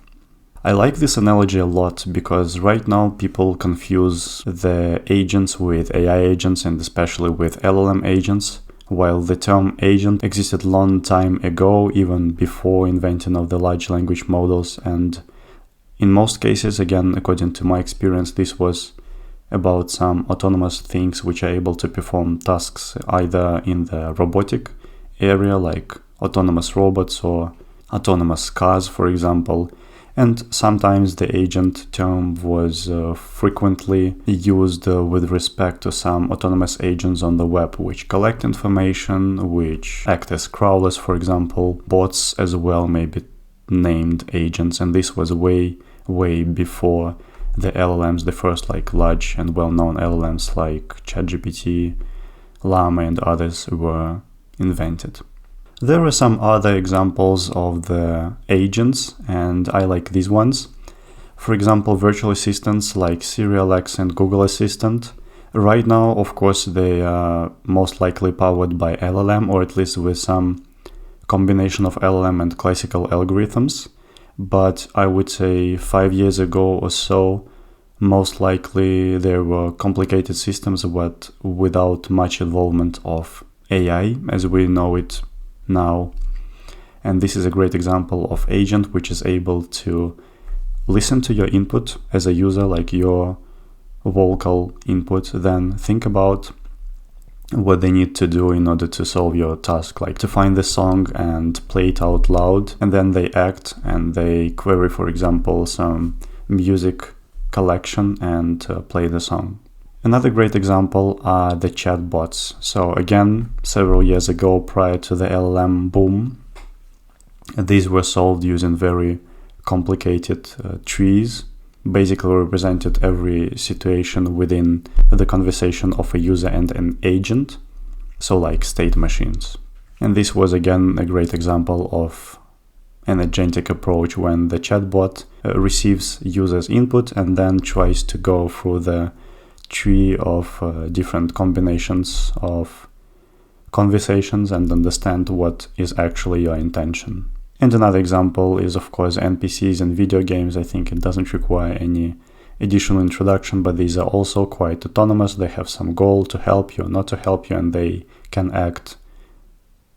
I like this analogy a lot because right now people confuse the agents with AI agents and especially with LLM agents, while the term agent existed long time ago, even before inventing of the large language models. And in most cases, again, according to my experience, this was about some autonomous things which are able to perform tasks either in the robotic area, like autonomous robots or autonomous cars, for example. And sometimes the agent term was frequently used with respect to some autonomous agents on the web, which collect information, which act as crawlers, for example. Bots as well may be named agents, and this was way before the LLMs, the first like large and well-known LLMs like ChatGPT, Llama, and others were invented. There are some other examples of the agents, and I like these ones. For example, virtual assistants like Siri, Alexa, and Google Assistant. Right now, of course, they are most likely powered by LLM, or at least with some combination of LLM and classical algorithms. But I would say 5 years ago or so, Most likely there were complicated systems but without much involvement of AI as we know it now. And this is a great example of agent which is able to listen to your input as a user, like your vocal input, then think about what they need to do in order to solve your task, like to find the song and play it out loud, and then they act and they query, for example, some music collection and play the song. Another great example are the chatbots. So again, several years ago, prior to the LLM boom, these were solved using very complicated trees, basically represented every situation within the conversation of a user and an agent, so like state machines. And this was again a great example of an agentic approach when the chatbot receives user's input and then tries to go through the tree of different combinations of conversations and understand what is actually your intention. And another example is, of course, NPCs in video games. I think it doesn't require any additional introduction, but these are also quite autonomous. They have some goal to help you or not to help you, and they can act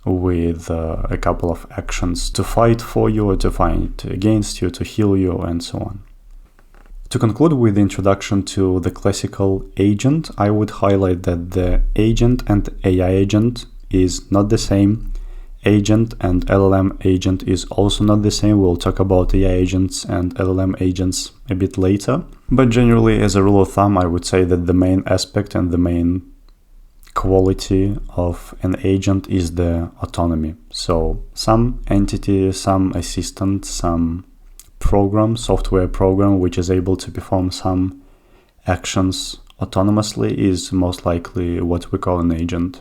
with a couple of actions to fight for you or to fight against you, to heal you, and so on. To conclude with the introduction to the classical agent, I would highlight that the agent and AI agent is not the same. Agent and LLM agent is also not the same. We'll talk about AI agents and LLM agents a bit later. But generally, as a rule of thumb, I would say that the main aspect and the main quality of an agent is the autonomy. So some entity, some assistant, some program, software program, which is able to perform some actions autonomously is most likely what we call an agent.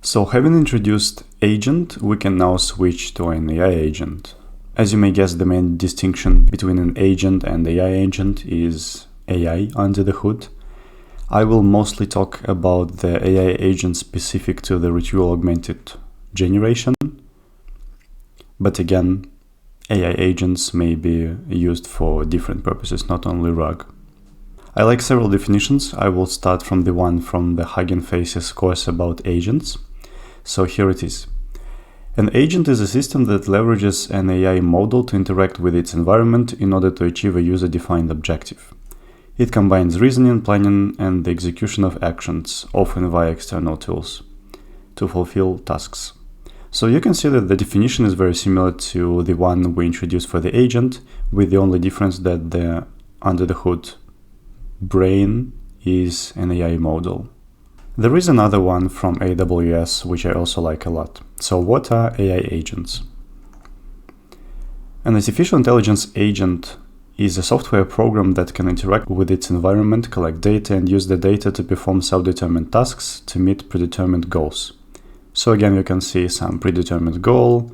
So having introduced agent, we can now switch to an AI agent. As you may guess, the main distinction between an agent and AI agent is AI under the hood. I will mostly talk about the AI agent specific to the Retrieval-Augmented Generation. But again, AI agents may be used for different purposes, not only RAG. I like several definitions. I will start from the one from the Hugging Faces course about agents. So here it is. An agent is a system that leverages an AI model to interact with its environment in order to achieve a user-defined objective. It combines reasoning, planning, and the execution of actions, often via external tools, to fulfill tasks. So you can see that the definition is very similar to the one we introduced for the agent, with the only difference that the under the hood brain is an AI model. There is another one from AWS, which I also like a lot. So what are AI agents? An artificial intelligence agent is a software program that can interact with its environment, collect data, and use the data to perform self-determined tasks to meet predetermined goals. So again, you can see some predetermined goal,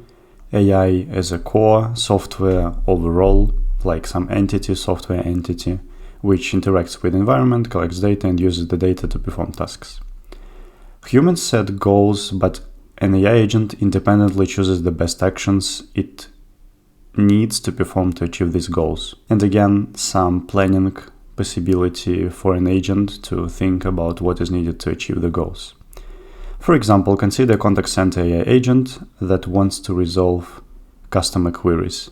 AI as a core, software overall, like some entity, software entity, which interacts with environment, collects data, and uses the data to perform tasks. Humans set goals, but an AI agent independently chooses the best actions it needs to perform to achieve these goals. And again, some planning possibility for an agent to think about what is needed to achieve the goals. For example, consider a contact center AI agent that wants to resolve customer queries.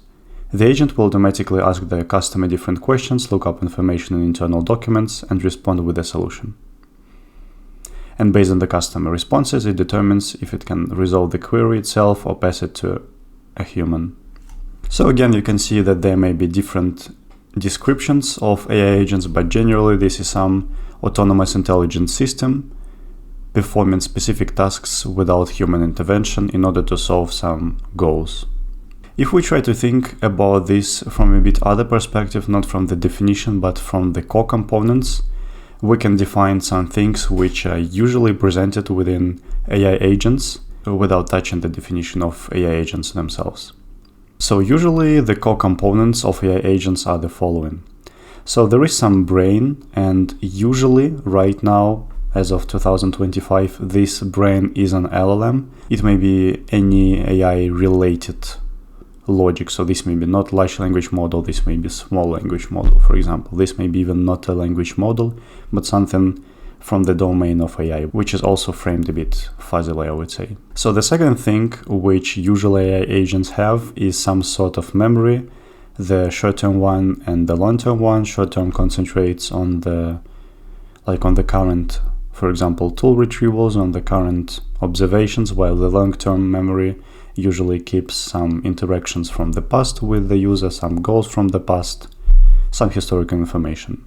The agent will automatically ask the customer different questions, look up information in internal documents, and respond with a solution. And based on the customer responses, it determines if it can resolve the query itself or pass it to a human. So again, you can see that there may be different descriptions of AI agents, but generally this is some autonomous intelligent system performing specific tasks without human intervention in order to solve some goals. If we try to think about this from a bit other perspective, not from the definition, but from the core components, we can define some things which are usually presented within AI agents without touching the definition of AI agents themselves. So usually the core components of AI agents are the following. So there is some brain, and usually right now, as of 2025, this brain is an LLM. It may be any AI related logic. So this may be not large language model, this may be small language model, for example. This may be even not a language model, but something from the domain of AI, which is also framed a bit fuzzily, I would say. So the second thing which usual AI agents have is some sort of memory. The short-term one and the long-term one. Short-term concentrates on the current, for example, tool retrievals, on the current observations, while the long-term memory usually keeps some interactions from the past with the user, some goals from the past, some historical information.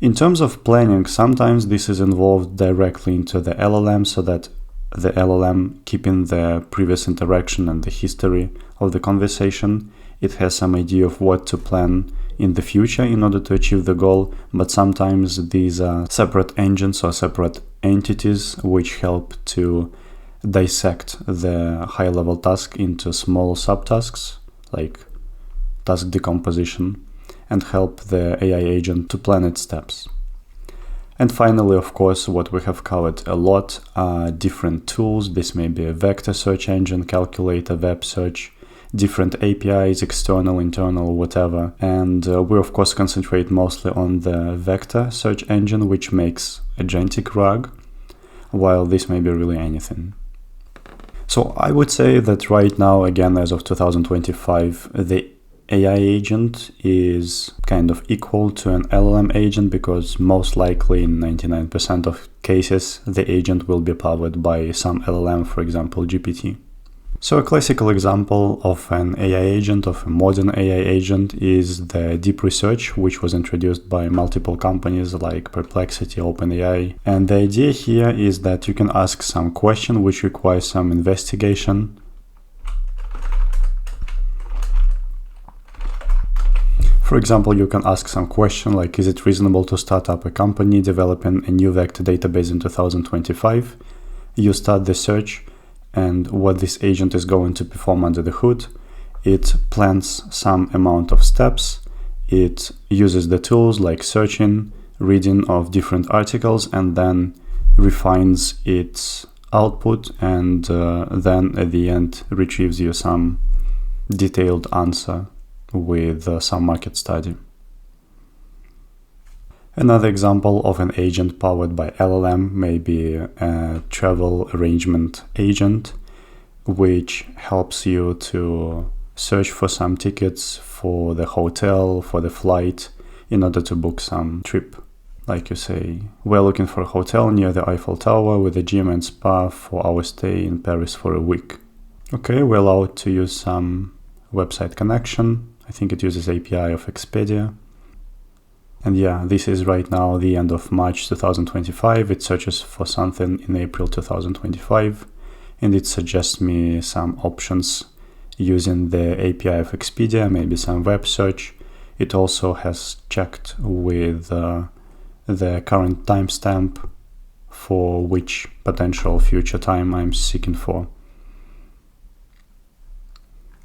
In terms of planning, sometimes this is involved directly into the LLM, so that the LLM, keeping the previous interaction and the history of the conversation, it has some idea of what to plan in the future in order to achieve the goal, but sometimes these are separate engines or separate entities which help to dissect the high-level task into small subtasks, like task decomposition, and help the AI agent to plan its steps. And finally, of course, what we have covered a lot are different tools. This may be a vector search engine, calculator, web search, different APIs, external, internal, whatever. And we of course concentrate mostly on the vector search engine, which makes Agentic RAG, while this may be really anything. So I would say that right now, again, as of 2025, the AI agent is kind of equal to an LLM agent, because most likely in 99% of cases, the agent will be powered by some LLM, for example, GPT. So a classical example of an AI agent, of a modern AI agent, is the deep research, which was introduced by multiple companies like Perplexity, OpenAI. And the idea here is that you can ask some question which requires some investigation. For example, you can ask some question like, is it reasonable to start up a company developing a new vector database in 2025? You start the search, and what this agent is going to perform under the hood, it plans some amount of steps. It uses the tools like searching, reading of different articles, and then refines its output, and then at the end retrieves you some detailed answer with some market study. Another example of an agent powered by LLM may be a travel arrangement agent, which helps you to search for some tickets for the hotel, for the flight, in order to book some trip. Like you say, we're looking for a hotel near the Eiffel Tower with a gym and spa for our stay in Paris for a week. Okay, we're allowed to use some website connection. I think it uses API of Expedia. And yeah, this is right now the end of March 2025. It searches for something in April 2025, and it suggests me some options using the API of Expedia, maybe some web search. It also has checked with the current timestamp for which potential future time I'm seeking for.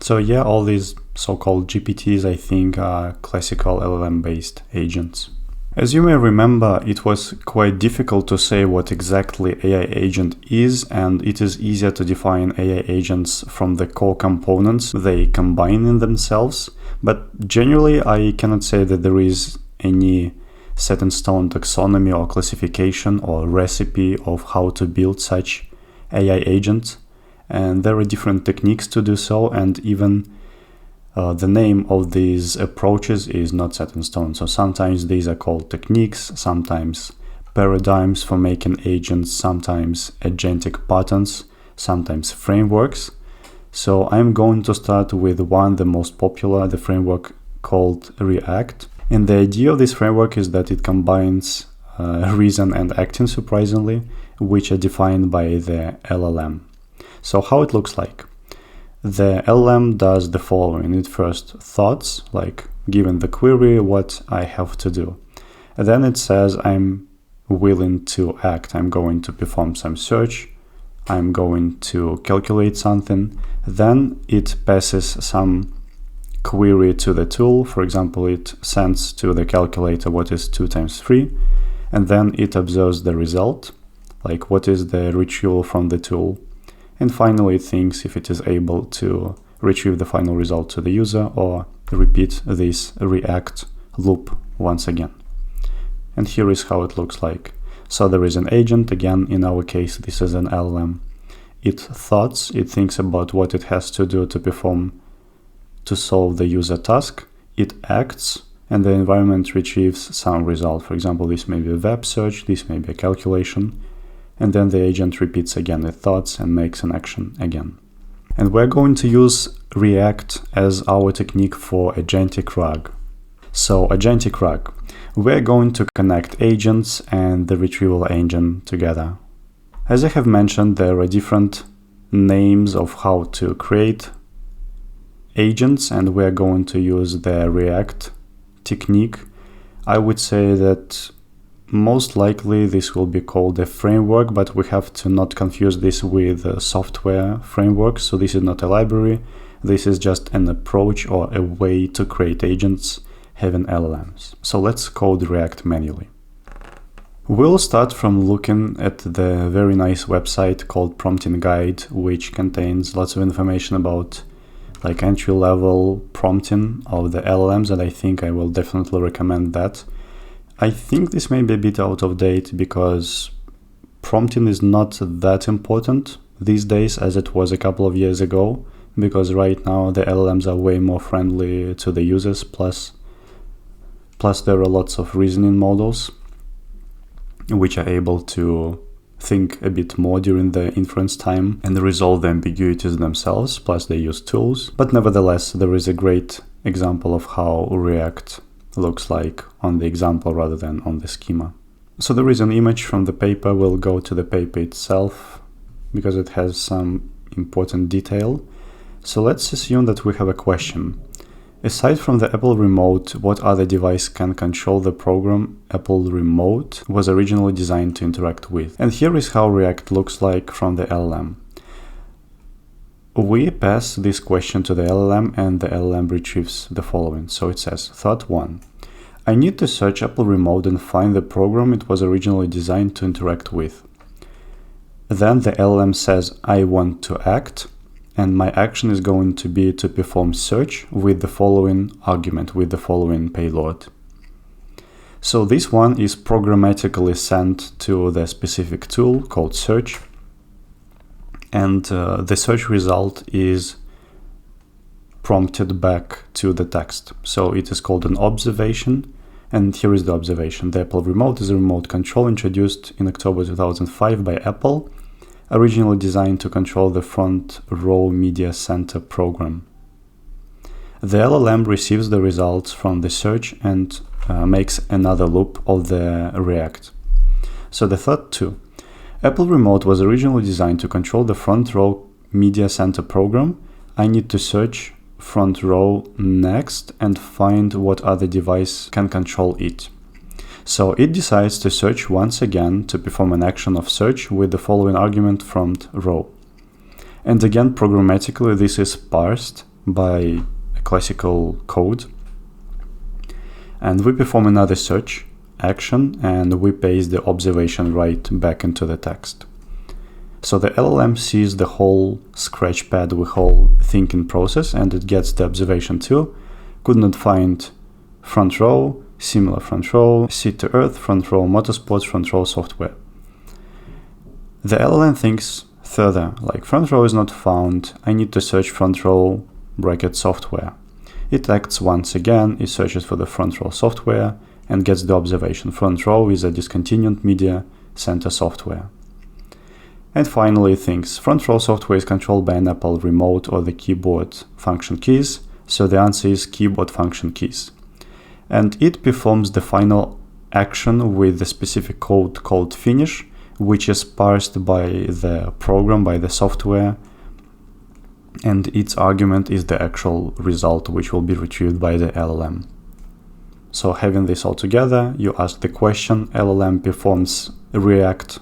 So yeah, all these so-called GPTs, I think, are classical LLM-based agents. As you may remember, it was quite difficult to say what exactly AI agent is, and it is easier to define AI agents from the core components they combine in themselves. But generally, I cannot say that there is any set-in-stone taxonomy or classification or recipe of how to build such AI agents. And there are different techniques to do so, and even the name of these approaches is not set in stone. So sometimes these are called techniques, sometimes paradigms for making agents, sometimes agentic patterns, sometimes frameworks. So I'm going to start with one, the most popular, the framework called React. And the idea of this framework is that it combines reason and acting, surprisingly, which are defined by the LLM. So how it looks like. The LLM does the following. It first thoughts, like given the query, what I have to do. And then it says I'm willing to act. I'm going to perform some search. I'm going to calculate something. Then it passes some query to the tool. For example, it sends to the calculator what is 2 times 3. And then it observes the result, like what is the retrieval from the tool. And finally, it thinks if it is able to retrieve the final result to the user, or repeat this react loop once again. And here is how it looks like. So there is an agent, again, in our case, this is an LLM. It thinks about what it has to do to solve the user task. It acts, and the environment retrieves some result. For example, this may be a web search, this may be a calculation, and then the agent repeats again the thoughts and makes an action again. And we're going to use React as our technique for Agentic RAG. So Agentic RAG, we're going to connect agents and the retrieval engine together. As I have mentioned, there are different names of how to create agents, and we're going to use the React technique. I would say that most likely this will be called a framework, but we have to not confuse this with a software framework. So this is not a library. This is just an approach or a way to create agents having LLMs. So let's code React manually. We'll start from looking at the very nice website called Prompting Guide, which contains lots of information about like entry-level prompting of the LLMs, and I think I will definitely recommend that. I think this may be a bit out of date because prompting is not that important these days as it was a couple of years ago, because right now the LLMs are way more friendly to the users, plus there are lots of reasoning models which are able to think a bit more during the inference time and resolve the ambiguities themselves, plus they use tools. But nevertheless, there is a great example of how React looks like on the example rather than on the schema. So there is an image from the paper. We'll go to the paper itself because it has some important detail. So let's assume that we have a question. Aside from the Apple Remote, what other device can control the program Apple Remote was originally designed to interact with? And here is how React looks like from the LLM. We pass this question to the LLM and the LLM retrieves the following. So it says, thought 1. I need to search Apple Remote and find the program it was originally designed to interact with. Then the LLM says, I want to act. And my action is going to be to perform search with the following argument, with the following payload. So this one is programmatically sent to the specific tool called search. And the search result is prompted back to the text. So it is called an observation. And here is the observation. The Apple Remote is a remote control introduced in October 2005 by Apple, originally designed to control the front row media center program. The LLM receives the results from the search and makes another loop of the React. So the thought 2. Apple Remote was originally designed to control the front row media center program. I need to search front row next and find what other device can control it. So it decides to search once again to perform an action of search with the following argument front row. And again, programmatically, this is parsed by a classical code. And we perform another search action and we paste the observation right back into the text. So the LLM sees the whole scratchpad, the whole thinking process, and it gets the observation too. Could not find front row, similar front row, seat to earth, front row motorsports, front row software. The LLM thinks further, like front row is not found, I need to search front row bracket software. It acts once again, it searches for the front row software and gets the observation. Front row is a discontinued media center software. And finally it thinks front row software is controlled by an Apple Remote or the keyboard function keys, so the answer is keyboard function keys. And it performs the final action with the specific code called finish, which is parsed by the program, by the software, and its argument is the actual result, which will be retrieved by the LLM. So having this all together, you ask the question, LLM performs a React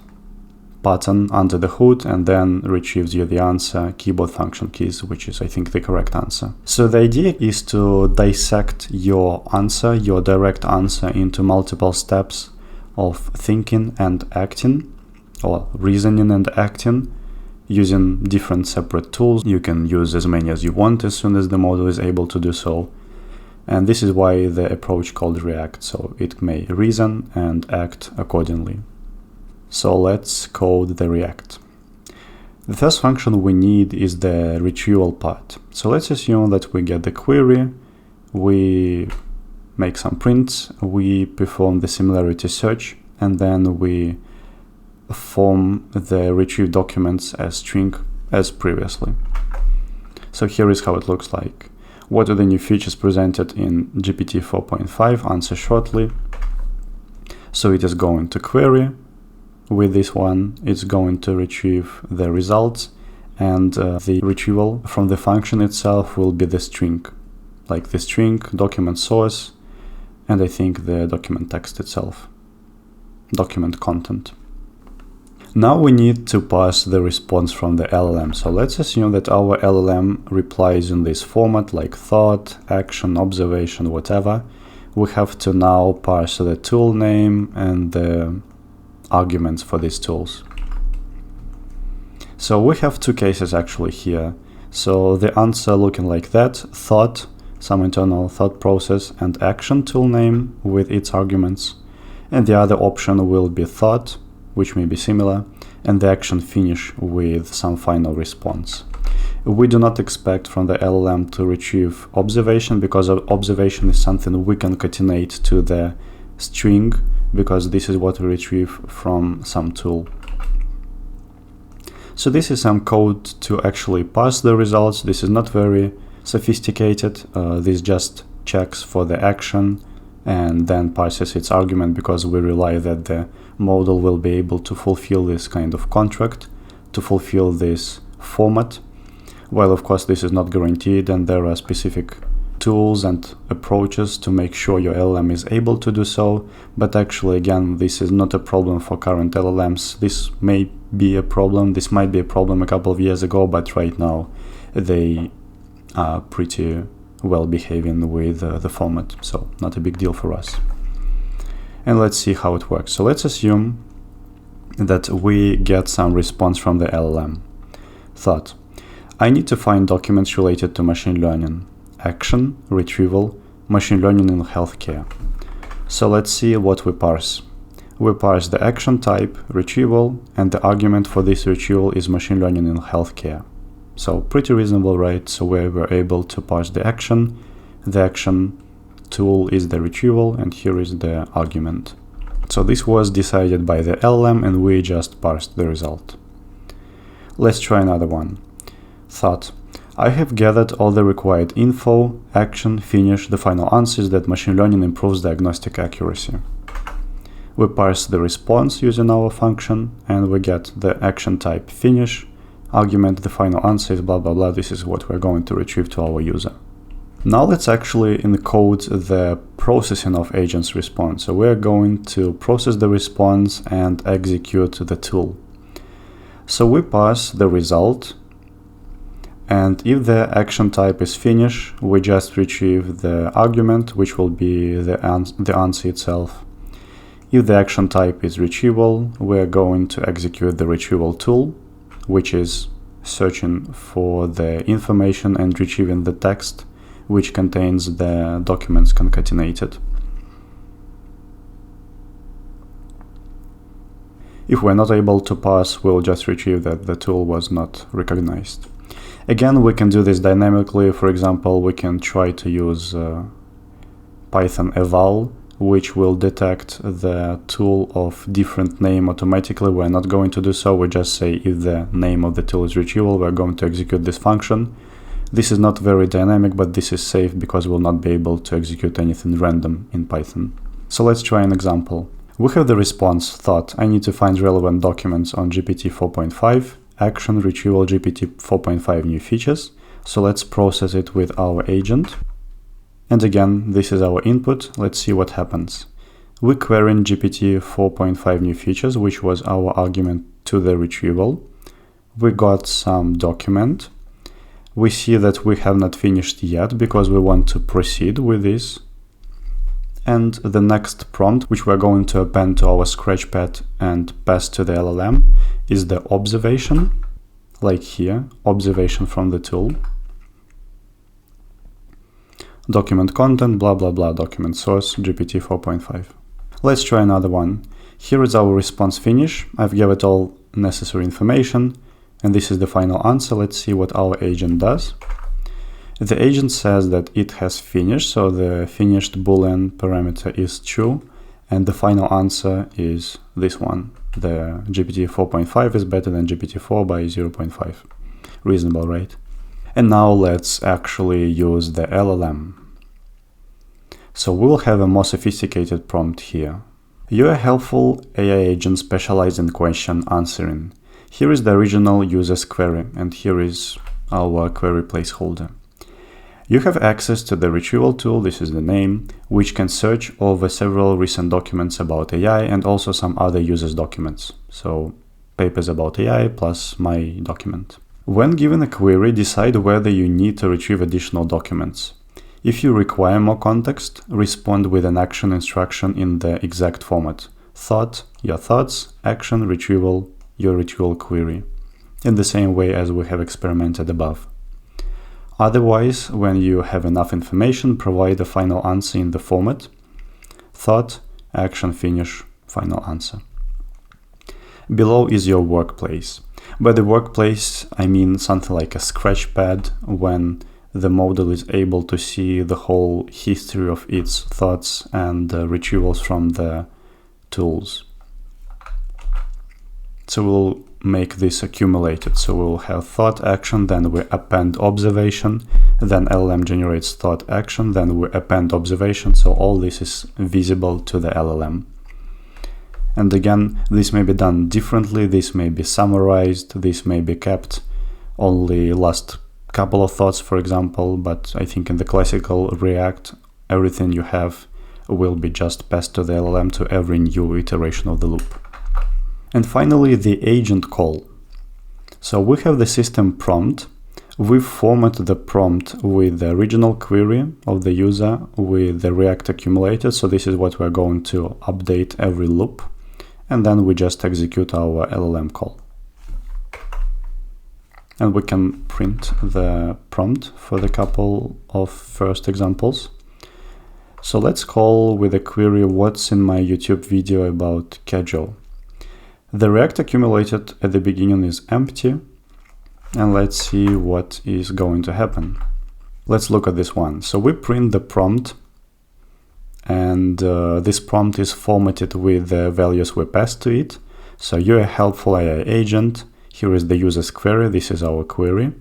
button under the hood and then retrieves you the answer, keyboard function keys, which is, I think, the correct answer. So the idea is to dissect your answer, your direct answer, into multiple steps of thinking and acting, or reasoning and acting, using different separate tools. You can use as many as you want as soon as the model is able to do so. And this is why the approach called React, so it may reason and act accordingly. So let's code the React. The first function we need is the retrieval part. So let's assume that we get the query, we make some prints, we perform the similarity search, and then we form the retrieved documents as string as previously. So here is how it looks like. What are the new features presented in GPT 4.5? Answer shortly. So it is going to query with this one, it's going to retrieve the results, and the retrieval from the function itself will be the string, like the string, document source, and I think the document text itself, document content. Now we need to pass the response from the LLM. So let's assume that our LLM replies in this format, like thought, action, observation, whatever. We have to now parse the tool name and the arguments for these tools. So we have two cases actually here. So the answer looking like that, thought, some internal thought process, and action tool name with its arguments. And the other option will be thought, which may be similar, and the action finish with some final response. We do not expect from the LLM to retrieve observation, because observation is something we can concatenate to the string, because this is what we retrieve from some tool. So this is some code to actually parse the results. This is not very sophisticated. This just checks for the action and then parses its argument, because we rely that the model will be able to fulfill this kind of contract, to fulfill this format. While of course this is not guaranteed, and there are specific tools and approaches to make sure your LLM is able to do so. But actually, again, this is not a problem for current LLMs. This may be a problem, this might be a problem a couple of years ago, but right now they are pretty well behaving with the format, so not a big deal for us. And let's see how it works. So let's assume that we get some response from the LLM. Thought: I need to find documents related to machine learning. Action, retrieval, machine learning in healthcare. So let's see what we parse. We parse the action type, retrieval, and the argument for this retrieval is machine learning in healthcare. So pretty reasonable, right? So we were able to parse the action tool is the retrieval, and here is the argument. So this was decided by the LLM, and we just parsed the result. Let's try another one. Thought: I have gathered all the required info, action, finish, the final answers that machine learning improves diagnostic accuracy. We parse the response using our function, and we get the action type finish, argument, the final answer is blah blah blah. This is what we're going to retrieve to our user. Now let's actually encode the processing of agent's response. So we're going to process the response and execute the tool. So we pass the result, and if the action type is finish, we just retrieve the argument, which will be the answer itself. If the action type is retrieval, we're going to execute the retrieval tool, which is searching for the information and retrieving the text, which contains the documents concatenated. If we're not able to parse, we'll just retrieve that the tool was not recognized. Again, we can do this dynamically. For example, we can try to use Python eval, which will detect the tool of different name automatically. We're not going to do so. We just say if the name of the tool is retrieval, we're going to execute this function. This is not very dynamic, but this is safe because we'll not be able to execute anything random in Python. So let's try an example. We have the response thought: I need to find relevant documents on GPT 4.5, action, retrieval, GPT 4.5 new features. So let's process it with our agent. And again, this is our input. Let's see what happens. We query in GPT 4.5 new features, which was our argument to the retrieval. We got some document. We see that we have not finished yet because we want to proceed with this. And the next prompt, which we're going to append to our Scratchpad and pass to the LLM, is the observation. like here, observation from the tool, document content, blah, blah, blah, document source, GPT 4.5. Let's try another one. Here is our response finish. I've given it all necessary information, and this is the final answer. Let's see what our agent does. The agent says that it has finished, so the finished Boolean parameter is true, and the final answer is this one. The GPT 4.5 is better than GPT-4 by 0.5. Reasonable, right? And now let's actually use the LLM. So we'll have a more sophisticated prompt here. You're a helpful AI agent specialized in question answering. Here is the original user's query, and here is our query placeholder. You have access to the retrieval tool, this is the name, which can search over several recent documents about AI and also some other users' documents. So papers about AI plus my document. When given a query, decide whether you need to retrieve additional documents. If you require more context, respond with an action instruction in the exact format. Thought, your thoughts, action, retrieval, your retrieval query. In the same way as we have experimented above. Otherwise, when you have enough information, provide a final answer in the format thought, action, finish, final answer. Below is your workplace. By the workplace, I mean something like a scratch pad when the model is able to see the whole history of its thoughts and retrievals from the tools. So we'll make this accumulated. So we'll have thought action, then we append observation, then LLM generates thought action, then we append observation. So all this is visible to the LLM. And again, this may be done differently. This may be summarized. This may be kept only last couple of thoughts, for example. But I think in the classical React, everything you have will be just passed to the LLM to every new iteration of the loop. And finally, the agent call. So we have the system prompt. We format the prompt with the original query of the user with the React accumulated. So this is what we're going to update every loop. And then we just execute our LLM call. And we can print the prompt for the couple of first examples. So let's call with a query, what's in my YouTube video about casual? The React accumulated at the beginning is empty, and let's see what is going to happen. Let's look at this one. So we print the prompt, and this prompt is formatted with the values we passed to it. So you're a helpful AI agent. Here is the user's query. This is our query.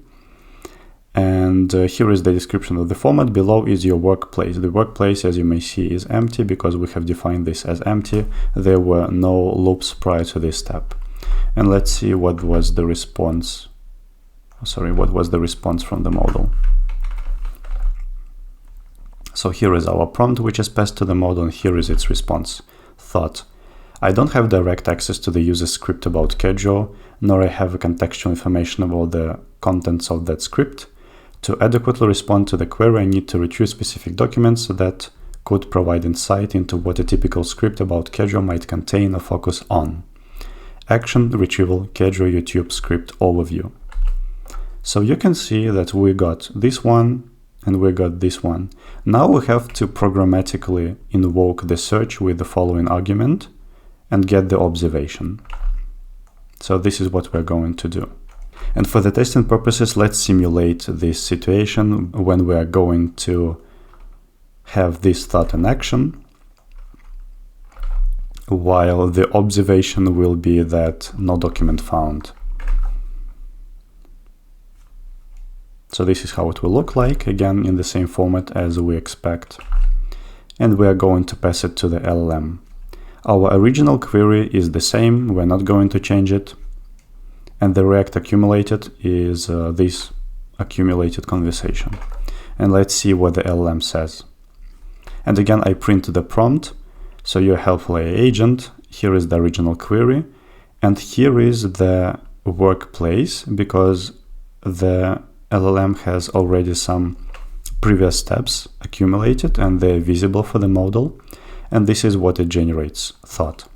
And here is the description of the format. Below is your workplace. The workplace, as you may see, is empty because we have defined this as empty. There were no loops prior to this step. And let's see what was the response. What was the response from the model? So here is our prompt, which is passed to the model, and here is its response. Thought. I don't have direct access to the user script about casual, nor I have contextual information about the contents of that script. To adequately respond to the query, I need to retrieve specific documents that could provide insight into what a typical script about casual might contain or focus on. Action, retrieval, casual YouTube script overview. So you can see that we got this one and we got this one. Now we have to programmatically invoke the search with the following argument and get the observation. So this is what we're going to do. And for the testing purposes, let's simulate this situation when we are going to have this thought and action, while the observation will be that no document found. So this is how it will look like, again in the same format as we expect. And we are going to pass it to the LLM. Our original query is the same, we're not going to change it. And the React accumulated is this accumulated conversation. And let's see what the LLM says. And again, I print the prompt. So you're a helpful AI agent. Here is the original query. And here is the workplace, because the LLM has already some previous steps accumulated and they're visible for the model. And this is what it generates, thought.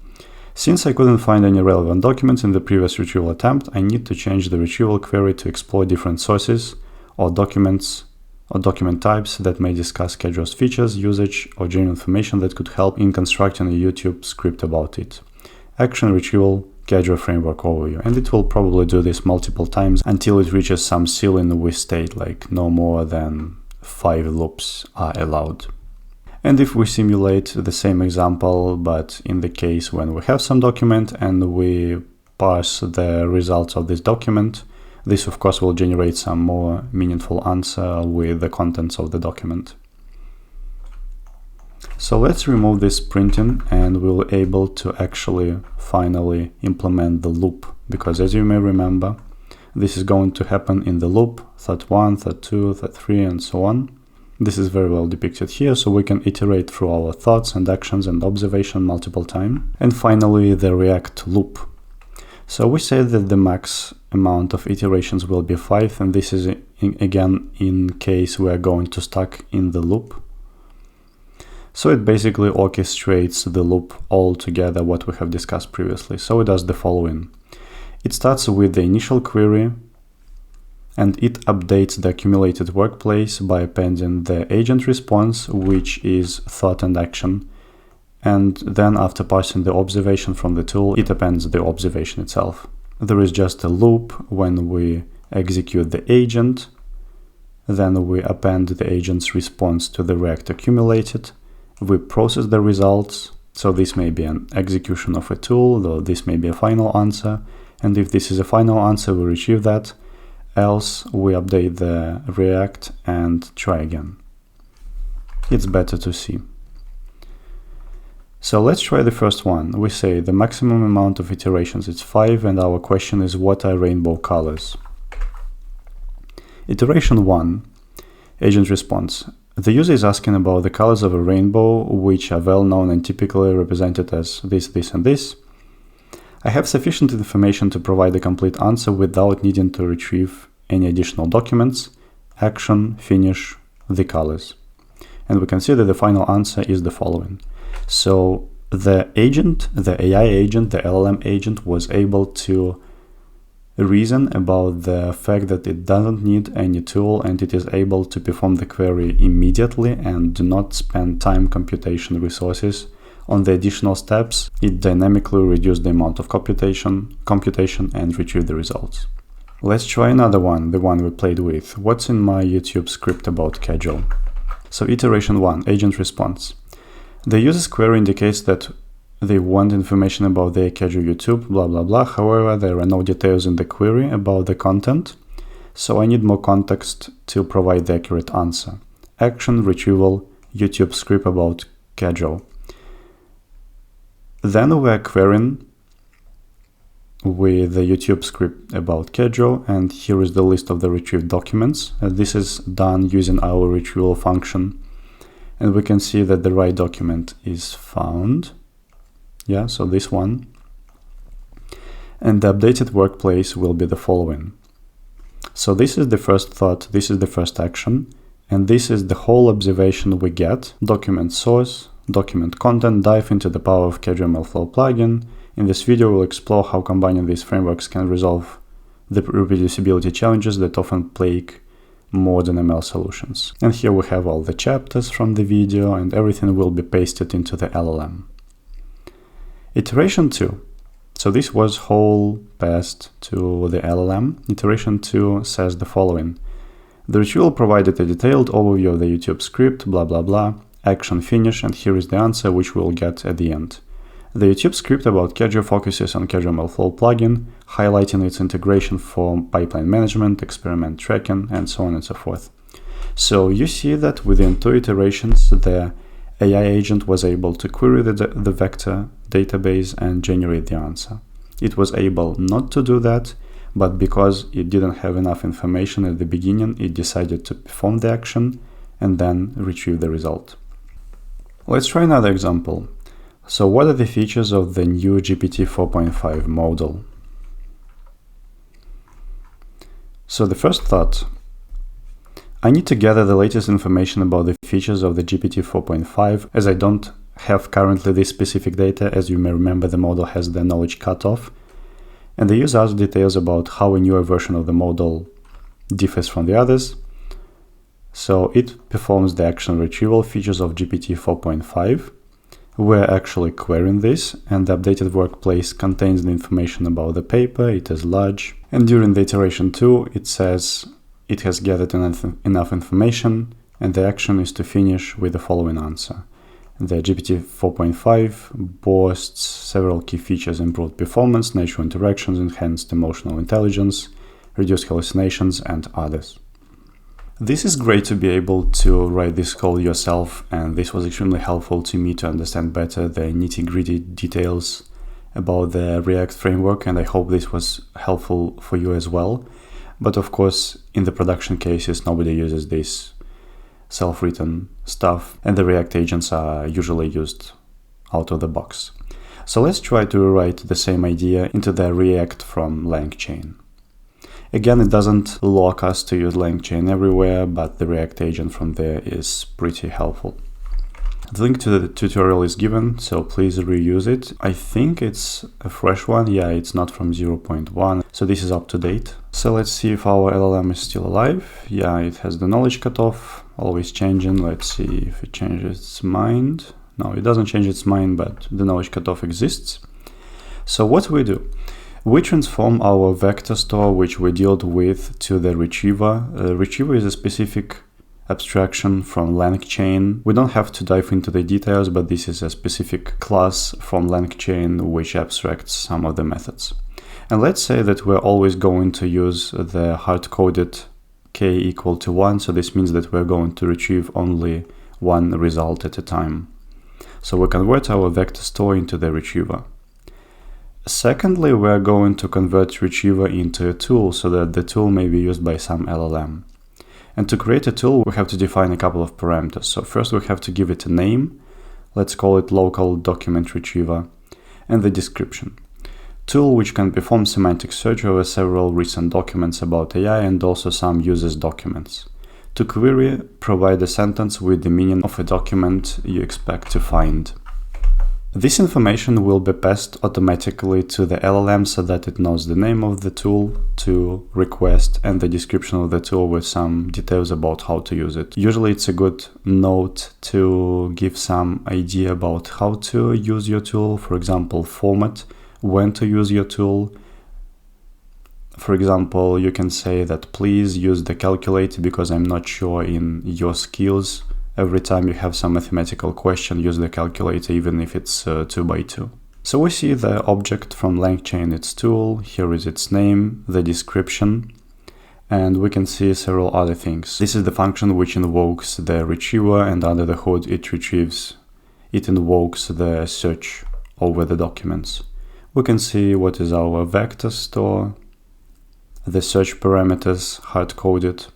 Since I couldn't find any relevant documents in the previous retrieval attempt, I need to change the retrieval query to explore different sources or documents or document types that may discuss Kedro's features, usage, or general information that could help in constructing a YouTube script about it. Action retrieval Kedro framework overview, and it will probably do this multiple times until it reaches some ceiling with state, like no more than 5 loops are allowed. And if we simulate the same example, but in the case when we have some document and we parse the results of this document, this of course will generate some more meaningful answer with the contents of the document. So let's remove this printing and we'll be able to actually finally implement the loop, because as you may remember, this is going to happen in the loop, third 1, third 2, third 3, and so on. This is very well depicted here, so we can iterate through our thoughts and actions and observation multiple times. And finally, the React loop. So we say that the max amount of iterations will be 5, and this is again in case we are going to stuck in the loop. So it basically orchestrates the loop all together, what we have discussed previously. So it does the following. It starts with the initial query, and it updates the accumulated workplace by appending the agent response, which is thought and action. And then after parsing the observation from the tool, it appends the observation itself. There is just a loop when we execute the agent, then we append the agent's response to the React accumulated, we process the results, so this may be an execution of a tool, or this may be a final answer, and if this is a final answer, we retrieve that, else we update the React and try again. It's better to see. So let's try the first one. We say the maximum amount of iterations is 5, and our question is what are rainbow colors? Iteration 1, agent response. The user is asking about the colors of a rainbow, which are well known and typically represented as this, this, and this. I have sufficient information to provide a complete answer without needing to retrieve any additional documents. Action, finish, the colors. And we can see that the final answer is the following. So the agent, the AI agent, the LLM agent was able to reason about the fact that it doesn't need any tool and it is able to perform the query immediately and do not spend time computation resources on the additional steps. It dynamically reduced the amount of computation and retrieve the results. Let's try another one, the one we played with. What's in my YouTube script about Kedro? So iteration 1, agent response. The user's query indicates that they want information about their Kedro YouTube, blah, blah, blah. However, there are no details in the query about the content, so I need more context to provide the accurate answer. Action, retrieval, YouTube script about Kedro. Then we're querying with the YouTube script about Kedro, and here is the list of the retrieved documents. This is done using our retrieval function, and we can see that the right document is found. Yeah, so this one. And the updated workplace will be the following. So this is the first thought, this is the first action, and this is the whole observation we get. Document source, document content, dive into the power of Kedro MLflow plugin. In this video, we'll explore how combining these frameworks can resolve the reproducibility challenges that often plague modern ML solutions. And here we have all the chapters from the video, and everything will be pasted into the LLM. Iteration 2. So this was whole passed to the LLM. Iteration 2 says the following. The retrieval provided a detailed overview of the YouTube script, blah, blah, blah, action, finish, and here is the answer which we'll get at the end. The YouTube script about Kedro focuses on Kedro MLflow plugin, highlighting its integration for pipeline management, experiment tracking, and so on and so forth. So you see that within 2 iterations, the AI agent was able to query the vector database and generate the answer. It was able not to do that, but because it didn't have enough information at the beginning, it decided to perform the action and then retrieve the result. Let's try another example. So what are the features of the new GPT 4.5 model? So the first thought, I need to gather the latest information about the features of the GPT 4.5 as I don't have currently this specific data. As you may remember, the model has the knowledge cutoff. And the user asks details about how a newer version of the model differs from the others. So it performs the action retrieval features of GPT 4.5. We're actually querying this, and the updated workplace contains the information about the paper, it is large. And during the iteration 2, it says it has gathered enough information, and the action is to finish with the following answer. The GPT 4.5 boasts several key features: improved performance, natural interactions, enhanced emotional intelligence, reduced hallucinations, and others. This is great to be able to write this code yourself, and this was extremely helpful to me to understand better the nitty-gritty details about the React framework, and I hope this was helpful for you as well. But of course, in the production cases, nobody uses this self-written stuff, and the React agents are usually used out of the box. So let's try to rewrite the same idea into the React from LangChain. Again, it doesn't lock us to use LangChain everywhere, but the React agent from there is pretty helpful. The link to the tutorial is given, so please reuse it. I think it's a fresh one. Yeah, it's not from 0.1, so this is up to date. So let's see if our LLM is still alive. Yeah, it has the knowledge cutoff, always changing. Let's see if it changes its mind. No, it doesn't change its mind, but the knowledge cutoff exists. So what do? We transform our vector store, which we dealt with, to the retriever. Retriever is a specific abstraction from LangChain. We don't have to dive into the details, but this is a specific class from LangChain which abstracts some of the methods. And let's say that we're always going to use the hard-coded k equal to 1, so this means that we're going to retrieve only one result at a time. So we convert our vector store into the retriever. Secondly, we're going to convert retriever into a tool so that the tool may be used by some LLM. And to create a tool, we have to define a couple of parameters. So first we have to give it a name. Let's call it local document retriever, and the description. Tool which can perform semantic search over several recent documents about AI and also some users' documents. To query, provide a sentence with the meaning of a document you expect to find. This information will be passed automatically to the LLM so that it knows the name of the tool to request and the description of the tool with some details about how to use it. Usually it's a good note to give some idea about how to use your tool, for example, format, when to use your tool. For example, you can say that please use the calculator because I'm not sure in your skills. Every time you have some mathematical question, use the calculator, even if it's 2 by 2. So we see the object from LangChain, its tool, here is its name, the description, and we can see several other things. This is the function which invokes the retriever, and under the hood it invokes the search over the documents. We can see what is our vector store, the search parameters hard-coded,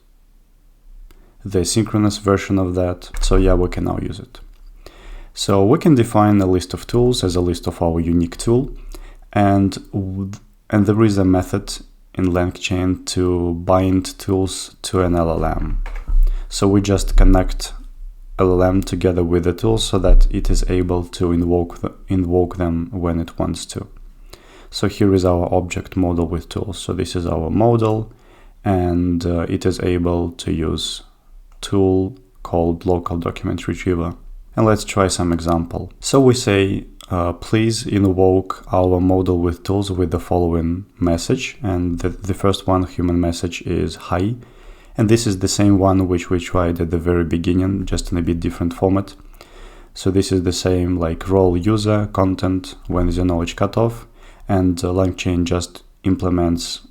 the synchronous version of that. So yeah, we can now use it. So we can define a list of tools as a list of our unique tool, and there is a method in LangChain to bind tools to an LLM. So we just connect LLM together with the tool so that it is able to invoke them when it wants to. So here is our object model with tools. So this is our model, and it is able to use tool called local document retriever. And let's try some example. So we say, please invoke our model with tools with the following message. And the first one, human message, is hi. And this is the same one which we tried at the very beginning, just in a bit different format. So this is the same, like role user, content, when is your knowledge cutoff, and LangChain just implements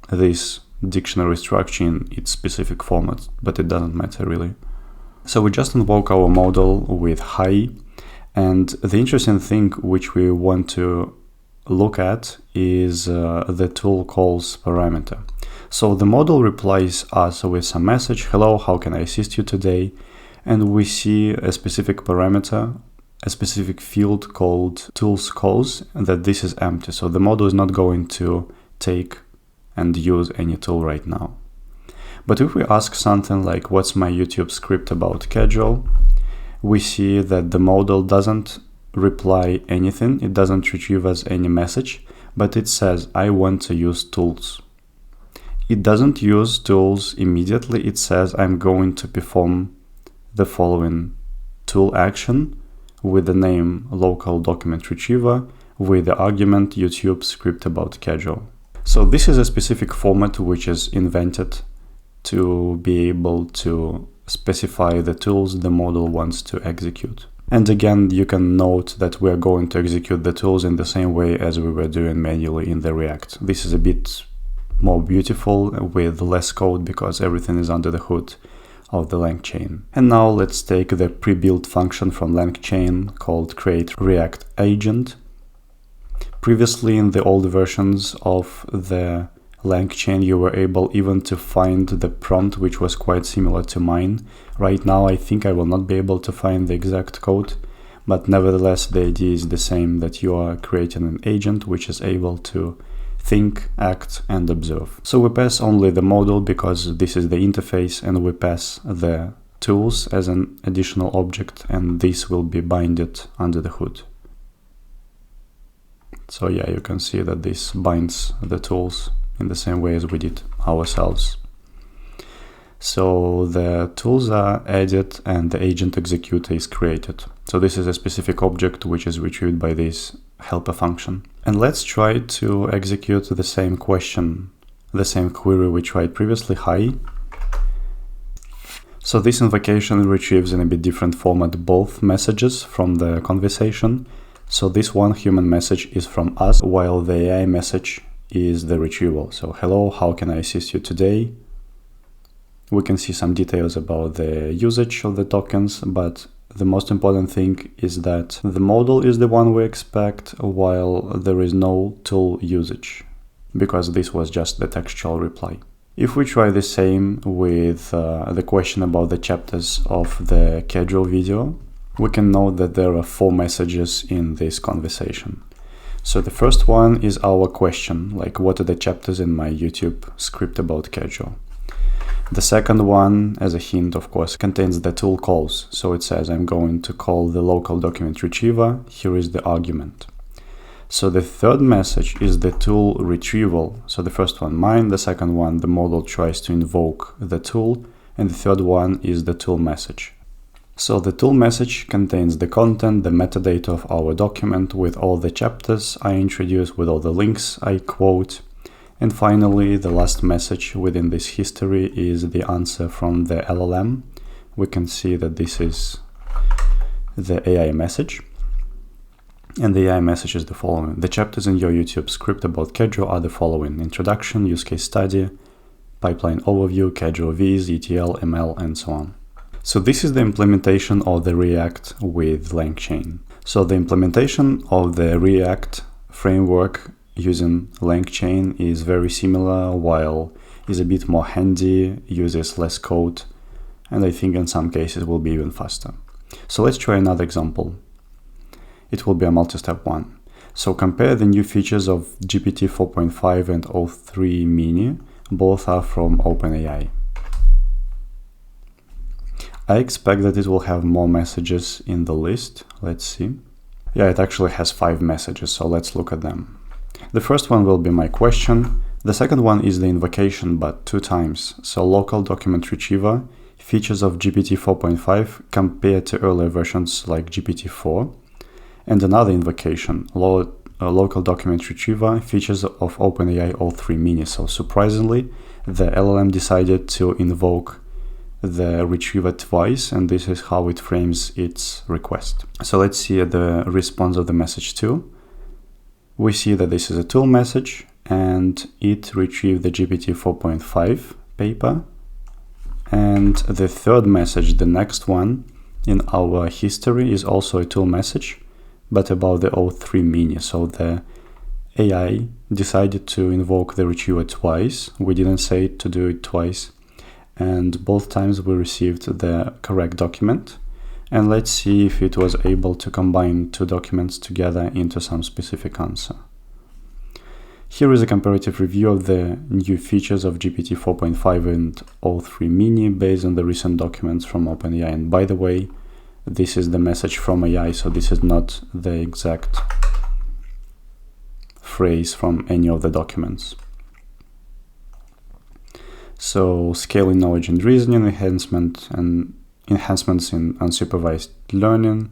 this dictionary structure in its specific format, but it doesn't matter really. So we just invoke our model with hi, and the interesting thing which we want to look at is the tool calls parameter. So the model replies us with some message, hello, how can I assist you today? And we see a specific parameter, a specific field called tools calls, and that this is empty. So the model is not going to take and use any tool right now. But if we ask something like, what's my YouTube script about casual? we see that the model doesn't reply anything, it doesn't retrieve us any message, but it says, I want to use tools. It doesn't use tools immediately, it says, I'm going to perform the following tool action with the name local document retriever with the argument YouTube script about schedule. So this is a specific format which is invented to be able to specify the tools the model wants to execute. And again, you can note that we are going to execute the tools in the same way as we were doing manually in the React. This is a bit more beautiful with less code because everything is under the hood of the LangChain. And now let's take the pre-built function from LangChain called create React agent. Previously in the old versions of the LangChain, you were able even to find the prompt, which was quite similar to mine. Right now, I think I will not be able to find the exact code, but nevertheless, the idea is the same, that you are creating an agent which is able to think, act, and observe. So we pass only the model because this is the interface, and we pass the tools as an additional object, and this will be binded under the hood. So yeah, you can see that this binds the tools in the same way as we did ourselves. So the tools are added and the agent executor is created. So this is a specific object which is retrieved by this helper function. And let's try to execute the same question, the same query we tried previously, hi. So this invocation retrieves in a bit different format both messages from the conversation. So this one human message is from us, while the AI message is the retrieval. So hello, how can I assist you today? We can see some details about the usage of the tokens, but the most important thing is that the model is the one we expect, while there is no tool usage, because this was just the textual reply. If we try the same with the question about the chapters of the schedule video, we can note that there are 4 messages in this conversation. So the first one is our question, like what are the chapters in my YouTube script about schedule. The second one, as a hint, of course, contains the tool calls. So it says I'm going to call the local document retriever. Here is the argument. So the third message is the tool retrieval. So the first one mine, the second one the model tries to invoke the tool, and the third one is the tool message. So the tool message contains the content, the metadata of our document with all the chapters I introduce, with all the links I quote. And finally, the last message within this history is the answer from the LLM. We can see that this is the AI message. And the AI message is the following. The chapters in your YouTube script about schedule are the following: introduction, use case study, pipeline overview, schedule Vs, ETL, ML, and so on. So this is the implementation of the React with LangChain. So the implementation of the React framework using LangChain is very similar, while is a bit more handy, uses less code, and I think in some cases will be even faster. So let's try another example. It will be a multi-step one. So compare the new features of GPT 4.5 and o3 Mini. Both are from OpenAI. I expect that it will have more messages in the list. Let's see. Yeah, it actually has 5 messages, so let's look at them. The first one will be my question. The second one is the invocation, but 2 times. So local document retriever, features of GPT 4.5 compared to earlier versions like GPT-4. And another invocation, local document retriever, features of OpenAI o3 Mini. So surprisingly, the LLM decided to invoke the retriever twice, and this is how it frames its request. So let's see the response of the message 2. We see that this is a tool message, and it retrieved the GPT 4.5 paper. And the third message, the next one in our history, is also a tool message, but about the o3 Mini. So the AI decided to invoke the retriever twice. We didn't say to do it twice. And both times we received the correct document. And let's see if it was able to combine 2 documents together into some specific answer. Here is a comparative review of the new features of GPT 4.5 and o3 Mini based on the recent documents from OpenAI. And by the way, this is the message from AI, so this is not the exact phrase from any of the documents. So scaling knowledge and reasoning, enhancements in unsupervised learning,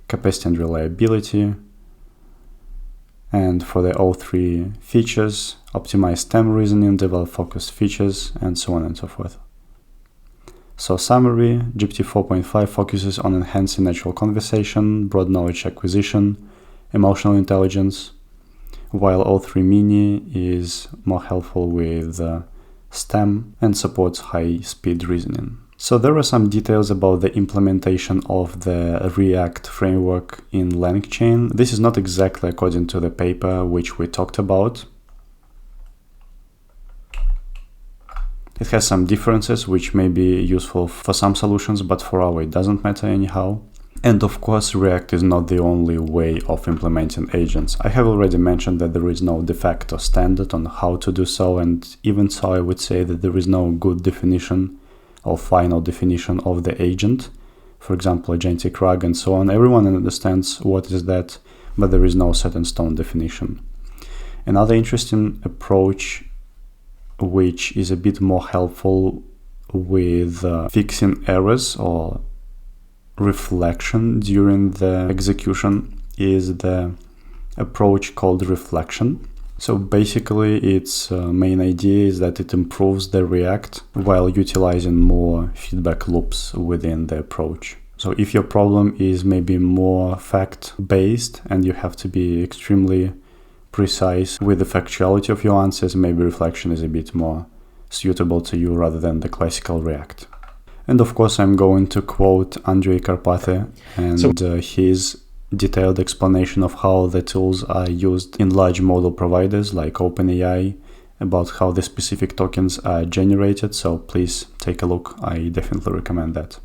capacity and reliability, and for the all three features, optimize STEM reasoning, develop focused features, and so on and so forth. So summary, GPT 4.5 focuses on enhancing natural conversation, broad knowledge acquisition, emotional intelligence, while O3 Mini is more helpful with STEM and supports high-speed reasoning. So there are some details about the implementation of the React framework in LangChain. This is not exactly according to the paper which we talked about. It has some differences which may be useful for some solutions, but for our it doesn't matter anyhow. And of course, React is not the only way of implementing agents. I have already mentioned that there is no de facto standard on how to do so, and even so I would say that there is no good definition or final definition of the agent. For example, Agentic RAG and so on. Everyone understands what is that, but there is no set in stone definition. Another interesting approach, which is a bit more helpful with fixing errors or reflection during the execution, is the approach called reflection. So basically its main idea is that it improves the React while utilizing more feedback loops within the approach. So if your problem is maybe more fact-based and you have to be extremely precise with the factuality of your answers, maybe reflection is a bit more suitable to you rather than the classical React. And of course, I'm going to quote Andrei Karpathy and his detailed explanation of how the tools are used in large model providers like OpenAI, about how the specific tokens are generated. So please take a look. I definitely recommend that.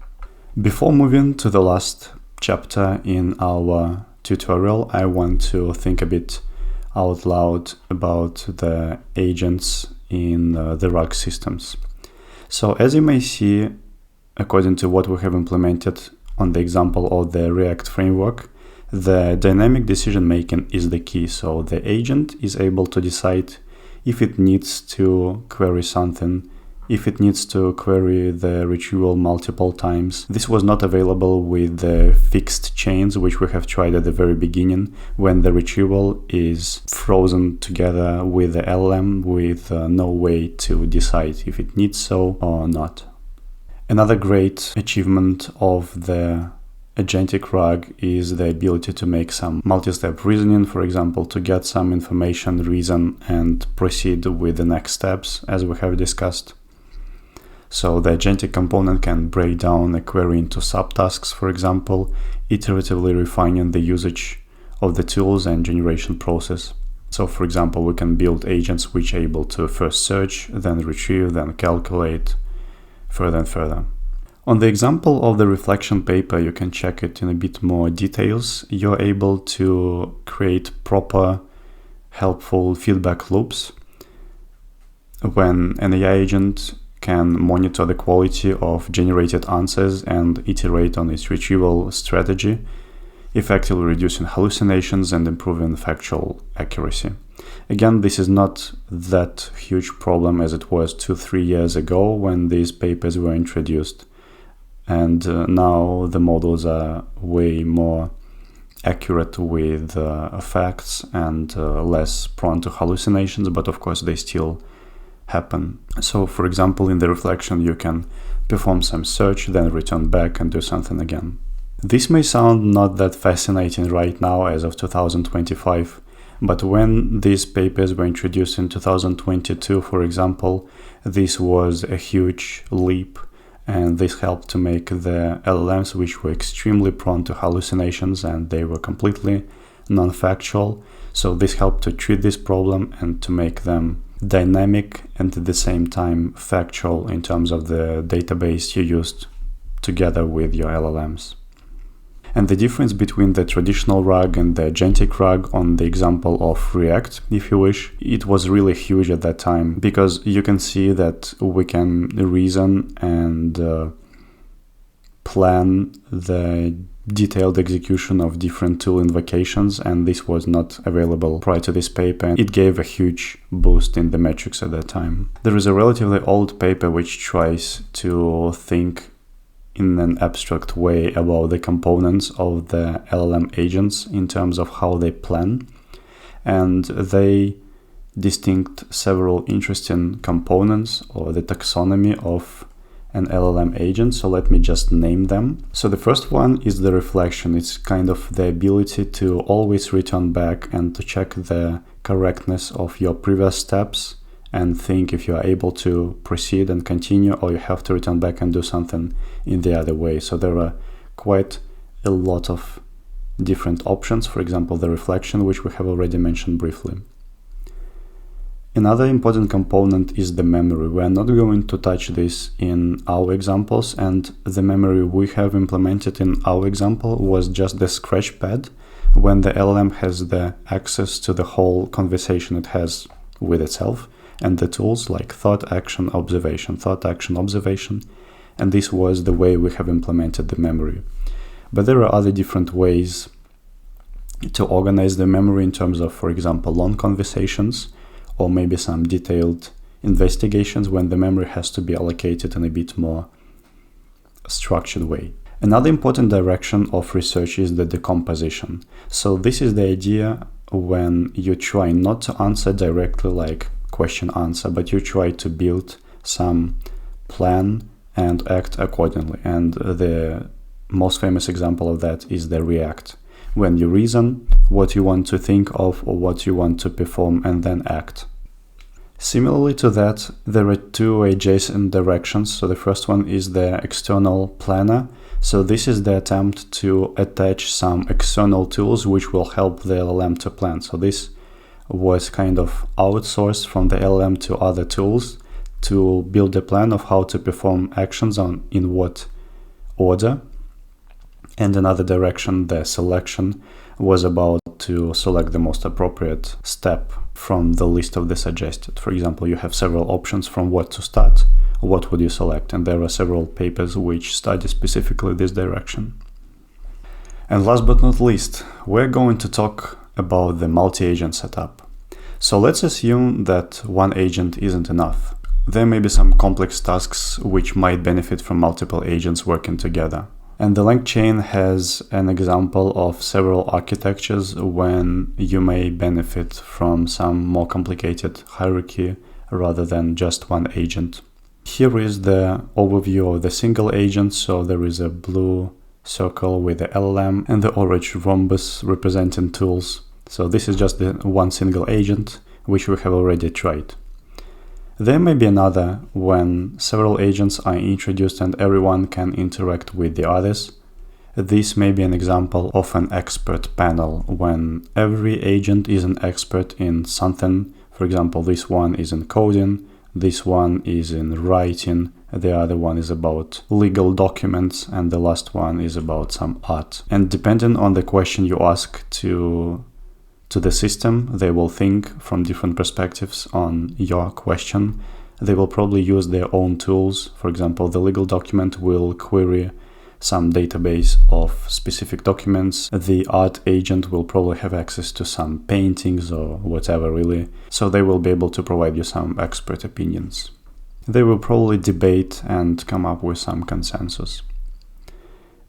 Before moving to the last chapter in our tutorial, I want to think a bit out loud about the agents in the RAG systems. So as you may see, according to what we have implemented on the example of the React framework, the dynamic decision making is the key. So the agent is able to decide if it needs to query something, if it needs to query the retrieval multiple times. This was not available with the fixed chains, which we have tried at the very beginning, when the retrieval is frozen together with the LLM with no way to decide if it needs so or not. Another great achievement of the Agentic RAG is the ability to make some multi-step reasoning, for example, to get some information, reason, and proceed with the next steps, as we have discussed. So the Agentic component can break down a query into subtasks, for example, iteratively refining the usage of the tools and generation process. So for example, we can build agents which are able to first search, then retrieve, then calculate, further and further. On the example of the reflection paper, you can check it in a bit more details. You're able to create proper, helpful feedback loops when an AI agent can monitor the quality of generated answers and iterate on its retrieval strategy, effectively reducing hallucinations and improving factual accuracy. Again, this is not that huge problem as it was 2-3 years ago when these papers were introduced. And now the models are way more accurate with facts and less prone to hallucinations, but of course they still happen. So for example, in the reflection, you can perform some search, then return back and do something again. This may sound not that fascinating right now as of 2025, but when these papers were introduced in 2022, for example, this was a huge leap, and this helped to make the LLMs, which were extremely prone to hallucinations and they were completely non-factual. So this helped to treat this problem and to make them dynamic and at the same time factual in terms of the database you used together with your LLMs. And the difference between the traditional RAG and the Agentic RAG on the example of React, if you wish, it was really huge at that time, because you can see that we can reason and plan the detailed execution of different tool invocations, and this was not available prior to this paper. It gave a huge boost in the metrics at that time. There is a relatively old paper which tries to think in an abstract way about the components of the LLM agents in terms of how they plan, and they distinct several interesting components or the taxonomy of an LLM agent. So let me just name them. So the first one is the reflection. It's kind of the ability to always return back and to check the correctness of your previous steps and think if you are able to proceed and continue, or you have to return back and do something in the other way. So there are quite a lot of different options. For example, the reflection, which we have already mentioned briefly. Another important component is the memory. We are not going to touch this in our examples, and the memory we have implemented in our example was just the scratch pad when the LLM has the access to the whole conversation it has with itself and the tools like thought, action, observation, thought, action, observation. And this was the way we have implemented the memory. But there are other different ways to organize the memory in terms of, for example, long conversations, or maybe some detailed investigations when the memory has to be allocated in a bit more structured way. Another important direction of research is the decomposition. So this is the idea when you try not to answer directly like question answer, but you try to build some plan and act accordingly. And the most famous example of that is the React, when you reason what you want to think of or what you want to perform and then act. Similarly to that, there are two adjacent directions. So the first one is the external planner. So this is the attempt to attach some external tools which will help the LLM to plan. So this was kind of outsourced from the LLM to other tools to build a plan of how to perform actions in what order. And another direction, the selection, was about to select the most appropriate step from the list of the suggested. For example, you have several options from what to start, what would you select? And there are several papers which study specifically this direction. And last but not least, we're going to talk about the multi-agent setup. So let's assume that one agent isn't enough. There may be some complex tasks which might benefit from multiple agents working together. And the LangChain has an example of several architectures when you may benefit from some more complicated hierarchy rather than just one agent. Here is the overview of the single agent. So there is a blue circle with the LLM and the orange rhombus representing tools. So this is just the one single agent, which we have already tried. There may be another when several agents are introduced and everyone can interact with the others. This may be an example of an expert panel when every agent is an expert in something. For example, this one is in coding, this one is in writing, the other one is about legal documents, and the last one is about some art. And depending on the question you ask to the system, they will think from different perspectives on your question. They will probably use their own tools. For example, the legal document will query some database of specific documents. The art agent will probably have access to some paintings or whatever really. So they will be able to provide you some expert opinions. They will probably debate and come up with some consensus.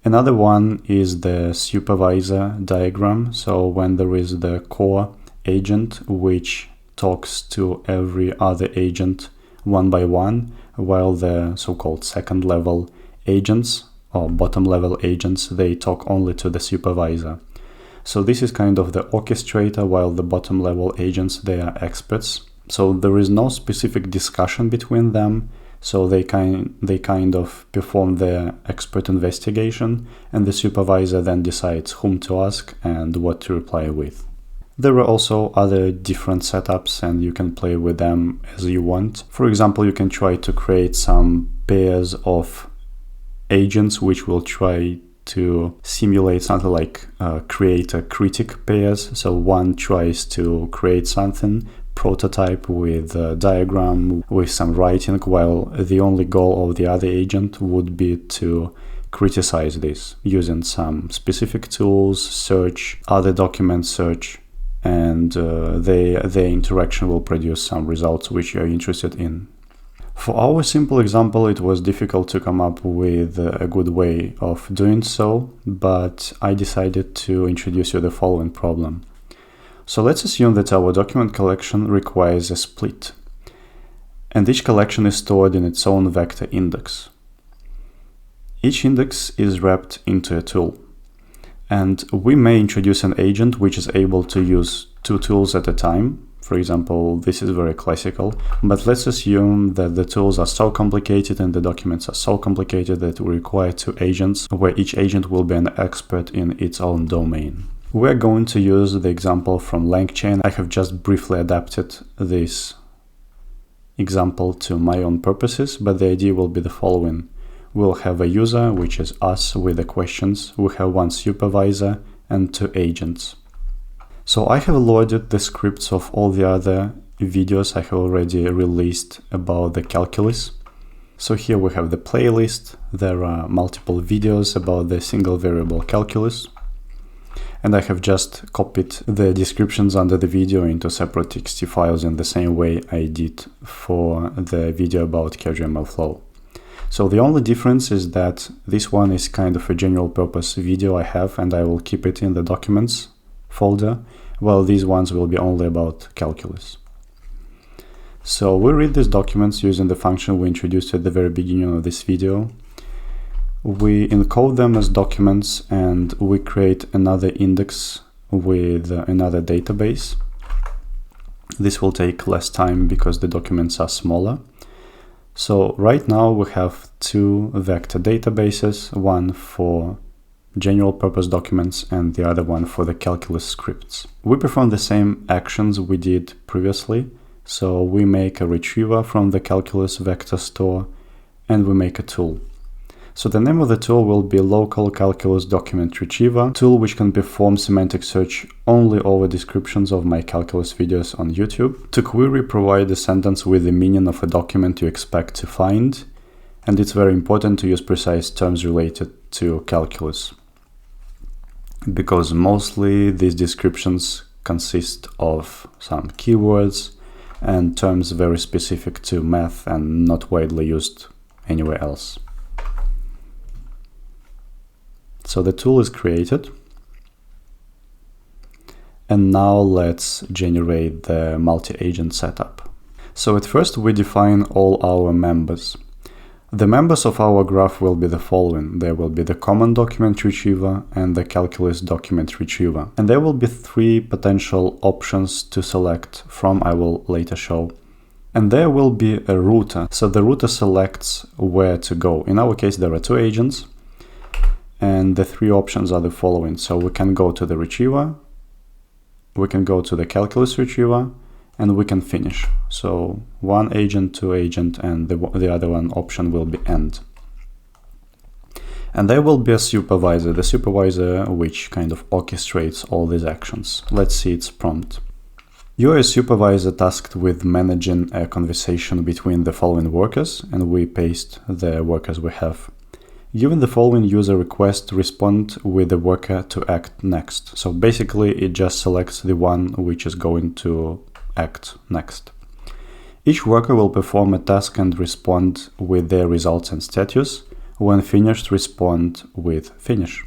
Another one is the supervisor diagram. So when there is the core agent which talks to every other agent one by one, while the so-called second level agents or bottom level agents, they talk only to the supervisor. So this is kind of the orchestrator, while the bottom level agents, they are experts. So there is no specific discussion between them. So they kind of perform their expert investigation, and the supervisor then decides whom to ask and what to reply with. There are also other different setups, and you can play with them as you want. For example, you can try to create some pairs of agents which will try to simulate something like create a critic pairs. So one tries to create something, prototype with a diagram with some writing, while the only goal of the other agent would be to criticize this using some specific tools, search, other document search, and their interaction will produce some results which you're interested in. For our simple example, it was difficult to come up with a good way of doing so, but I decided to introduce you the following problem. So let's assume that our document collection requires a split, and each collection is stored in its own vector index. Each index is wrapped into a tool, and we may introduce an agent which is able to use two tools at a time. For example, this is very classical, but let's assume that the tools are so complicated and the documents are so complicated that we require two agents, where each agent will be an expert in its own domain. We're going to use the example from LangChain. I have just briefly adapted this example to my own purposes, but the idea will be the following. We'll have a user, which is us, with the questions. We have one supervisor and two agents. So I have loaded the scripts of all the other videos I have already released about the calculus. So here we have the playlist. There are multiple videos about the single variable calculus. And I have just copied the descriptions under the video into separate TXT files in the same way I did for the video about KGML flow. So the only difference is that this one is kind of a general purpose video I have, and I will keep it in the documents folder, while these ones will be only about calculus. So we read these documents using the function we introduced at the very beginning of this video. We encode them as documents and we create another index with another database. This will take less time because the documents are smaller. So right now we have two vector databases, one for general purpose documents and the other one for the calculus scripts. We perform the same actions we did previously. So we make a retriever from the calculus vector store and we make a tool. So the name of the tool will be local calculus document retriever tool, which can perform semantic search only over descriptions of my calculus videos on YouTube. To query, provide a sentence with the meaning of a document you expect to find. And it's very important to use precise terms related to calculus, because mostly these descriptions consist of some keywords and terms very specific to math and not widely used anywhere else. So the tool is created. And now let's generate the multi-agent setup. So at first we define all our members. The members of our graph will be the following. There will be the common document retriever and the calculus document retriever. And there will be three potential options to select from, I will later show. And there will be a router. So the router selects where to go. In our case, there are two agents. And the three options are the following. So we can go to the retriever, we can go to the calculus retriever, and we can finish. So one agent, two agent, and the other one option will be end. And there will be a supervisor, the supervisor which kind of orchestrates all these actions. Let's see its prompt. You are a supervisor tasked with managing a conversation between the following workers, and we paste the workers we have. Given the following user request, respond with the worker to act next. So basically it just selects the one which is going to act next. Each worker will perform a task and respond with their results and status. When finished, respond with finish.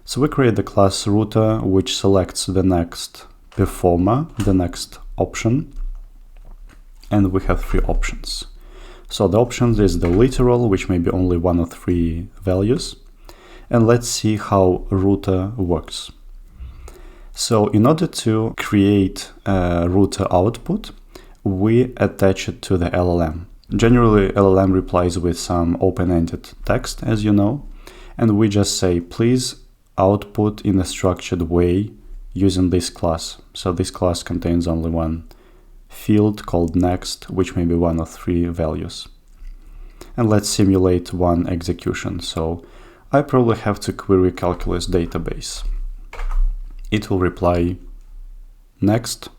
So we create the class router, which selects the next performer, the next option, and we have three options. So the options is the literal, which may be only one of three values. And let's see how router works. So in order to create a router output, we attach it to the LLM. Generally, LLM replies with some open-ended text, as you know, and we just say, please output in a structured way using this class. So this class contains only one field called next, which may be one of three values. And let's simulate one execution. So I probably have to query calculus database. It will reply next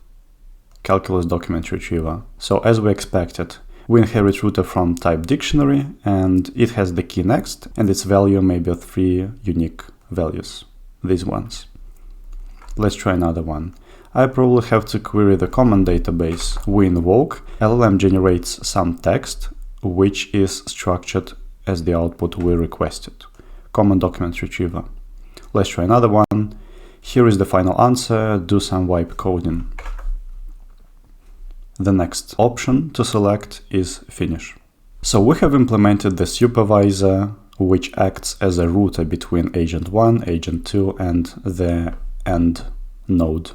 calculus document retriever. So as we expected, We inherit router from type dictionary, and it has the key next, and its value may be 3 unique values, these ones. Let's try another one. I probably have to query the common database. We invoke, LLM generates some text, which is structured as the output we requested. Common document retriever. Let's try another one. Here is the final answer, do some wipe coding. The next option to select is finish. So we have implemented the supervisor, which acts as a router between agent 1, agent 2, and the end node.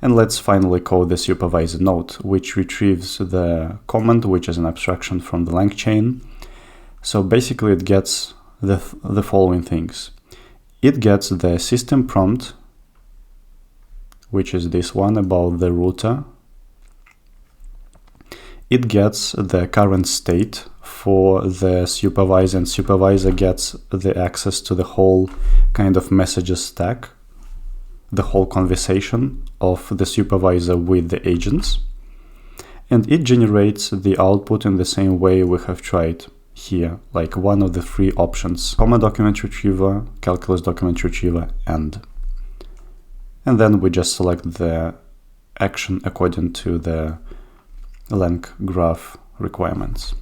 And let's finally call the supervisor node, which retrieves the command, which is an abstraction from the LangChain. So basically it gets the following things. It gets the system prompt, which is this one about the router. It gets the current state for the supervisor, and supervisor gets the access to the whole kind of messages stack, the whole conversation of the supervisor with the agents. And it generates the output in the same way we have tried here, like one of the 3 options: Chroma document retriever, calculus document retriever, and then we just select the action according to the LangGraph requirements.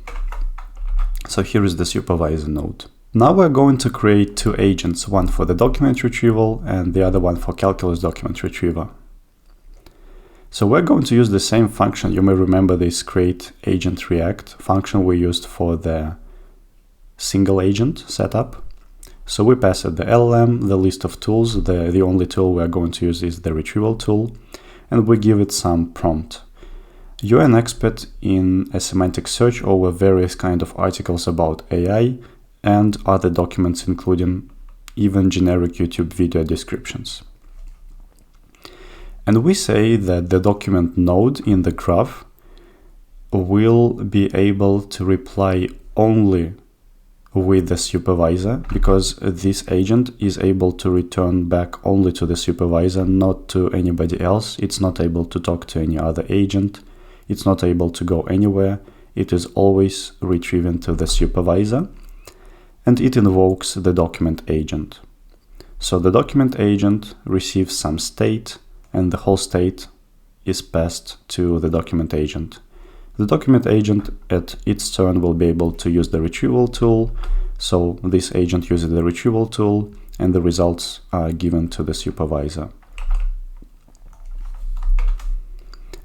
So here is the supervisor node. Now we're going to create 2 agents, one for the document retrieval and the other one for calculus document retriever. So we're going to use the same function. You may remember this create agent react function we used for the single agent setup. So we pass it the LLM, the list of tools. The only tool we're going to use is the retrieval tool, and we give it some prompt. You're an expert in a semantic search over various kind of articles about AI and other documents, including even generic YouTube video descriptions. And we say that the document node in the graph will be able to reply only with the supervisor, because this agent is able to return back only to the supervisor, not to anybody else. It's not able to talk to any other agent. It's not able to go anywhere. It is always retrieving to the supervisor, and it invokes the document agent. So the document agent receives some state, and the whole state is passed to the document agent. The document agent at its turn will be able to use the retrieval tool. So this agent uses the retrieval tool, and the results are given to the supervisor.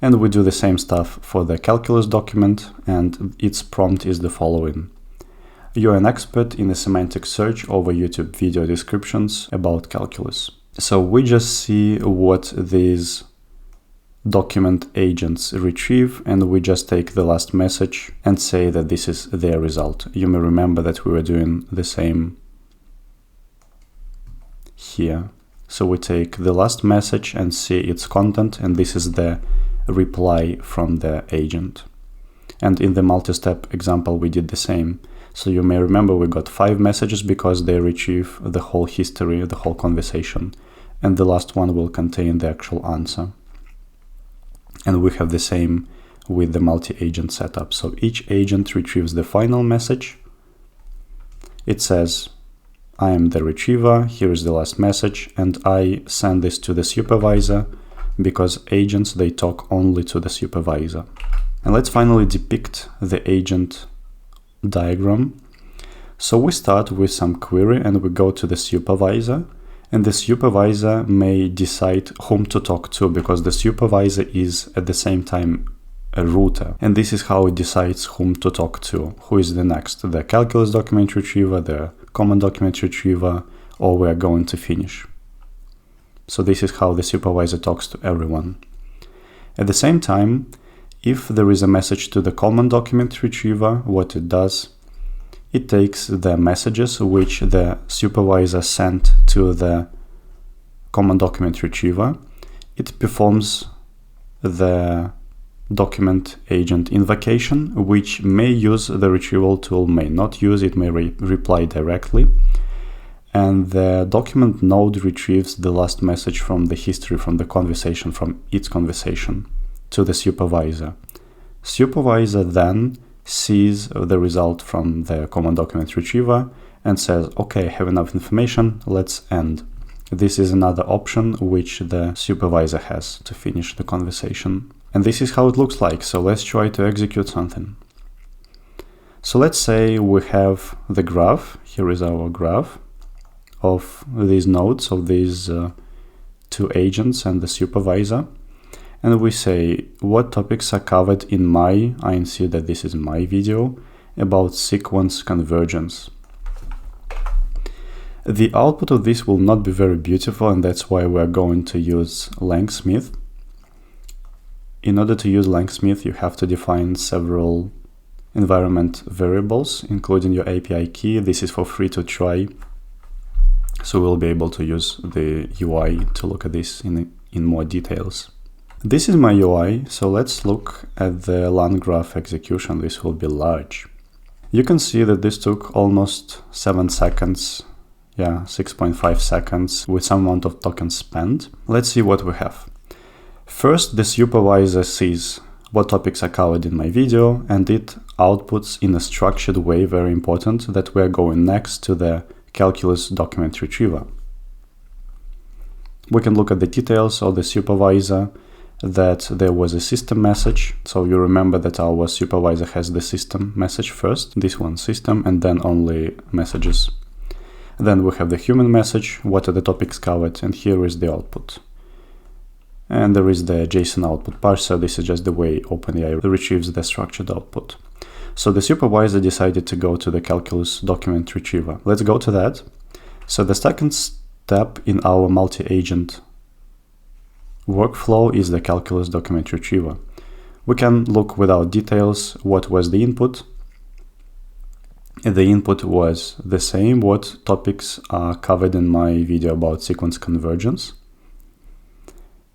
And we do the same stuff for the calculus document, and its prompt is the following. You're an expert in a semantic search over YouTube video descriptions about calculus. So we just see what these document agents retrieve, and we just take the last message and say that this is their result. You may remember that we were doing the same here. So we take the last message and see its content, and this is the reply from the agent. And in the multi-step example we did the same. So you may remember we got 5 messages because they retrieve the whole history, the whole conversation, and the last one will contain the actual answer. And we have the same with the multi-agent setup. So each agent retrieves the final message. It says, I am the retriever, here is the last message, and I send this to the supervisor, because agents, they talk only to the supervisor. And let's finally depict the agent diagram. So we start with some query and we go to the supervisor, and the supervisor may decide whom to talk to, because the supervisor is at the same time a router. And this is how it decides whom to talk to. Who is the next? The calculus document retriever, the common document retriever, or we're going to finish. So this is how the supervisor talks to everyone. At the same time, if there is a message to the common document retriever, what it does, it takes the messages which the supervisor sent to the common document retriever. It performs the document agent invocation, which may use the retrieval tool, may not use it, may reply directly. And the document node retrieves the last message from the history, from the conversation, from its conversation to the supervisor. Supervisor then sees the result from the common document retriever and says, okay, I have enough information, let's end. This is another option which the supervisor has to finish the conversation. And this is how it looks like. So let's try to execute something. So let's say we have the graph. Here is our graph of these nodes, of these two agents and the supervisor. And we say what topics are covered in my, I see that this is my video, about sequence convergence. The output of this will not be very beautiful, and that's why we're going to use LangSmith. In order to use LangSmith, you have to define several environment variables, including your API key. This is for free to try, so we'll be able to use the UI to look at this in more details. This is my UI, so let's look at the LangGraph execution. This will be large. You can see that this took almost 7 seconds. Yeah, 6.5 seconds with some amount of tokens spent. Let's see what we have. First, the supervisor sees what topics are covered in my video, and it outputs in a structured way, very important, that we're going next to the calculus document retriever. We can look at the details of the supervisor, that there was a system message. So you remember that our supervisor has the system message first, this one system, and then only messages. Then we have the human message, what are the topics covered, and here is the output. And there is the JSON output parser. This is just the way OpenAI retrieves the structured output. So the supervisor decided to go to the calculus document retriever. Let's go to that. So the second step in our multi-agent workflow is the calculus document retriever. We can look without details what was the input. The input was the same, what topics are covered in my video about sequence convergence.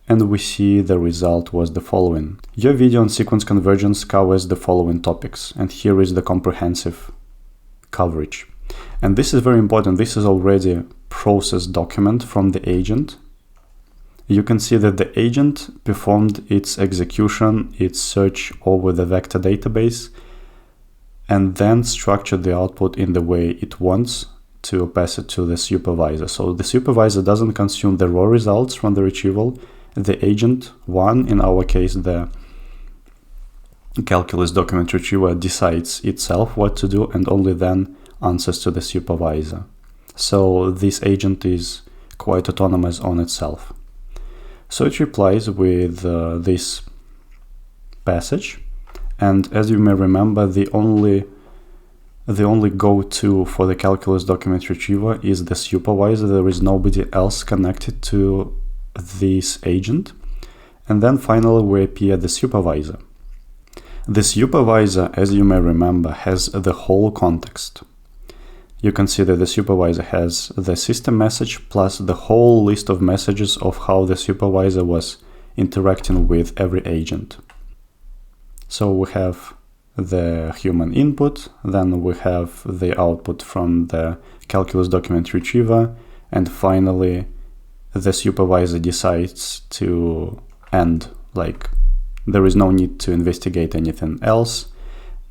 And we see the result was the following. Your video on sequence convergence covers the following topics, and here is the comprehensive coverage. And this is very important. This is already a process document from the agent. You can see that the agent performed its execution, its search over the vector database, and then structure the output in the way it wants to pass it to the supervisor. So the supervisor doesn't consume the raw results from the retrieval. The agent one, in our case the calculus document retriever, decides itself what to do and only then answers to the supervisor. So this agent is quite autonomous on itself. So it replies with this passage. And as you may remember, the only go-to for the calculus document retriever is the supervisor. There is nobody else connected to this agent. And then finally we appear the supervisor. The supervisor, as you may remember, has the whole context. You can see that the supervisor has the system message plus the whole list of messages of how the supervisor was interacting with every agent. So we have the human input, then we have the output from the calculus document retriever, and finally the supervisor decides to end, like there is no need to investigate anything else,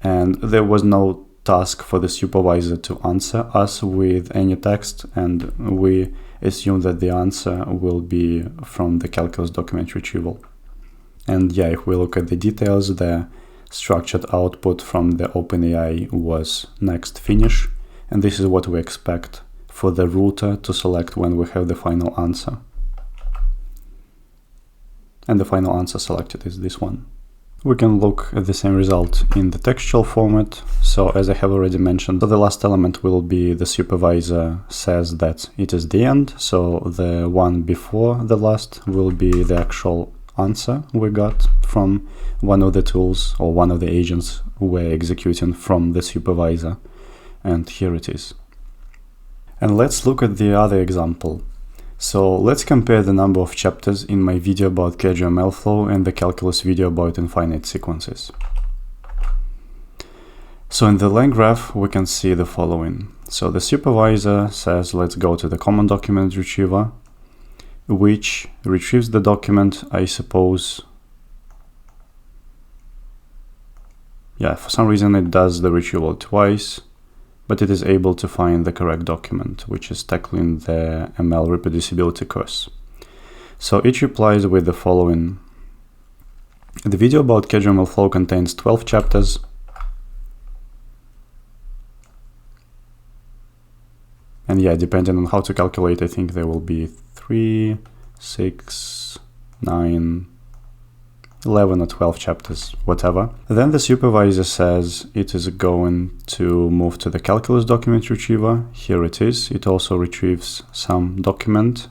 and there was no task for the supervisor to answer us with any text, and we assume that the answer will be from the calculus document retrieval. And yeah, if we look at the details, the structured output from the OpenAI was next finish, and this is what we expect for the router to select when we have the final answer. And the final answer selected is this one. We can look at the same result in the textual format. So as I have already mentioned, the last element will be the supervisor says that it is the end. So the one before the last will be the actual answer we got from one of the tools or one of the agents we're executing from the supervisor. And here it is. And let's look at the other example. So let's compare the number of chapters in my video about KGML flow and the calculus video about infinite sequences. So in the LangGraph, we can see the following. So the supervisor says, let's go to the common document retriever, which retrieves the document, I suppose, Yeah, for some reason it does the retrieval twice, but it is able to find the correct document, which is tackling the ML reproducibility course. So it replies with the following. The video about KGML flow contains 12 chapters. And yeah, depending on how to calculate, I think there will be 3, 6, 9, 11 or 12 chapters, whatever. Then the supervisor says it is going to move to the calculus document retriever. Here it is. It also retrieves some document.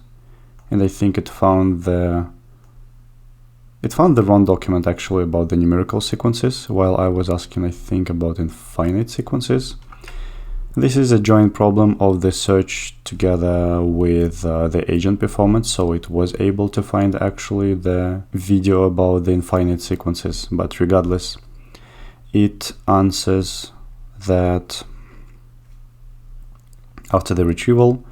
And I think it found the wrong document actually about the numerical sequences, while I was asking, I think, about infinite sequences. This is a joint problem of the search together with the agent performance, so it was able to find actually the video about the infinite sequences, but regardless, it answers that after the retrieval,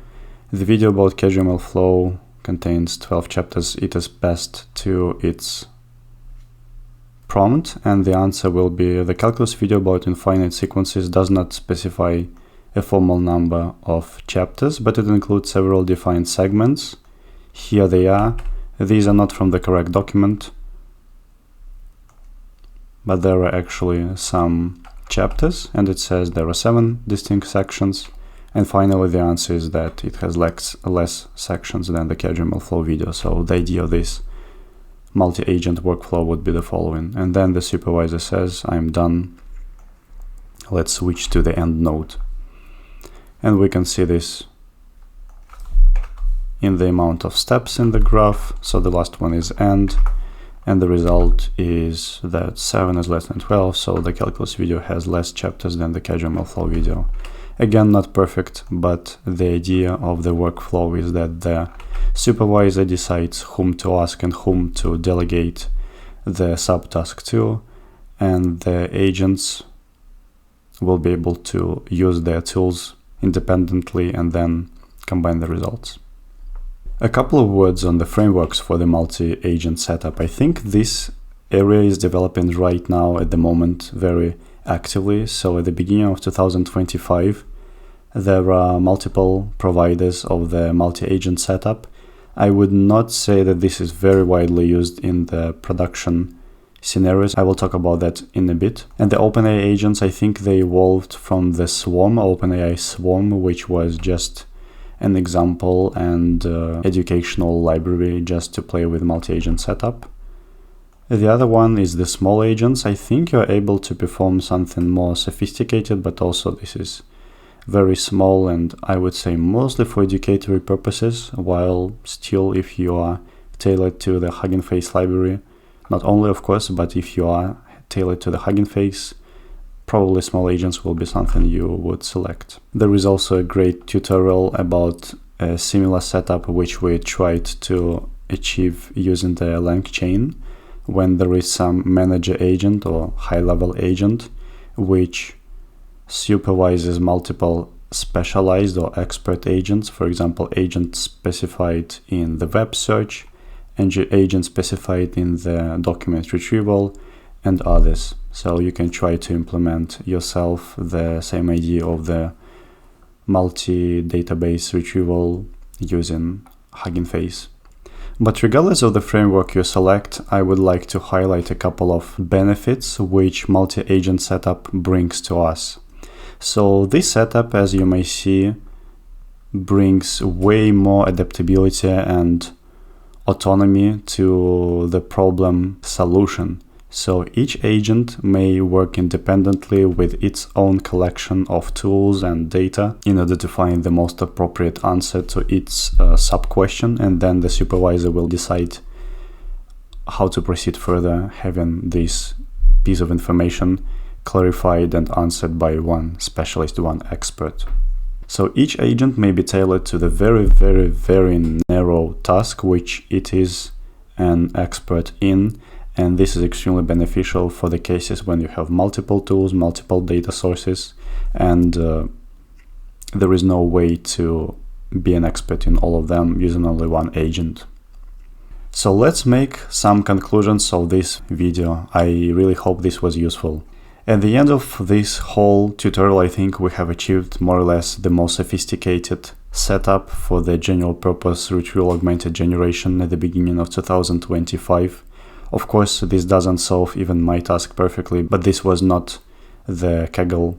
the video about KGML flow contains 12 chapters. It is passed to its prompt, and the answer will be the calculus video about infinite sequences does not specify a formal number of chapters, but it includes several defined segments. Here they are. These are not from the correct document, but there are actually some chapters, and it says there are 7 distinct sections. And finally, the answer is that it has less sections than the KGML flow video. So the idea of this multi-agent workflow would be the following. And then the supervisor says, I'm done. Let's switch to the end node. And we can see this in the amount of steps in the graph. So the last one is end, and the result is that 7 is less than 12, so the calculus video has less chapters than the KGML flow video. Again, not perfect, but the idea of the workflow is that the supervisor decides whom to ask and whom to delegate the subtask to, and the agents will be able to use their tools independently and then combine the results. A couple of words on the frameworks for the multi-agent setup. I think this area is developing right now at the moment very actively. So at the beginning of 2025, there are multiple providers of the multi-agent setup. I would not say that this is very widely used in the production scenarios. I will talk about that in a bit. And the OpenAI agents, I think they evolved from the Swarm, OpenAI Swarm, which was just an example and educational library just to play with multi-agent setup. The other one is the small agents. I think you're able to perform something more sophisticated, but also this is very small and I would say mostly for educatory purposes, while still if you are tailored to the Hugging Face library, not only of course, but if you are tailored to the Hugging Face, probably small agents will be something you would select. There is also a great tutorial about a similar setup which we tried to achieve using the LangChain, when there is some manager agent or high-level agent which supervises multiple specialized or expert agents, for example, agent specified in the web search, and agent specified in the document retrieval, and others. So you can try to implement yourself the same idea of the multi-database retrieval using Hugging Face. But regardless of the framework you select, I would like to highlight a couple of benefits which multi-agent setup brings to us. So this setup, as you may see, brings way more adaptability and autonomy to the problem solution. So each agent may work independently with its own collection of tools and data in order to find the most appropriate answer to its sub-question, and then the supervisor will decide how to proceed further, having this piece of information clarified and answered by one specialist, one expert. So each agent may be tailored to the very, very, very narrow task which it is an expert in, and this is extremely beneficial for the cases when you have multiple tools, multiple data sources, and there is no way to be an expert in all of them using only one agent. So let's make some conclusions of this video. I really hope this was useful. At the end of this whole tutorial, I think we have achieved more or less the most sophisticated setup for the general purpose Retrieval-Augmented Generation at the beginning of 2025. Of course, this doesn't solve even my task perfectly, but this was not the Kaggle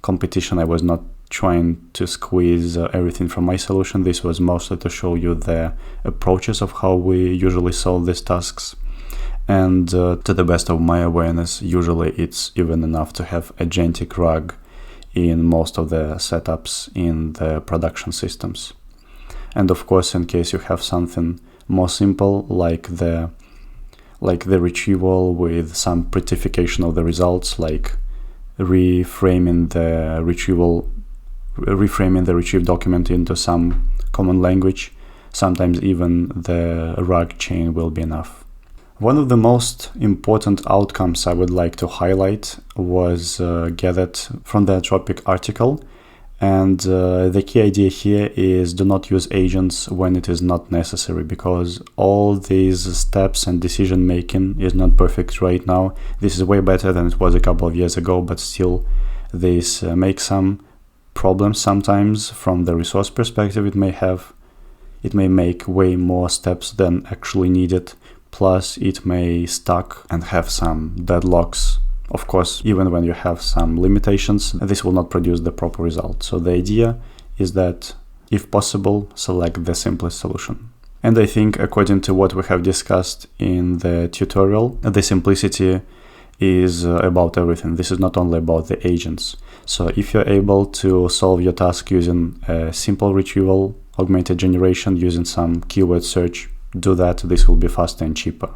competition. I was not trying to squeeze everything from my solution. This was mostly to show you the approaches of how we usually solve these tasks. And to the best of my awareness, usually it's even enough to have Agentic RAG in most of the setups in the production systems. And of course, in case you have something more simple like the retrieval with some prettification of the results, like reframing the retrieved document into some common language, sometimes even the RAG chain will be enough. One of the most important outcomes I would like to highlight was gathered from the Anthropic article, and the key idea here is do not use agents when it is not necessary, because all these steps and decision making is not perfect right now. This is way better than it was a couple of years ago, but still this makes some problems sometimes. From the resource perspective, it may make way more steps than actually needed. Plus, it may stuck and have some deadlocks. Of course, even when you have some limitations, this will not produce the proper result. So the idea is that, if possible, select the simplest solution. And I think, according to what we have discussed in the tutorial, the simplicity is about everything. This is not only about the agents. So if you're able to solve your task using a simple retrieval-augmented generation, using some keyword search, do that. This will be faster and cheaper.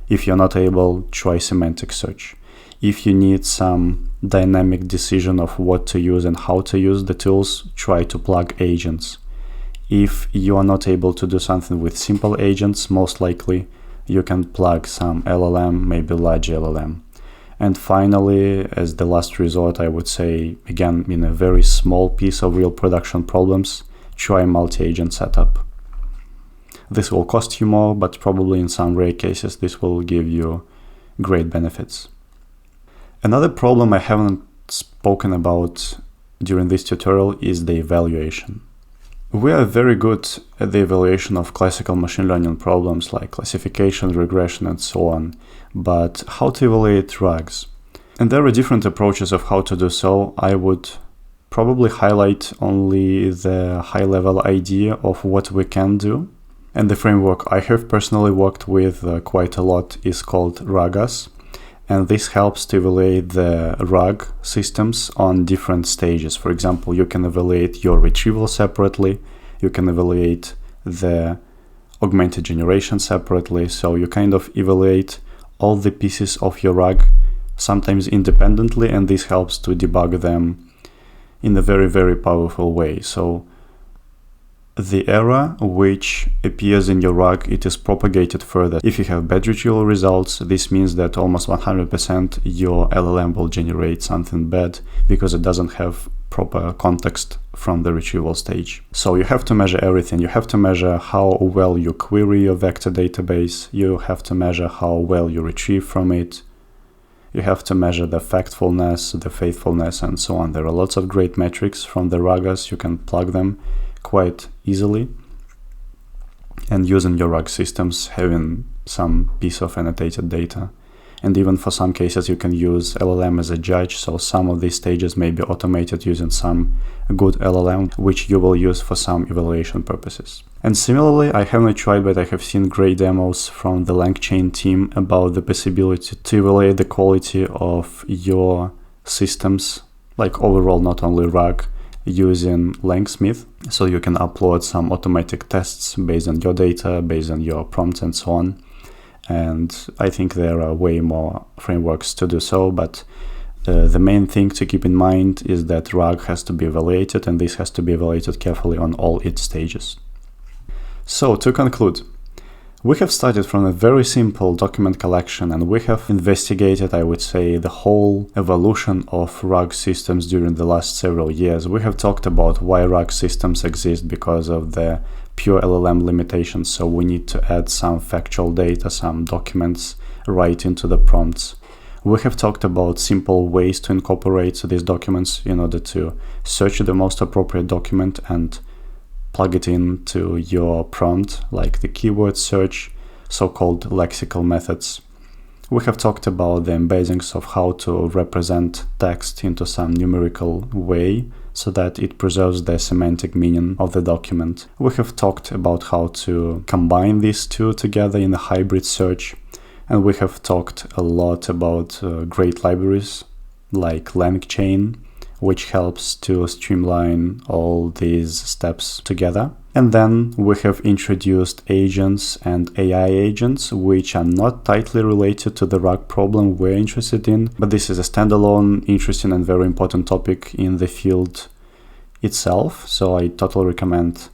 If you're not able, try semantic search. If you need some dynamic decision of what to use and how to use the tools, try to plug agents. If you are not able to do something with simple agents, most likely you can plug some LLM, maybe large LLM. And finally, as the last resort, I would say, again, in a very small piece of real production problems, try multi-agent setup. This will cost you more, but probably in some rare cases this will give you great benefits. Another problem I haven't spoken about during this tutorial is the evaluation. We are very good at the evaluation of classical machine learning problems like classification, regression, and so on, but how to evaluate RAGs? And there are different approaches of how to do so. I would probably highlight only the high-level idea of what we can do. And the framework I have personally worked with quite a lot is called RAGAS, and this helps to evaluate the RAG systems on different stages. For example, you can evaluate your retrieval separately, you can evaluate the augmented generation separately, so you kind of evaluate all the pieces of your RAG, sometimes independently, and this helps to debug them in a very, very powerful way. So the error which appears in your RAG, it is propagated further. If you have bad retrieval results, this means that almost 100% your LLM will generate something bad because it doesn't have proper context from the retrieval stage. So you have to measure everything. You have to measure how well you query your vector database. You have to measure how well you retrieve from it. You have to measure the factfulness, the faithfulness, and so on. There are lots of great metrics from the RAGAS. You can plug them quite easily, and using your RAG systems, having some piece of annotated data. And even for some cases you can use LLM as a judge, so some of these stages may be automated using some good LLM which you will use for some evaluation purposes. And similarly, I haven't tried, but I have seen great demos from the LangChain team about the possibility to evaluate the quality of your systems, like overall, not only RAG, using LangSmith. So you can upload some automatic tests based on your data, based on your prompts and so on. And I think there are way more frameworks to do so, but the main thing to keep in mind is that RAG has to be evaluated, and this has to be evaluated carefully on all its stages. So to conclude, we have started from a very simple document collection, and we have investigated, I would say, the whole evolution of RAG systems during the last several years. We have talked about why RAG systems exist because of the pure LLM limitations, so we need to add some factual data, some documents right into the prompts. We have talked about simple ways to incorporate these documents in order to search the most appropriate document and plug it into your prompt, like the keyword search, so-called lexical methods. We have talked about the embeddings of how to represent text into some numerical way so that it preserves the semantic meaning of the document. We have talked about how to combine these two together in a hybrid search. And we have talked a lot about great libraries like LangChain, which helps to streamline all these steps together. And then we have introduced agents and AI agents, which are not tightly related to the RAG problem we're interested in, but this is a standalone, interesting and very important topic in the field itself. So I totally recommend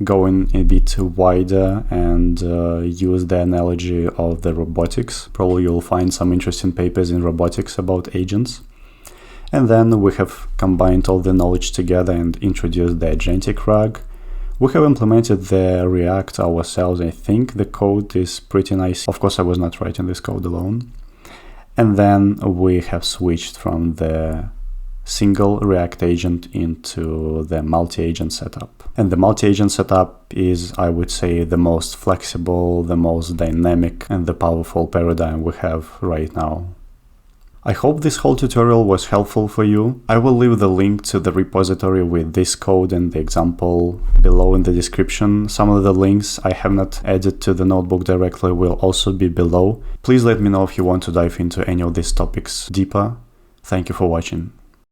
going a bit wider and use the analogy of the robotics. Probably you'll find some interesting papers in robotics about agents. And then we have combined all the knowledge together and introduced the Agentic RAG. We have implemented the React ourselves. I think the code is pretty nice. Of course, I was not writing this code alone. And then we have switched from the single React agent into the multi-agent setup. And the multi-agent setup is, I would say, the most flexible, the most dynamic and the powerful paradigm we have right now. I hope this whole tutorial was helpful for you. I will leave the link to the repository with this code and the example below in the description. Some of the links I have not added to the notebook directly will also be below. Please let me know if you want to dive into any of these topics deeper. Thank you for watching.